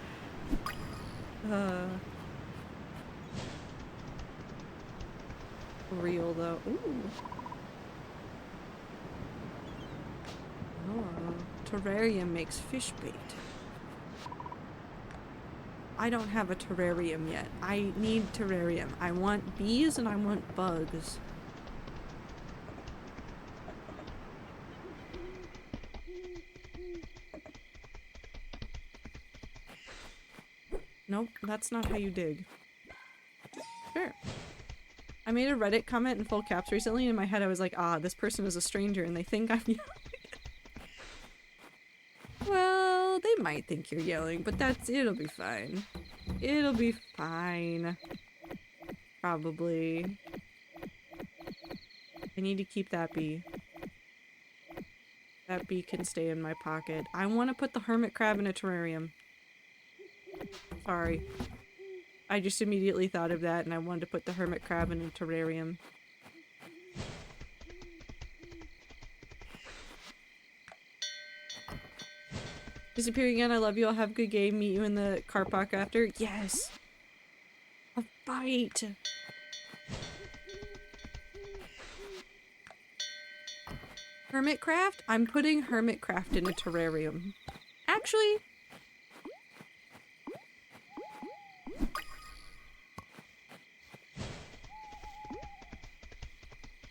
Real though. Ooh. Oh, terrarium makes fish bait. I don't have a terrarium yet. I need terrarium. I want bees and I want bugs. Nope, that's not how you dig. Sure. I made a Reddit comment in full caps recently, and in my head I was like, ah, this person is a stranger and they think I'm yelling. Well, they might think you're yelling, but it'll be fine. It'll be fine. Probably. I need to keep that bee. That bee can stay in my pocket. I want to put the hermit crab in a terrarium. Sorry. I just immediately thought of that and I wanted to put the hermit crab in a terrarium. Disappearing again, I love you, I'll have a good game, meet you in the car park after. Yes! A fight! Hermitcraft? I'm putting Hermitcraft in a terrarium. Actually...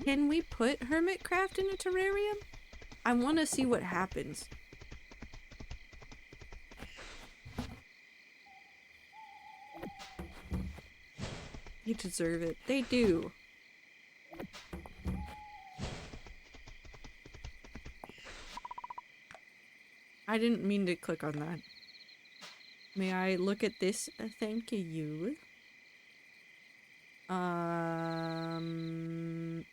Can we put Hermitcraft in a terrarium? I want to see what happens. They deserve it. They do. I didn't mean to click on that. May I look at this? Thank you.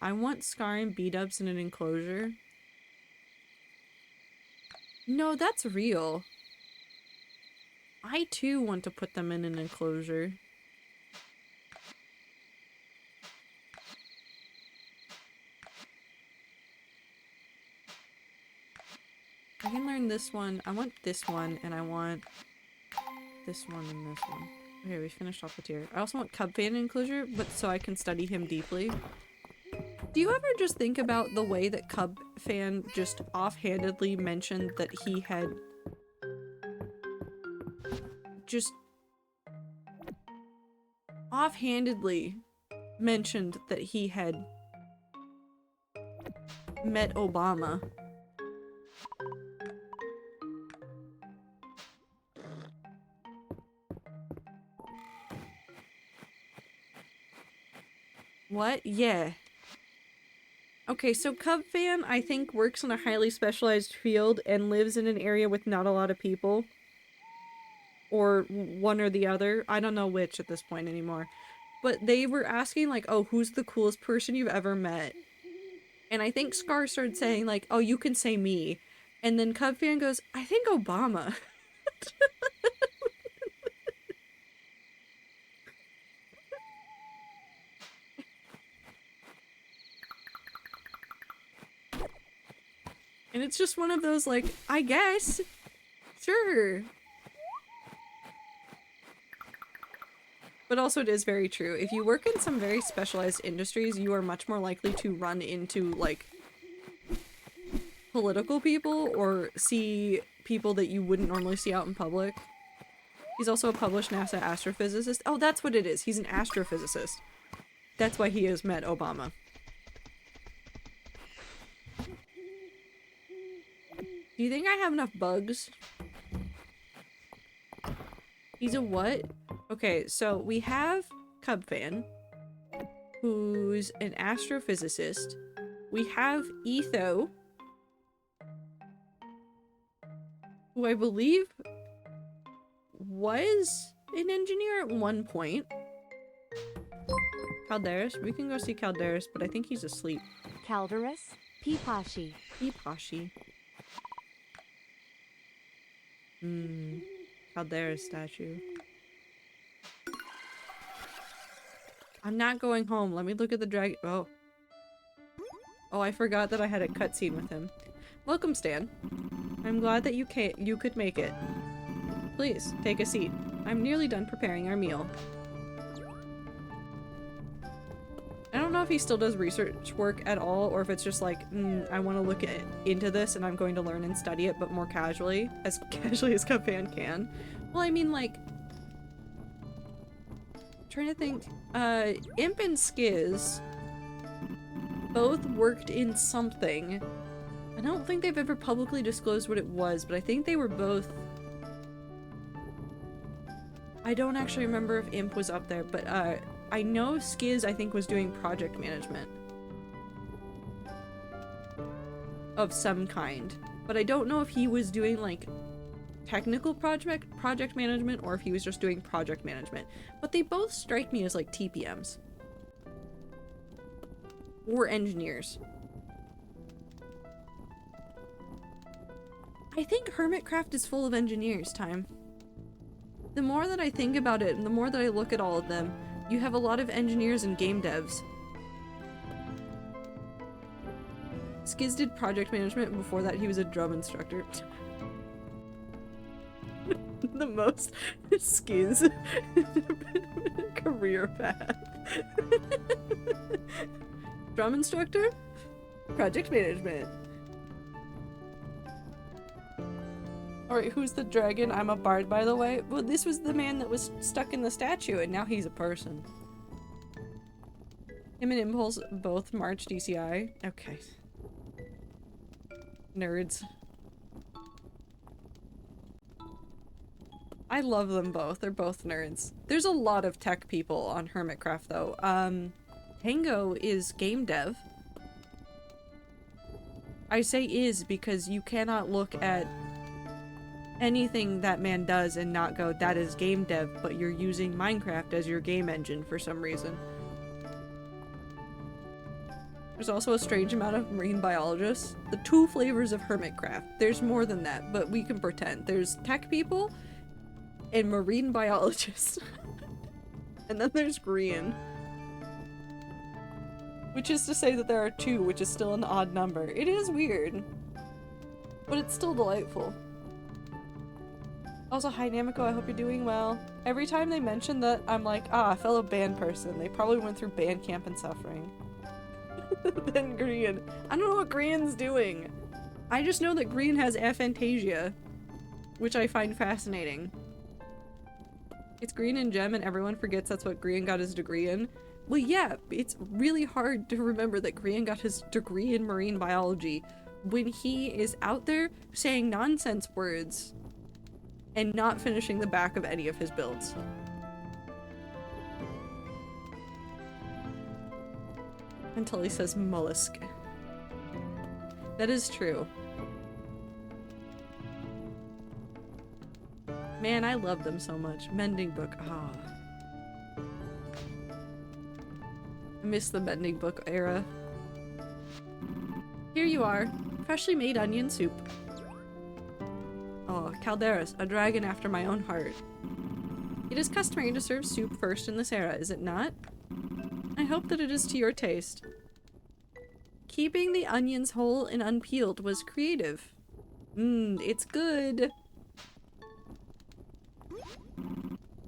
I want Scar and B-dubs in an enclosure. No, that's real. I too want to put them in an enclosure. I can learn this one. I want this one, and I want this one and this one. Okay, we finished off the tier. I also want Cub Fan enclosure, but so I can study him deeply. Do you ever just think about the way that Cub Fan just offhandedly mentioned that he had just offhandedly mentioned that he had met Obama? What? Yeah. Okay, so Cub Fan, I think, works in a highly specialized field and lives in an area with not a lot of people. Or one or the other. I don't know which at this point anymore. But they were asking, like, oh, who's the coolest person you've ever met? And I think Scar started saying, like, oh, you can say me. And then Cub Fan goes, I think Obama. And it's just one of those, like, I guess. Sure. But also it is very true. If you work in some very specialized industries, you are much more likely to run into, like, political people or see people that you wouldn't normally see out in public. He's also a published NASA astrophysicist. Oh, that's what it is. He's an astrophysicist. That's why he has met Obama. Do you think I have enough bugs? He's a what? Okay, so we have Cub Fan, who's an astrophysicist. We have Etho, who I believe was an engineer at one point. Calderas, we can go see Calderas, but I think he's asleep. Calderus, Peepashi. Peepashi. Calderas statue. I'm not going home. Let me look at the dragon. Oh. Oh, I forgot that I had a cutscene with him. Welcome, Stan. I'm glad that you could make it. Please, take a seat. I'm nearly done preparing our meal. I don't know if he still does research work at all, or if it's just like, I want to look into this and I'm going to learn and study it, but more casually. As casually as Cub Fan can. Well, I mean, like... trying to think. Imp and Skiz both worked in something. I don't think they've ever publicly disclosed what it was, but I think they were both... I don't actually remember if Imp was up there, but I know Skiz, I think, was doing project management of some kind, but I don't know if he was doing, like, technical project management or if he was just doing project management. But they both strike me as, like, TPMs. Or engineers. I think Hermitcraft is full of engineers, Time. The more that I think about it, and the more that I look at all of them, you have a lot of engineers and game devs. Skiz did project management, and before that he was a drum instructor. The most Skiz career path. Drum instructor? Project management. Alright, who's the dragon? I'm a bard, by the way. Well, this was the man that was stuck in the statue, and now he's a person. Him and Impulse both March DCI. Okay. Nerds. I love them both. They're both nerds. There's a lot of tech people on Hermitcraft, though. Tango is game dev. I say is because you cannot look at anything that man does and not go, that is game dev, but you're using Minecraft as your game engine for some reason. There's also a strange amount of marine biologists. The two flavors of Hermitcraft. There's more than that, but we can pretend. There's tech people and marine biologists. And then there's green. Which is to say that there are two, which is still an odd number. It is weird. But it's still delightful. Also, hi Namiko, I hope you're doing well. Every time they mention that, I'm like, ah, fellow band person. They probably went through band camp and suffering. Then Green. I don't know what Green's doing. I just know that Green has aphantasia, which I find fascinating. It's Green and Gem and everyone forgets that's what Green got his degree in. Well, yeah, it's really hard to remember that Green got his degree in marine biology when he is out there saying nonsense words and not finishing the back of any of his builds. Until he says mollusk. That is true. Man, I love them so much. Mending book. Ah. I miss the mending book era. Here you are. Freshly made onion soup. Oh, Calderas, a dragon after my own heart. It is customary to serve soup first in this era, is it not? I hope that it is to your taste. Keeping the onions whole and unpeeled was creative. It's good.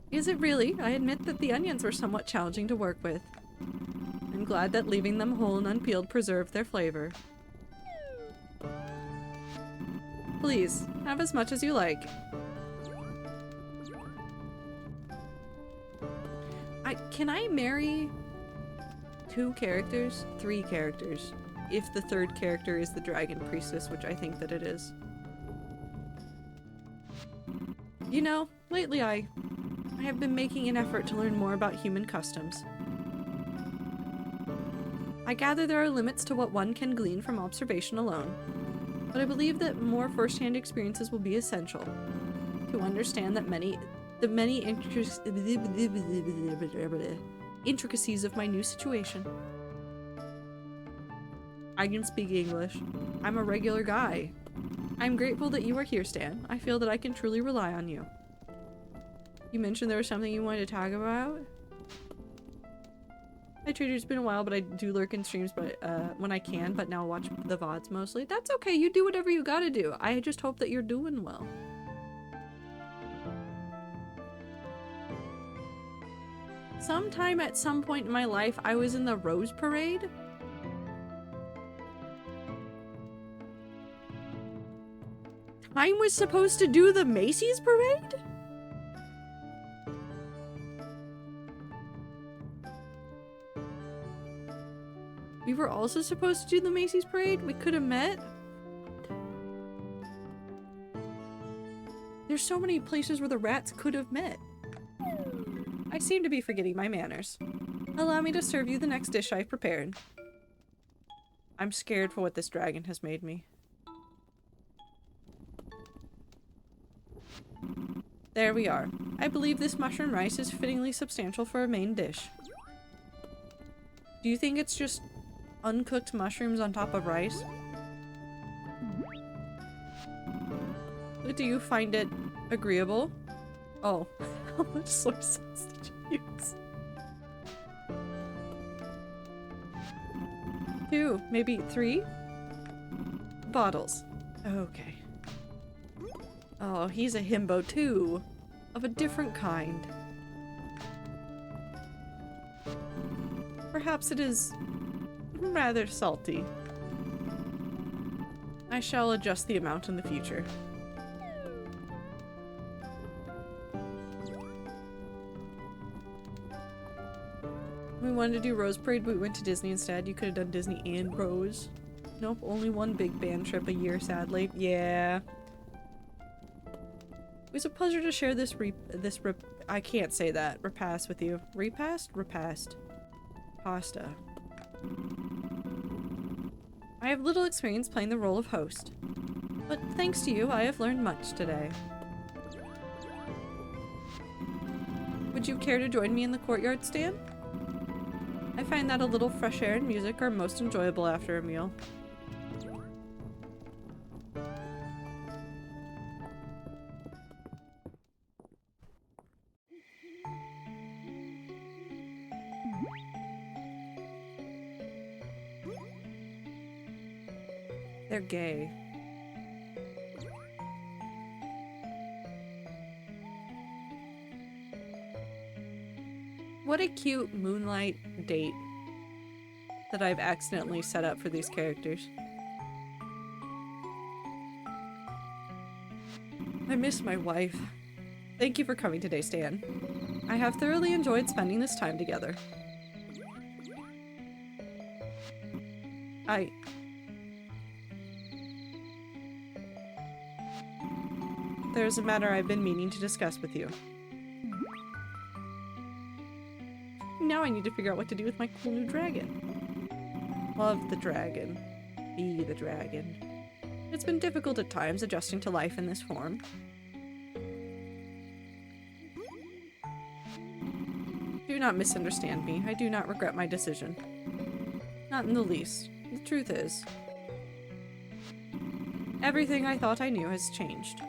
Is it really? I admit that the onions were somewhat challenging to work with. I'm glad that leaving them whole and unpeeled preserved their flavor. Please, have as much as you like. Can I marry 2 characters? 3 characters. If the 3rd character is the dragon priestess, which I think that it is. You know, lately I have been making an effort to learn more about human customs. I gather there are limits to what one can glean from observation alone, but I believe that more first-hand experiences will be essential to understand that the many intricacies of my new situation. I can speak English. I'm a regular guy. I'm grateful that you are here, Stan. I feel that I can truly rely on you. You mentioned there was something you wanted to talk about? Hi Trader, it's been a while, but I do lurk in streams when I can, but now watch the VODs mostly. That's okay, you do whatever you gotta do. I just hope that you're doing well. Sometime at some point in my life, I was in the Rose Parade. I was supposed to do the Macy's Parade? We were also supposed to do the Macy's Parade? We could have met? There's so many places where the rats could have met. I seem to be forgetting my manners. Allow me to serve you the next dish I've prepared. I'm scared for what this dragon has made me. There we are. I believe this mushroom rice is fittingly substantial for a main dish. Do you think it's just uncooked mushrooms on top of rice? Do you find it agreeable? Oh, how much soy sauce did you use? 2, maybe 3 bottles. Okay. Oh, he's a himbo too, of a different kind. Perhaps it is rather salty. I shall adjust the amount in the future. We wanted to do Rose Parade, but we went to Disney instead. You could have done Disney and Rose. Nope, only one big band trip a year, sadly. Yeah. It was a pleasure to share I can't say that. Repast with you. Repast? Repast. Pasta. I have little experience playing the role of host, but thanks to you, I have learned much today. Would you care to join me in the courtyard stand? I find that a little fresh air and music are most enjoyable after a meal. They're gay. What a cute moonlight date that I've accidentally set up for these characters. I miss my wife. Thank you for coming today, Stan. I have thoroughly enjoyed spending this time together. There's a matter I've been meaning to discuss with you. Now I need to figure out what to do with my cool new dragon. Love the dragon. Be the dragon. It's been difficult at times adjusting to life in this form. Do not misunderstand me. I do not regret my decision. Not in the least. The truth is, everything I thought I knew has changed.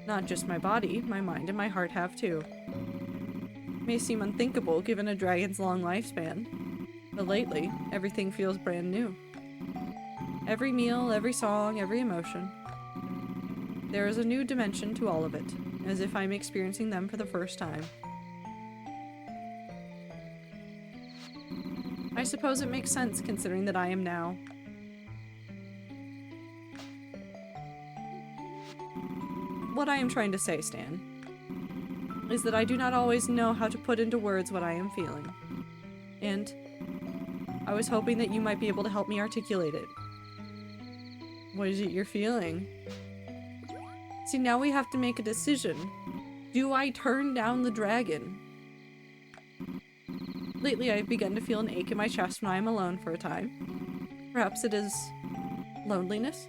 Not just my body, my mind and my heart have too. It may seem unthinkable given a dragon's long lifespan, but lately, everything feels brand new. Every meal, every song, every emotion. There is a new dimension to all of it, as if I'm experiencing them for the first time. I suppose it makes sense considering that I am now. What I am trying to say, Stan, is that I do not always know how to put into words what I am feeling. And I was hoping that you might be able to help me articulate it. What is it you're feeling? See, now we have to make a decision. Do I turn down the dragon? Lately, I've begun to feel an ache in my chest when I am alone for a time. Perhaps it is loneliness?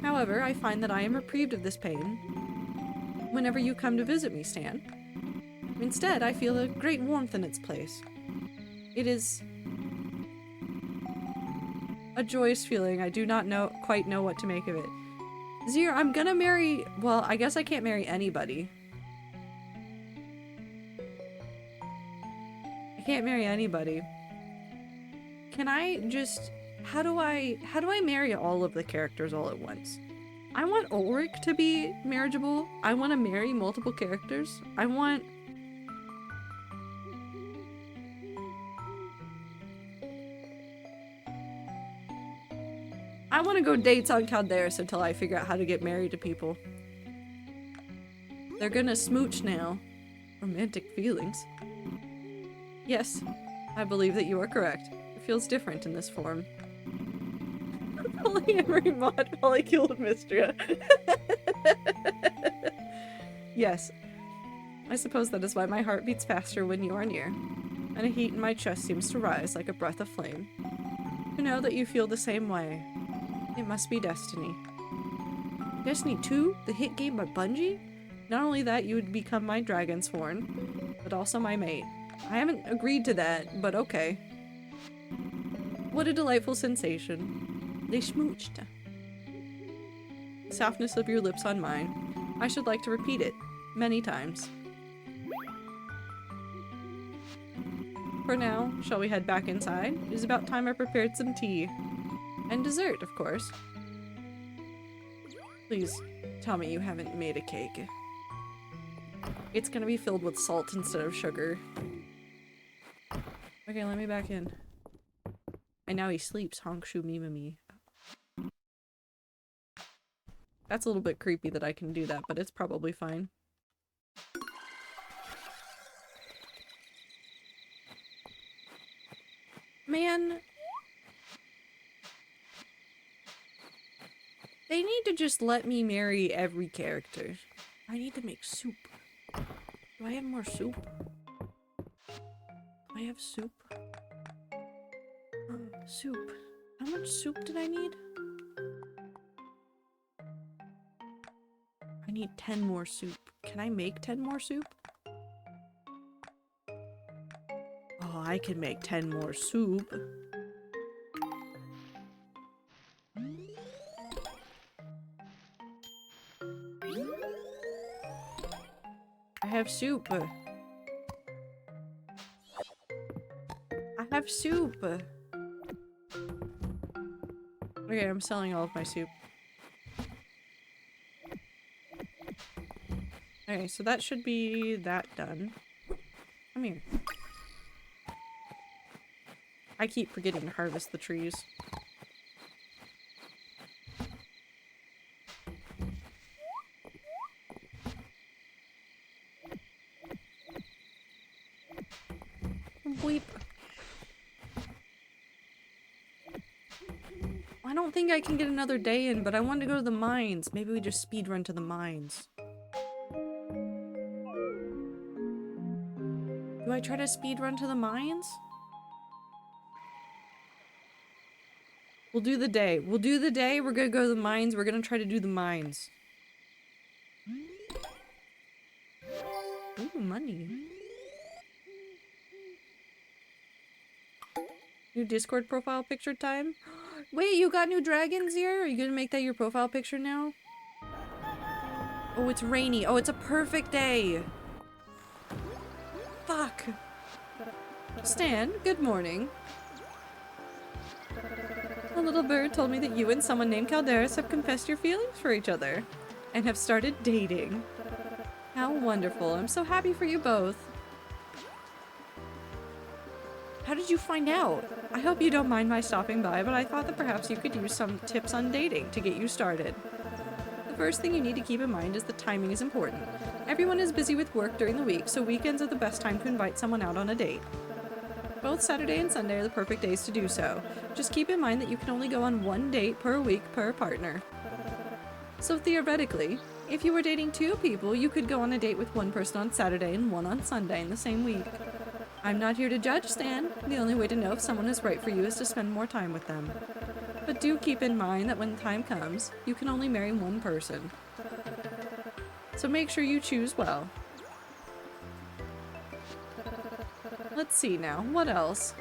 However, I find that I am reprieved of this pain whenever you come to visit me, Stan. Instead, I feel a great warmth in its place. It is a joyous feeling. I do not quite know what to make of it. Zir, I'm gonna marry... Well, I guess I can't marry anybody. I can't marry anybody. Can I just... How do I marry all of the characters all at once? I want Ulrich to be marriageable. I want to marry multiple characters. I want... to go dates on Calderis until I figure out how to get married to people. They're gonna smooch now. Romantic feelings. Yes, I believe that you are correct. It feels different in this form. Polyamory mod polycule Mistria. Yes. I suppose that is why my heart beats faster when you are near, and a heat in my chest seems to rise like a breath of flame. To know that you feel the same way. It must be destiny. Destiny 2? The hit game by Bungie? Not only that, you would become my Dragonsworn, but also my mate. I haven't agreed to that, but okay. What a delightful sensation. They smooched. The softness of your lips on mine. I should like to repeat it. Many times. For now, shall we head back inside? It is about time I prepared some tea. And dessert, of course. Please, tell me you haven't made a cake. It's gonna be filled with salt instead of sugar. Okay, let me back in. And now he sleeps, honk shoo mima me. That's a little bit creepy that I can do that, but it's probably fine. Man. They need to just let me marry every character. I need to make soup. Do I have more soup? Do I have soup? Soup. How much soup did I need? I need 10 more soup. Can I make 10 more soup? Oh, I can make 10 more soup. I have soup. I have soup. Okay, I'm selling all of my soup. Okay, so that should be that done. Come here. I keep forgetting to harvest the trees. Weep. I don't think I can get another day in, but I want to go to the mines. Maybe we just speed run to the mines. Do I try to speed run to the mines? We'll do the day. We'll do the day. We're gonna go to the mines. We're gonna try to do the mines. Ooh, money. New Discord profile picture time? Wait, you got new dragons here? Are you gonna make that your profile picture now? Oh, it's rainy. Oh, it's a perfect day. Fuck. Stan, good morning. A little bird told me that you and someone named Calderis have confessed your feelings for each other and have started dating. How wonderful. I'm so happy for you both. How did you find out? I hope you don't mind my stopping by, but I thought that perhaps you could use some tips on dating to get you started. The first thing you need to keep in mind is that timing is important. Everyone is busy with work during the week, so weekends are the best time to invite someone out on a date. Both Saturday and Sunday are the perfect days to do so. Just keep in mind that you can only go on one date per week per partner. So theoretically, if you were dating 2 people, you could go on a date with one person on Saturday and one on Sunday in the same week. I'm not here to judge, Stan. The only way to know if someone is right for you is to spend more time with them. But do keep in mind that when the time comes, you can only marry one person. So make sure you choose well. Let's see now, what else?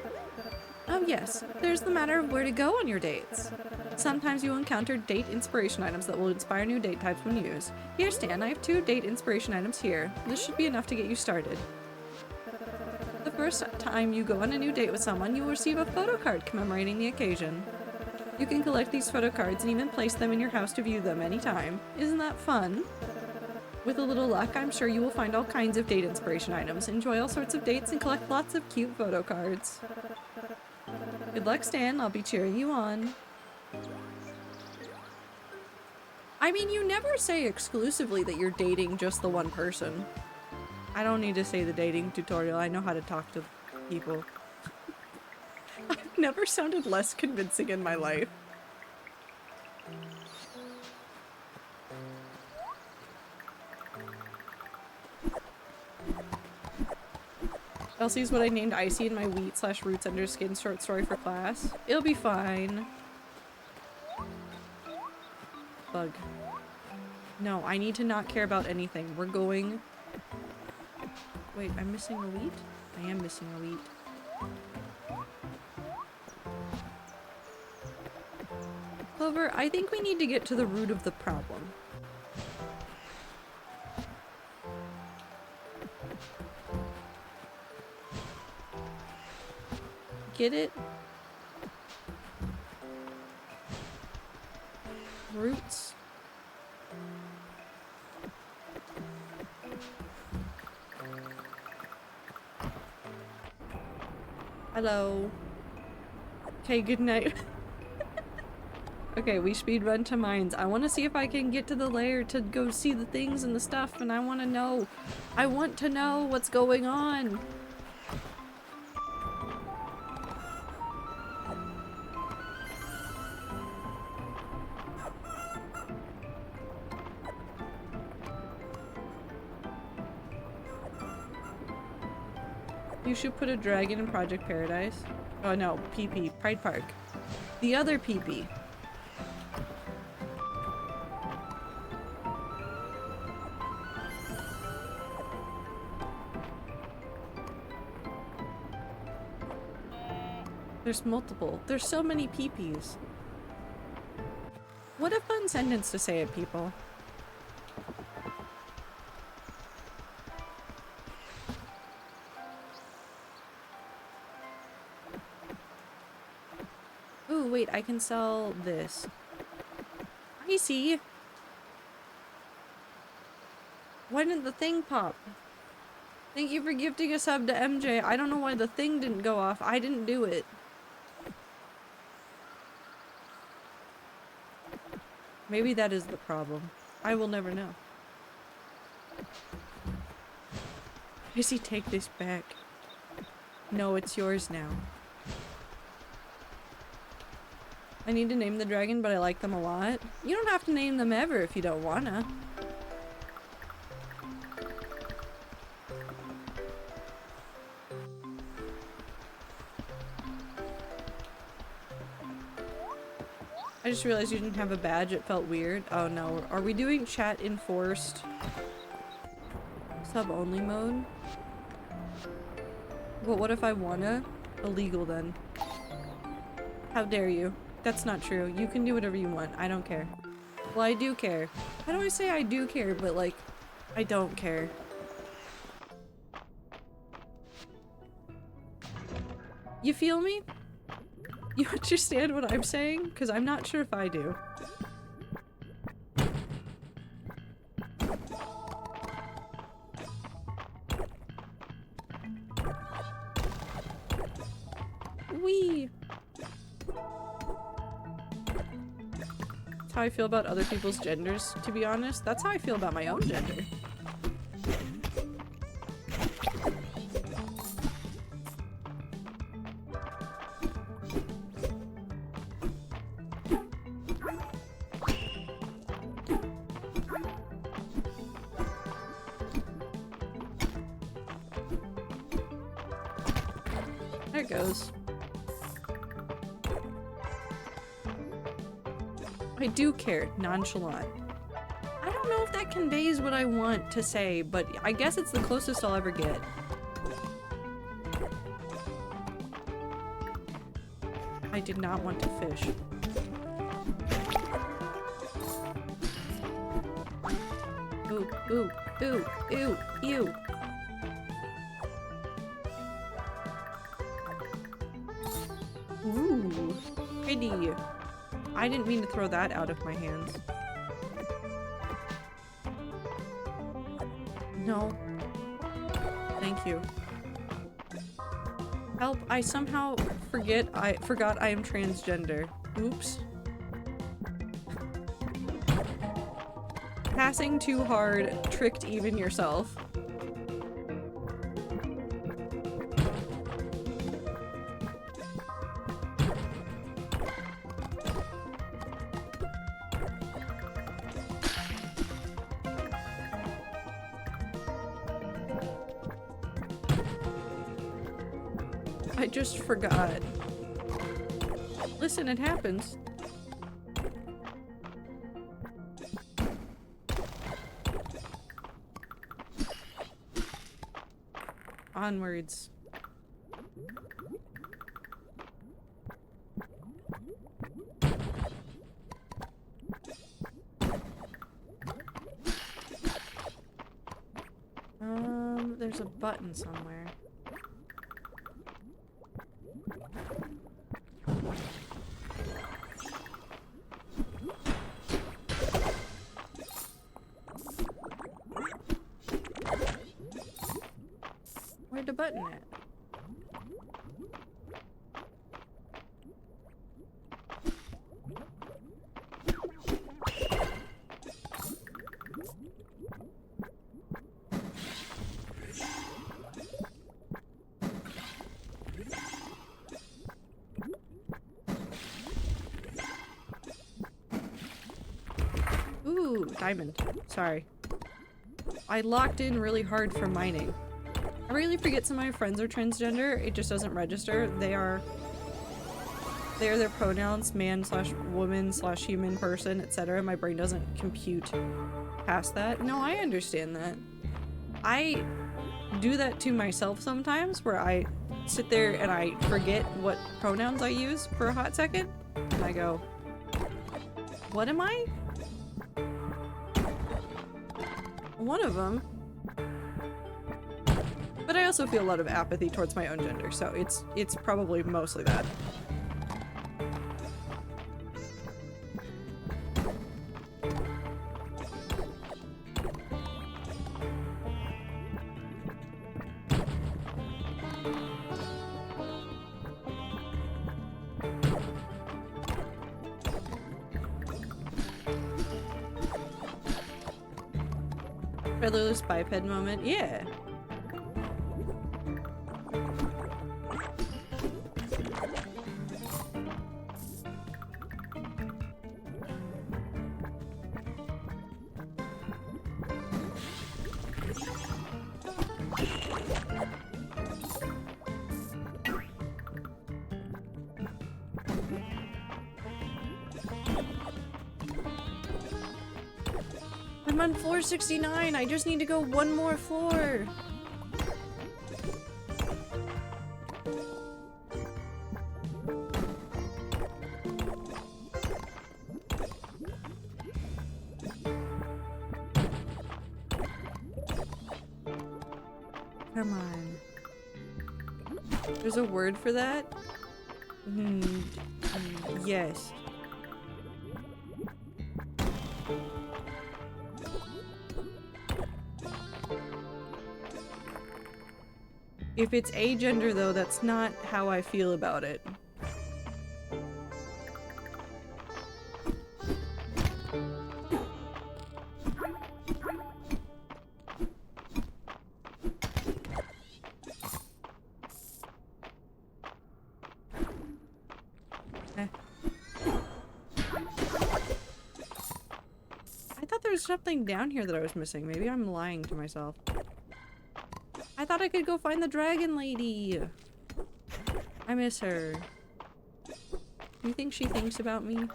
Oh yes, there's the matter of where to go on your dates. Sometimes you'll encounter date inspiration items that will inspire new date types when used. Here, Stan, I have 2 date inspiration items here. This should be enough to get you started. The first time you go on a new date with someone, you will receive a photo card commemorating the occasion. You can collect these photo cards and even place them in your house to view them anytime. Isn't that fun? With a little luck, I'm sure you will find all kinds of date inspiration items, enjoy all sorts of dates, and collect lots of cute photo cards. Good luck, Stan. I'll be cheering you on. I mean, you never say exclusively that you're dating just the one person. I don't need to say the dating tutorial. I know how to talk to people. I've never sounded less convincing in my life. Elsie's what I named Icy in my wheat/roots under skin short story for class. It'll be fine. Bug. No, I need to not care about anything. We're going... Wait, I'm missing a wheat? I am missing a wheat. Clover, I think we need to get to the root of the problem. Get it? Roots. Hello. Okay, good night. Okay, we speed run to mines. I want to see if I can get to the lair to go see the things and the stuff, and I want to know. I want to know what's going on. You should put a dragon in Project Paradise. Oh no, PP, Pride Park. The other PP. There's multiple. There's so many PPs. What a fun sentence to say it, people. Ooh, wait, I can sell this. I see. Why didn't the thing pop? Thank you for gifting a sub to MJ. I don't know why the thing didn't go off. I didn't do it. Maybe that is the problem. I will never know. Izzy, take this back. No, it's yours now. I need to name the dragon, but I like them a lot. You don't have to name them ever if you don't wanna. I just realized you didn't have a badge. It felt weird. Oh no. Are we doing chat enforced sub only mode? But what if I wanna? Illegal then. How dare you? That's not true. You can do whatever you want. I don't care. Well, I do care. How do I say I do care, but like, I don't care? You feel me? You understand what I'm saying? Because I'm not sure if I do. Wee! That's how I feel about other people's genders, to be honest. That's how I feel about my own gender. There it goes. I do care. Nonchalant. I don't know if that conveys what I want to say, but I guess it's the closest I'll ever get. I did not want to fish. Ooh, ooh, ooh, ew, ew. Ooh, pretty. I didn't mean to throw that out of my hands. No. Thank you. Help, I somehow forgot I am transgender. Oops. Passing too hard tricked even yourself. I just forgot. Listen, it happens. Onwards. There's a button somewhere. Where'd the button at? Ooh, diamond. Sorry. I locked in really hard for mining. I really forget some of my friends are transgender. It just doesn't register. They are their pronouns, man slash woman slash human person, etc. My brain doesn't compute past that. No, I understand that. I do that to myself sometimes, where I sit there and I forget what pronouns I use for a hot second, and I go, what am I? One of them. But I also feel a lot of apathy towards my own gender, so it's probably mostly that. Featherless biped moment, yeah. I'm on floor 69. I just need to go one more floor. Come on. There's a word for that? Yes. If it's agender, though, that's not how I feel about it. I thought there was something down here that I was missing. Maybe I'm lying to myself. I thought I could go find the dragon lady. I miss her. Do you think she thinks about me? Do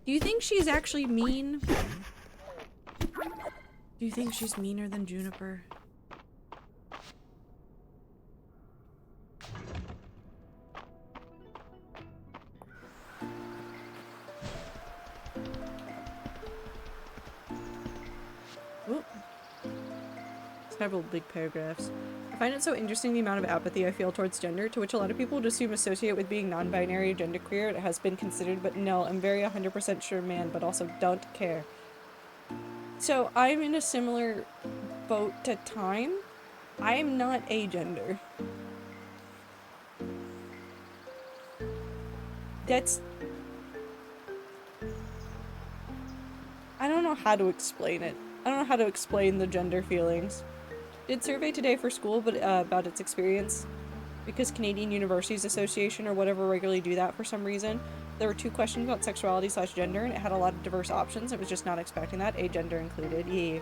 you think she's actually mean? Do you think she's meaner than Juniper? Oop. Several big paragraphs. I find it so interesting the amount of apathy I feel towards gender, to which a lot of people would assume associate with being non-binary or genderqueer. It has been considered, but no, I'm very 100% sure man, but also don't care. So I'm in a similar boat to Time. I am not agender. That's... I don't know how to explain it. I don't know how to explain the gender feelings. Did survey today for school, but about its experience, because Canadian Universities Association or whatever regularly do that for some reason. There were 2 questions about sexuality / gender, and it had a lot of diverse options. It was just not expecting that, agender included. Yeah.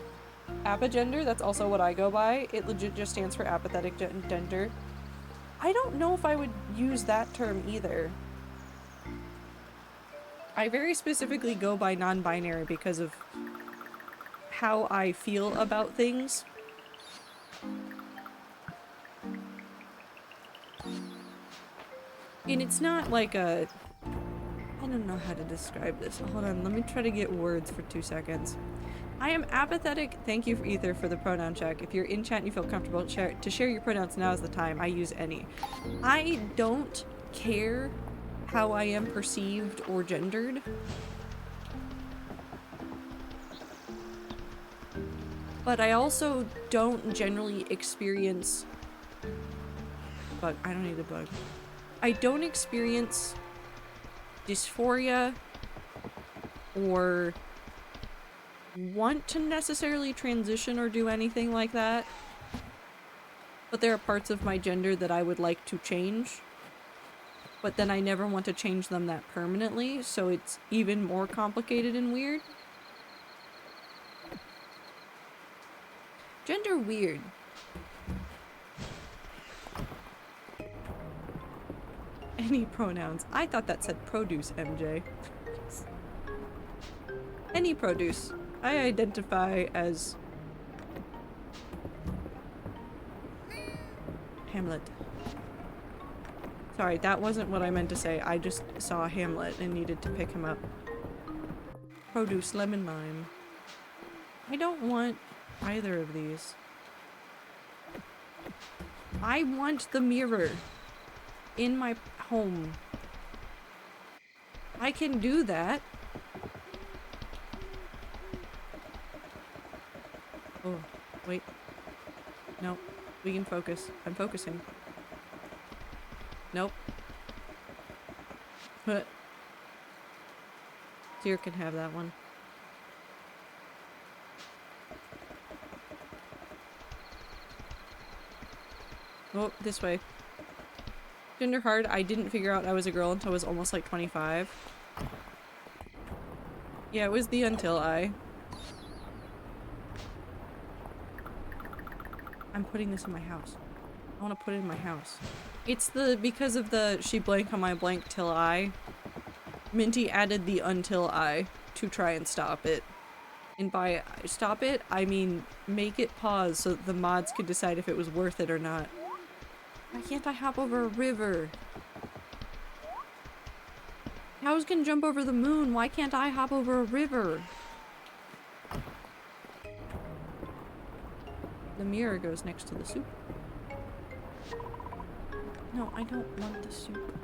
Apagender, that's also what I go by. It legit just stands for apathetic gender. I don't know if I would use that term either. I very specifically go by non-binary because of how I feel about things. And it's not like a... I don't know how to describe this. Hold on, let me try to get words for 2 seconds. I am apathetic. Thank you, for Ether, for the pronoun check. If you're in chat and you feel comfortable to share your pronouns, now is the time. I use any. I don't care how I am perceived or gendered. But I also don't generally experience... Bug. I don't need a bug. I don't experience dysphoria or want to necessarily transition or do anything like that. But there are parts of my gender that I would like to change. But then I never want to change them that permanently, so it's even more complicated and weird. Gender weird. Any pronouns. I thought that said produce, MJ. Any produce. I identify as Hamlet. Sorry, that wasn't what I meant to say. I just saw Hamlet and needed to pick him up. Produce, lemon, lime. I don't want either of these. I want the mirror in my home. I can do that. Oh, wait. No, we can focus. I'm focusing. Nope. Deer can have that one. Oh, this way. Gender hard, I didn't figure out I was a girl until I was almost like 25. Yeah, it was the until I. I'm putting this in my house. I want to put it in my house. It's the, because of the she blank on my blank till I. Minty added the until I to try and stop it. And by stop it, I mean make it pause so that the mods could decide if it was worth it or not. Why can't I hop over a river? Cows can jump over the moon. Why can't I hop over a river? The mirror goes next to the soup. No, I don't want the soup.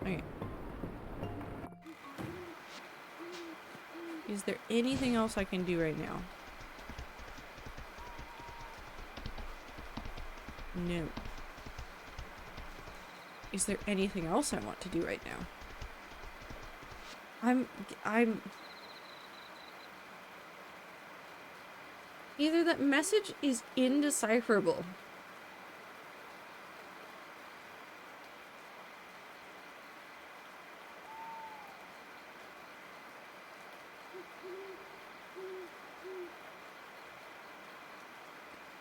Okay. Is there anything else I can do right now? No. Is there anything else I want to do right now? I'm... Either that message is indecipherable.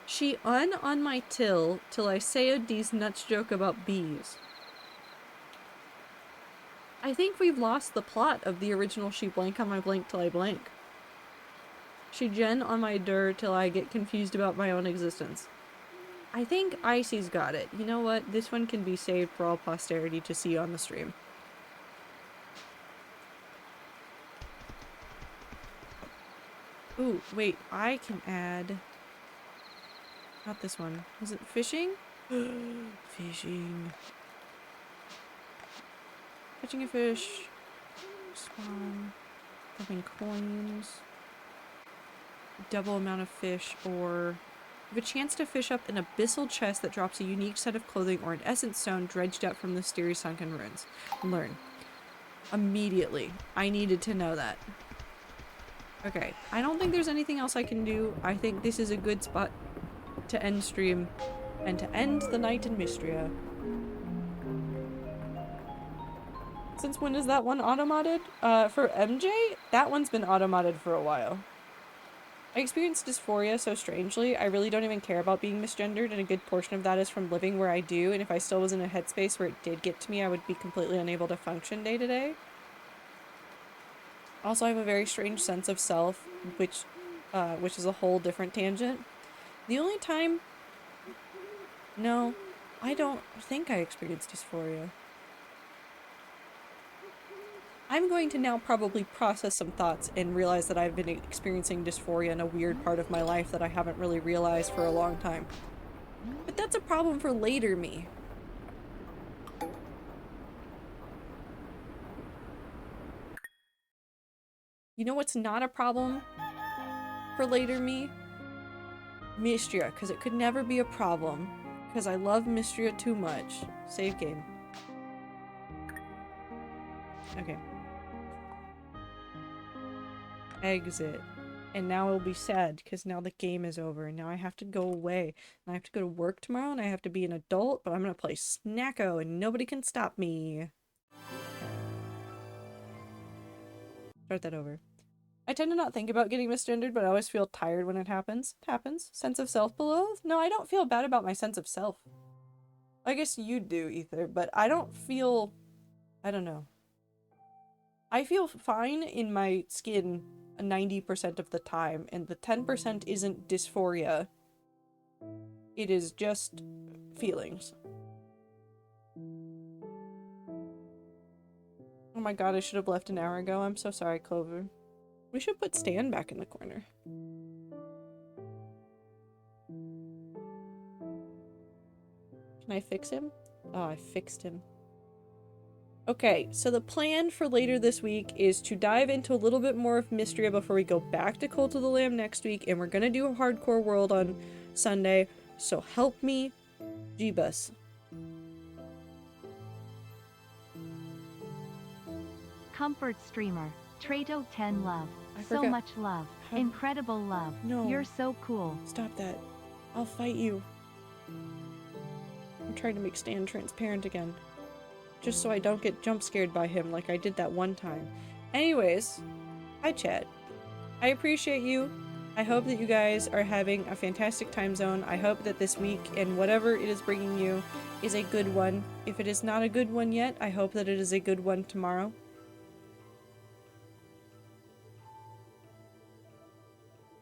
She on my till I say a D's nuts joke about bees. I think we've lost the plot of the original she blank on my blank till I blank. She gen on my dir till I get confused about my own existence. I think Icy's got it. You know what? This one can be saved for all posterity to see on the stream. Ooh, wait. I can add... Not this one. Was it fishing? Fishing. Catching a fish. Spawn. Having coins. Double amount of fish, or have a chance to fish up an abyssal chest that drops a unique set of clothing or an essence stone dredged up from the mysterious sunken ruins. Learn. Immediately. I needed to know that. Okay. I don't think there's anything else I can do. I think this is a good spot to end stream and to end the night in Mistria. Since when is that one automodded? For MJ, that one's been automodded for a while. I experienced dysphoria so strangely, I really don't even care about being misgendered, and a good portion of that is from living where I do, and if I still was in a headspace where it did get to me, I would be completely unable to function day to day. Also, I have a very strange sense of self, which is a whole different tangent. The only time... No, I don't think I experienced dysphoria. I'm going to now probably process some thoughts and realize that I've been experiencing dysphoria in a weird part of my life that I haven't really realized for a long time. But that's a problem for later me. You know what's not a problem for later me? Mistria, because it could never be a problem. Because I love Mistria too much. Save game. Okay. Exit. And now it'll be sad because now the game is over and now I have to go away. And I have to go to work tomorrow and I have to be an adult, but I'm gonna play Snacko and nobody can stop me. Start that over. I tend to not think about getting misgendered, but I always feel tired when it happens. It happens. Sense of self below? No, I don't feel bad about my sense of self. I guess you do, Ether, but I don't feel... I don't know. I feel fine in my skin 90% of the time, and the 10% isn't dysphoria. It is just feelings. Oh my god, I should have left an hour ago. I'm so sorry, Clover. We should put Stan back in the corner. Can I fix him? Oh, I fixed him. Okay, so the plan for later this week is to dive into a little bit more of Mistria before we go back to Cult of the Lamb next week, and we're gonna do a hardcore world on Sunday, so help me, Jeebus. Comfort streamer. Trato 10 love. I So forgot- much love. How- Incredible love. No. You're so cool. Stop that. I'll fight you. I'm trying to make Stan transparent again. Just so I don't get jump scared by him like I did that one time. Anyways, hi chat. I appreciate you. I hope that you guys are having a fantastic time zone. I hope that this week and whatever it is bringing you is a good one. If it is not a good one yet, I hope that it is a good one tomorrow.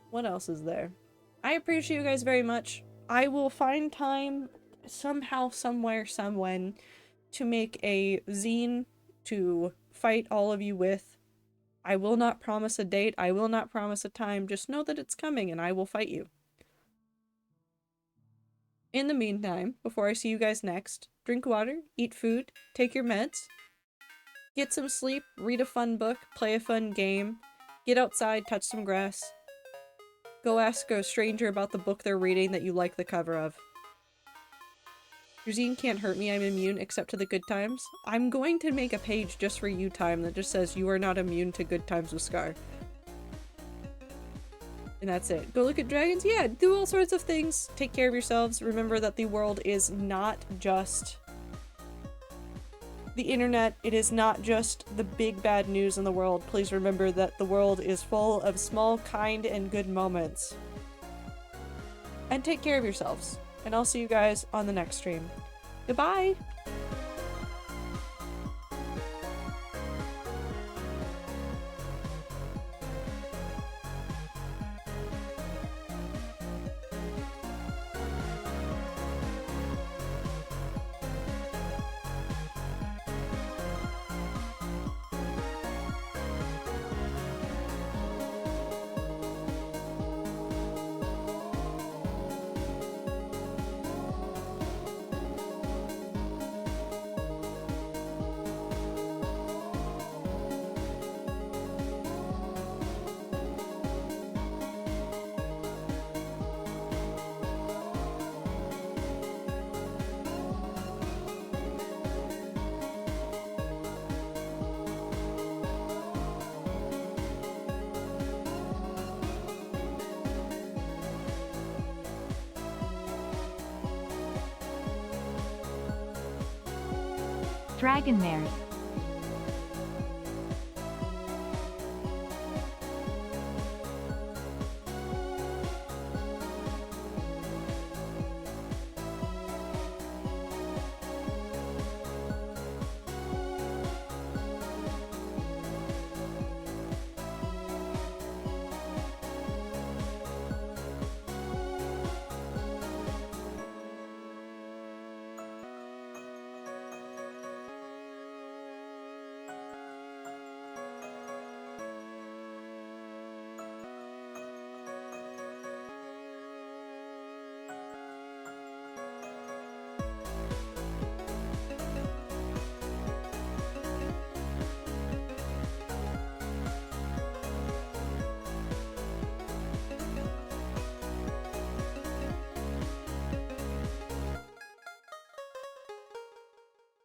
What else is there? I appreciate you guys very much. I will find time somehow, somewhere, somewhen to make a zine to fight all of you with. I will not promise a date. I will not promise a time. Just know that it's coming and I will fight you. In the meantime, before I see you guys next, drink water, eat food, take your meds, get some sleep, read a fun book, play a fun game, get outside, touch some grass. Go ask a stranger about the book they're reading that you like the cover of. Your zine can't hurt me, I'm immune except to the good times. I'm going to make a page just for you time that just says you are not immune to good times with Scar. And that's it. Go look at dragons? Yeah, do all sorts of things. Take care of yourselves. Remember that the world is not just the internet. It is not just the big bad news in the world. Please remember that the world is full of small, kind, and good moments. And take care of yourselves. And I'll see you guys on the next stream. Goodbye! Dragon mares.